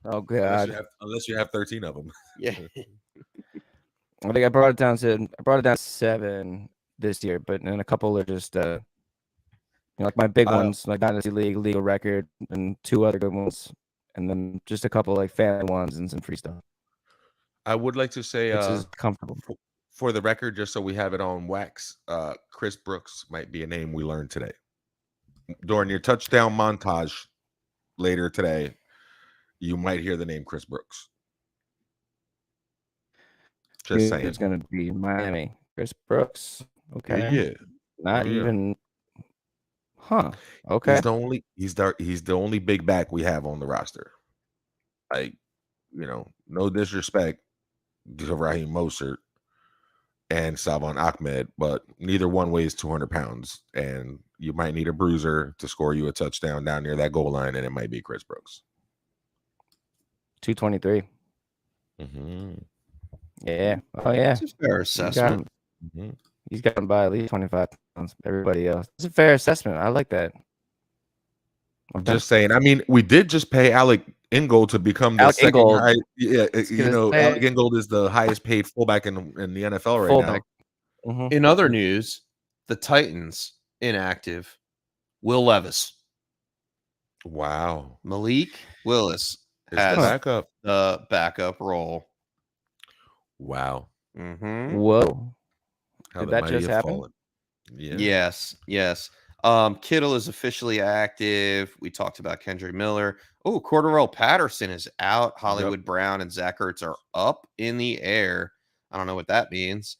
Oh god! Unless you have 13 of them. Yeah. I think I brought it down to 7 this year, but then a couple are just like my big ones, like Dynasty League, Legal Record, and 2 other good ones, and then just a couple like family ones and some free stuff. I would like to say, is comfortable for the record, just so we have it on wax. Chris Brooks might be a name we learned today during your touchdown montage later today. You might hear the name Chris Brooks. Just saying, it's going to be Miami. Chris Brooks. Okay. Yeah. Not even. Huh. Okay. He's the only big back we have on the roster. Like no disrespect to Raheem Mostert and Salvon Ahmed, but neither one weighs 200 pounds, and you might need a bruiser to score you a touchdown down near that goal line, and it might be Chris Brooks. 223. Mm-hmm. Yeah. Oh yeah. It's a fair assessment. He's got him by at least 25 pounds. Everybody else. It's a fair assessment. I like that. I'm just saying. I mean, we did just pay Alec Ingold to become the Alec second Ingold. high. Yeah, Alec say- Ingold is the highest paid fullback in the NFL right Fullback. now. Mhm. In other news, the Titans inactive. Will Levis. Wow. Malik Willis Is has the backup. the backup role. Wow. Mm-hmm. Whoa. How Did the that mighty just have happen? fallen. Yeah. Yes. Kittle is officially active. We talked about Kendrick Miller. Oh, Cordarrelle Patterson is out. Hollywood Brown and Zach Ertz are up in the air. I don't know what that means.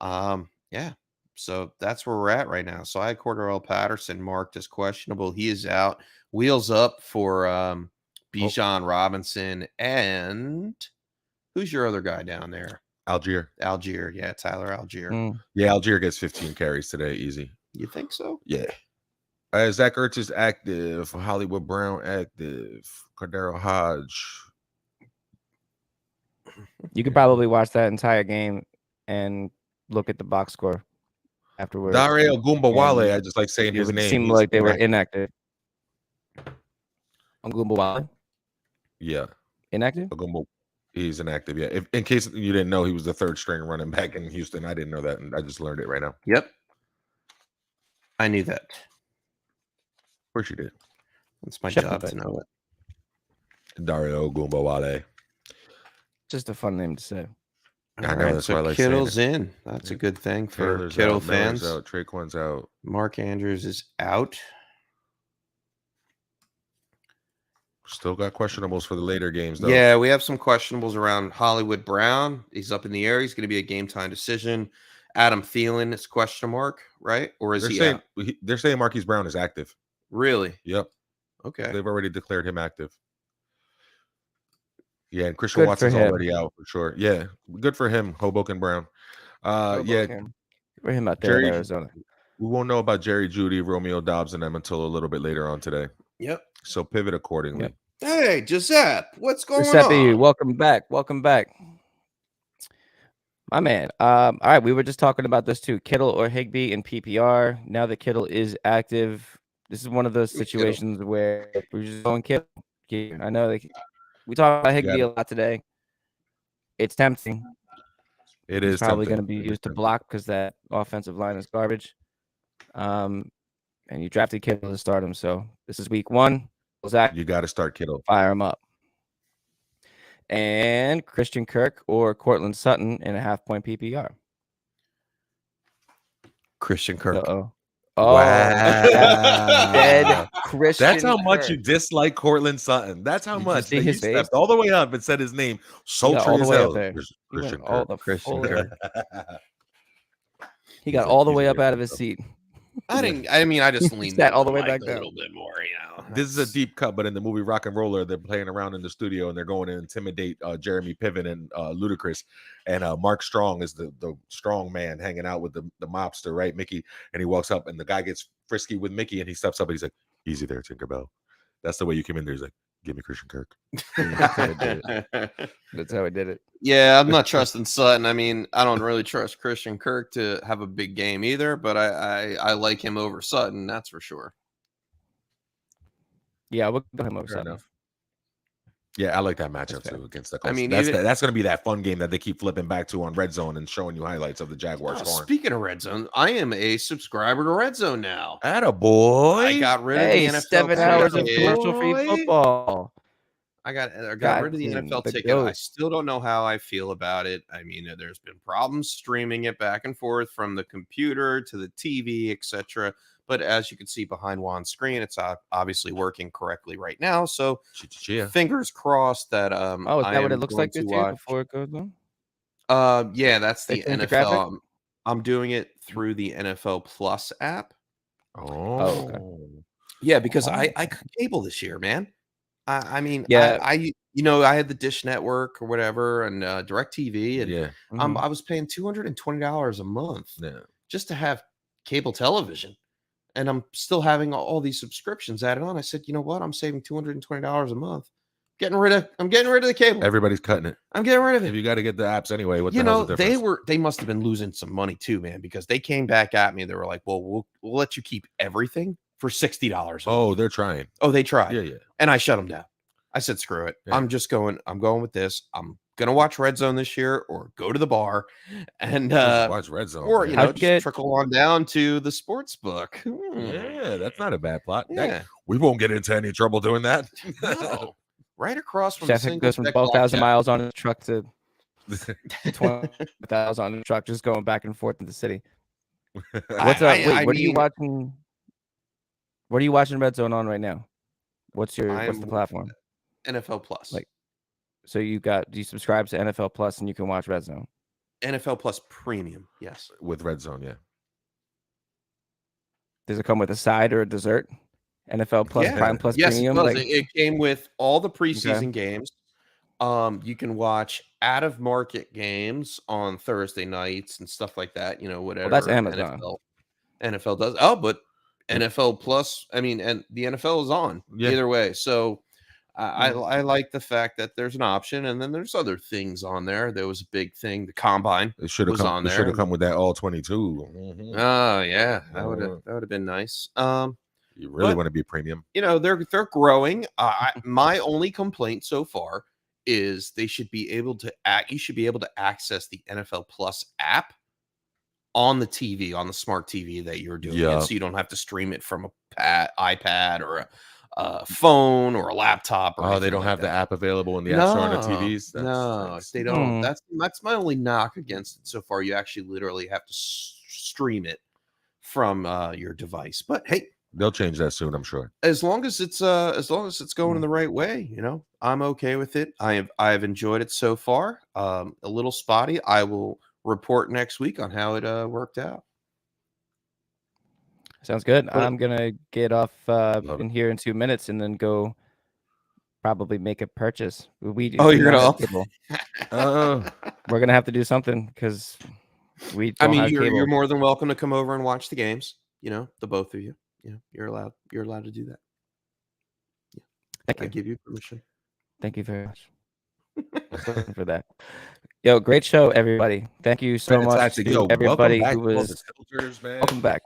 Yeah. So that's where we're at right now. So I had Cordarrelle Patterson marked as questionable. He is out. Wheels up for Bijan Robinson. And who's your other guy down there? Algier. Yeah, Tyler Algier. Yeah, Algier gets 15 carries today. Easy. You think so? Yeah. Zach Ertz is active. Hollywood Brown active. Cordero Hodge. You could probably watch that entire game and look at the box score afterwards. Dare Ogunbowale. And I just like saying It his would name. seem He's like they were inactive. inactive. Ogunbowale? Yeah. Inactive? He's inactive. Yeah. In case you didn't know, he was the third string running back in Houston. I didn't know that, and I just learned it right now. Of Yep. I knew that. course you did. It's my Shut job up. to know it. Dario Ogunbowale. Just a fun name to say. I know, that's why I like saying Kittle's in. That's a good thing for Taylor's Kittle out, Miller's fans. out, Traquan's out. Mark Andrews is out. Still got questionables for the later games, though. Yeah, we have some questionables around Hollywood Brown. He's up in the air. He's going to be a game time decision. Adam Thielen is question mark, right? Or is They're saying Marquise Brown is active. Really? Yep. Okay. They've already declared him active. Yeah, and Christian Good for Watson's him. already out for sure. Yeah, good for him, Hoboken Brown. Yeah, For him out there in Jerry- Arizona. we won't know about Jerry Jeudy, Romeo Dobbs, and them until a little bit later on today. Yep. So pivot accordingly. Yep. Hey, Giuseppe, what's going Giuseppe, on? welcome back. Welcome back. My man. All right, we were just talking about this too. Kittle or Higbee in PPR. Now that Kittle is active, this is one of those situations where we're just going Kittle. I know we talked about Higbee a lot today. It's tempting. It It's is probably tempting. going to be It is used to tempting. block because that offensive line is garbage. And you drafted Kittle to start him, so this is week 1. Zach, You got to start Kittle. fire him up. And Christian Kirk or Cortland Sutton in a half-point PPR. Christian Kirk. Uh-oh. Wow. Dead Christian That's how much you Kirk. dislike Cortland Sutton. That's how Did you much. see That his you face? stepped all the way up and said his name. Sultry all the as way up hell. there. Christian all Kirk. the Christian full- Kirk. He got He's all the he's way a up good out of his stuff. seat. I just leaned Sat all into the way mic back a down. little bit more, This is a deep cut, but in the movie Rock and Roller, they're playing around in the studio and they're going to intimidate Jeremy Piven and Ludacris. And Mark Strong is the strong man hanging out with the mobster, right, Mickey? And he walks up and the guy gets frisky with Mickey and he steps up and he's like, "Easy there, Tinkerbell." That's the way you came in there. He's like, "Give me Christian Kirk." That's how he did it. Yeah, I'm not trusting Sutton. I mean, I don't really trust Christian Kirk to have a big game either, but I like him over Sutton, that's for sure. Yeah, we'll go him over Fair Sutton. enough. Yeah, I like that matchup That's fair. too against the I Colts. mean, that's even- going to be that fun game that they keep flipping back to on Red Zone and showing you highlights of the Jaguars scoring. Speaking of Red Zone, I am a subscriber to Red Zone now. Atta boy. I got rid Hey, of the NFL 7 hours of ticket. commercial-free Boy. football. I got rid of the Goddamn, NFL the ticket. I goat. still don't know how I feel about it. I mean, there's been problems streaming it back and forth from the computer to the TV, etc. But as you can see behind Juan's screen, it's obviously working correctly right now. So Yeah. fingers crossed that Oh, is I that what am it looks going like this to year watch- before it goes on? Yeah, that's They the changed the NFL. graphic? I'm doing it through the NFL Plus app. Oh. Yeah, because I could cable this year, man. I mean, Yeah. I I had the Dish Network or whatever and DirecTV, and Yeah. Mhm. I was paying $220 a month Yeah. just to have cable television. And I'm still having all these subscriptions added on. I said, you know what? I'm saving $220 a month. I'm getting rid of the cable. Everybody's cutting it. I'm getting rid of If it. you got to get the apps anyway, what the hell's the difference? They must have been losing some money too, man, because they came back at me. They were like, well, we'll let you keep everything for $60 a Oh, month. they're trying. Oh, they tried. Yeah, yeah. And I shut them down. I said, screw it. Yeah. I'm going with this. I'm gonna watch Red Zone this year or go to the bar and Just watch Red Zone. or man. How'd just get- trickle on down to the sports book. Yeah, that's not a bad plot. Yeah. We won't get into any trouble doing that. No. Right across from Chef the goes from single-deck 12,000 blackjack. miles on his truck to 20,000 on the truck, just going back and forth in the city. What's up? Wait, what are you watching? What are you watching Red Zone on right now? What's the platform? NFL Plus. Like- So do you subscribe to NFL Plus and you can watch Red Zone? NFL Plus Premium. Yes. With Red Zone, yeah. Does it come with a side or a dessert? NFL Plus Yeah. Prime Plus Yes, Premium. it does. Like, It came with all the preseason games. You can watch out of market games on Thursday nights and stuff like that. Whatever. that's Amazon. NFL does. Oh, but NFL Plus. I mean, and the NFL is on either way. So I like the fact that there's an option, and then there's other things on there. There was a big thing. The combine. It should have Was come on It should there. have come with that all 22. Mhm. Oh yeah, that would have been nice. You really but- want to be premium. They're growing. My only complaint so far is they should be able to you should be able to access the NFL Plus app on the TV, on the smart TV that you're doing Yeah. it, so you don't have to stream it from a iPad or a phone or a laptop. Or Oh, they anything don't like have the that. app available in the App Store on the No, TVs? No, they don't. Hmm. That's my only knock against it so far. You actually literally have to stream it from your device. But hey, They'll change that soon, I'm sure. as long as it's going in the right way, I'm okay with it. I've enjoyed it so far. A little spotty. I will report next week on how it worked out. sounds good. But- I'm gonna get off Love in here in 2 minutes and then go probably make a purchase. Oh, you're gonna up? We're gonna have to do something because we. I Don't mean, have you're cable. more than welcome to come over and watch the games. The both of you. You're allowed to do that. Thank I you. give you permission. Thank you very much for that. Yo, great show, everybody. Thank you so Fantastic. much to Yo, everybody welcome back who to all was. the Tilters, man. Welcome back.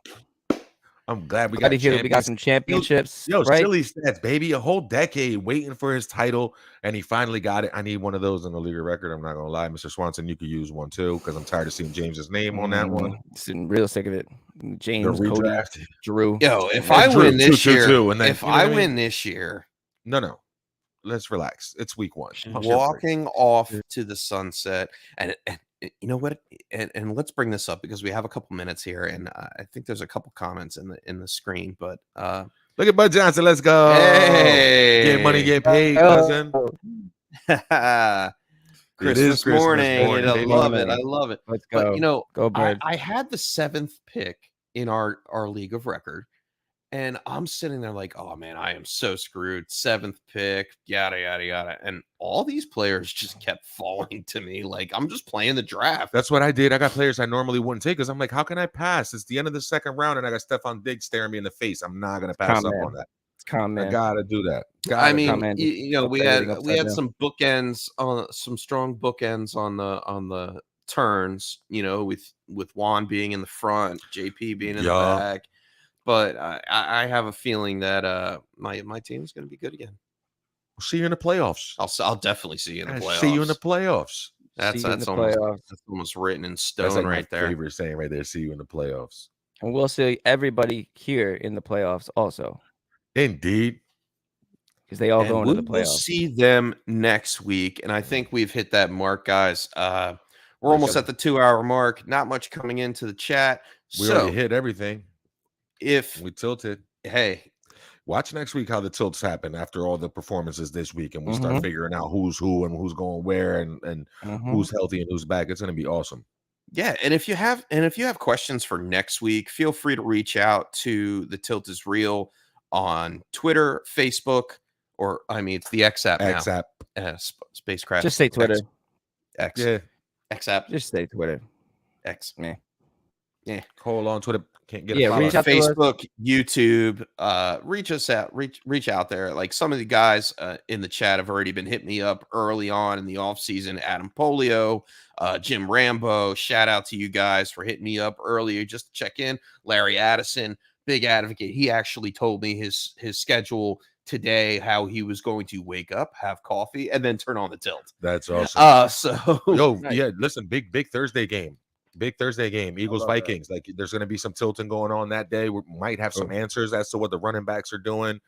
I'm glad we Glad got to hear that we got champions. some championships. Yo, right? silly stats, baby. A whole decade waiting for his title, and he finally got it. I need one of those in the league record. I'm not gonna lie, Mr. Swanson, you could use one too, because I'm tired of seeing James's name on that one. Sitting real sick of it. The James, Cody, redraft. Drew. Yo, if And I Drew, win this 2-2-2, year, and then, if you know what I I mean? win this year, No. Let's relax. It's week one. Pump your brakes. walking off to the sunset, and you know what? And let's bring this up because we have a couple minutes here, and I think there's a couple comments in the screen. But Look at Bud Johnson. Let's go. hey, Get money, get paid, cousin. Christmas Christmas morning. morning, I baby. love it. I love it. Let's go. But Go bird. I had the 7th pick in our league of record, and I'm sitting there like, oh man, I am so screwed. 7th pick, yada yada yada, and all these players just kept falling to me. Like I'm just playing the draft. That's what I did. I got players I normally wouldn't take because I'm like, how can I pass? It's the end of the second round, and I got Stephon Diggs staring me in the face. I'm not gonna pass up on that. Calm, I man. gotta do that. I Gotta mean, comment. we Flip had everything we had upside some bookends on some strong bookends on the turns. With Juan being in the front, JP being in the Yeah. back. But I have a feeling that my team is going to be good again. We'll see you in the playoffs. I'll definitely see you in the playoffs. See you in the playoffs. That's See you in the almost playoffs. that's almost written in That's stone like right my there. favorite saying right there. See you in the playoffs. And we'll see everybody here in the playoffs also Indeed. because they all And go into the we will playoffs. see them next week, and I think we've hit that mark, guys. We're almost at the 2-hour mark. Not much coming into the chat. We So already hit everything. if We tilted. hey, Watch next week how the tilts happen after all the performances this week, and we start figuring out who's who and who's going where and Mhm. who's healthy and who's back. It's gonna be awesome. yeah, and if you have questions for next week, feel free to reach out to the Tilt is Real on Twitter, Facebook, or I mean, it's the X app now. X app. Spacecraft. Just say Twitter. X. Yeah. X app. Just say Twitter. X. Yeah. Hold on. Twitter can't get Yeah, a follow. reach out to us. Facebook, YouTube, reach us out, reach out there. Like some of the guys in the chat have already been hitting me up early on in the off season. Adam Polio, Jim Rambo, shout out to you guys for hitting me up earlier just to check in. Larry Addison, big advocate. He actually told me his schedule today, how he was going to wake up, have coffee, and then turn on the tilt. That's awesome. So Yo, Nice. yeah, listen, big Thursday game. Big Thursday game. Eagles love that. Vikings. Like there's gonna be some tilting going on that day. We might have some answers as to what the running backs are doing,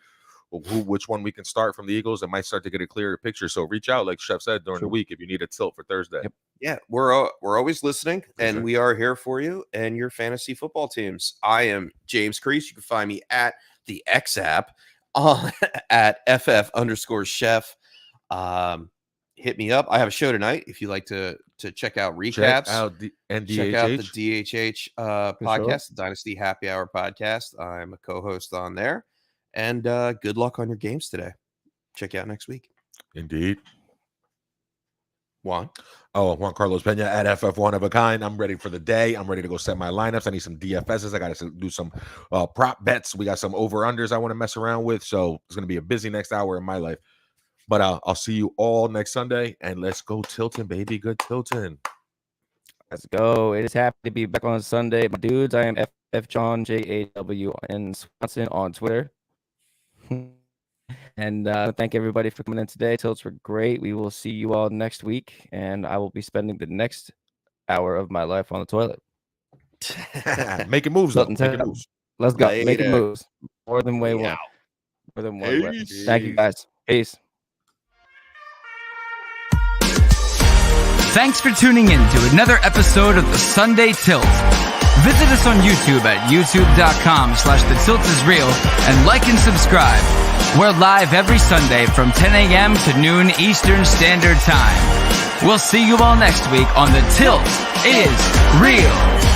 which one we can start from the Eagles. It might start to get a clearer picture. So reach out, like Chef said, during the week if you need a tilt for Thursday. Yep. yeah, we're always listening, and sure. we are here for you and your fantasy football teams. I am James Crease. You can find me at the X app at FF_chef. Hit me up. I have a show tonight. If you like to check out recaps, Check out the check out the NDHH. DHH podcast, the Dynasty Happy Hour podcast. I'm a co-host on there. And good luck on your games today. Check you out next week. Indeed. Juan. Oh, Juan Carlos Pena at FF1 of a kind. I'm ready for the day. I'm ready to go set my lineups. I need some DFSs. I got to do some prop bets. We got some over-unders I want to mess around with. So it's going to be a busy next hour in my life. But I'll see you all next Sunday. And let's go tilting, baby. Good tilting. Let's go. It is happy to be back on Sunday. My dudes, I am FF John JAW in Swanson on Twitter. And thank everybody for coming in today. Tilts were great. We will see you all next week. And I will be spending the next hour of my life on the toilet. Making moves, though. Nothing to Making tell. moves. Let's go. Later. Making moves. More than way one. Yeah. More than one way. Peace. Thank you guys. Peace. Thanks for tuning in to another episode of the Sunday Tilt. Visit us on YouTube at youtube.com/The Tilt is Real and like and subscribe. We're live every Sunday from 10 a.m. to noon Eastern Standard Time. We'll see you all next week on The Tilt is Real.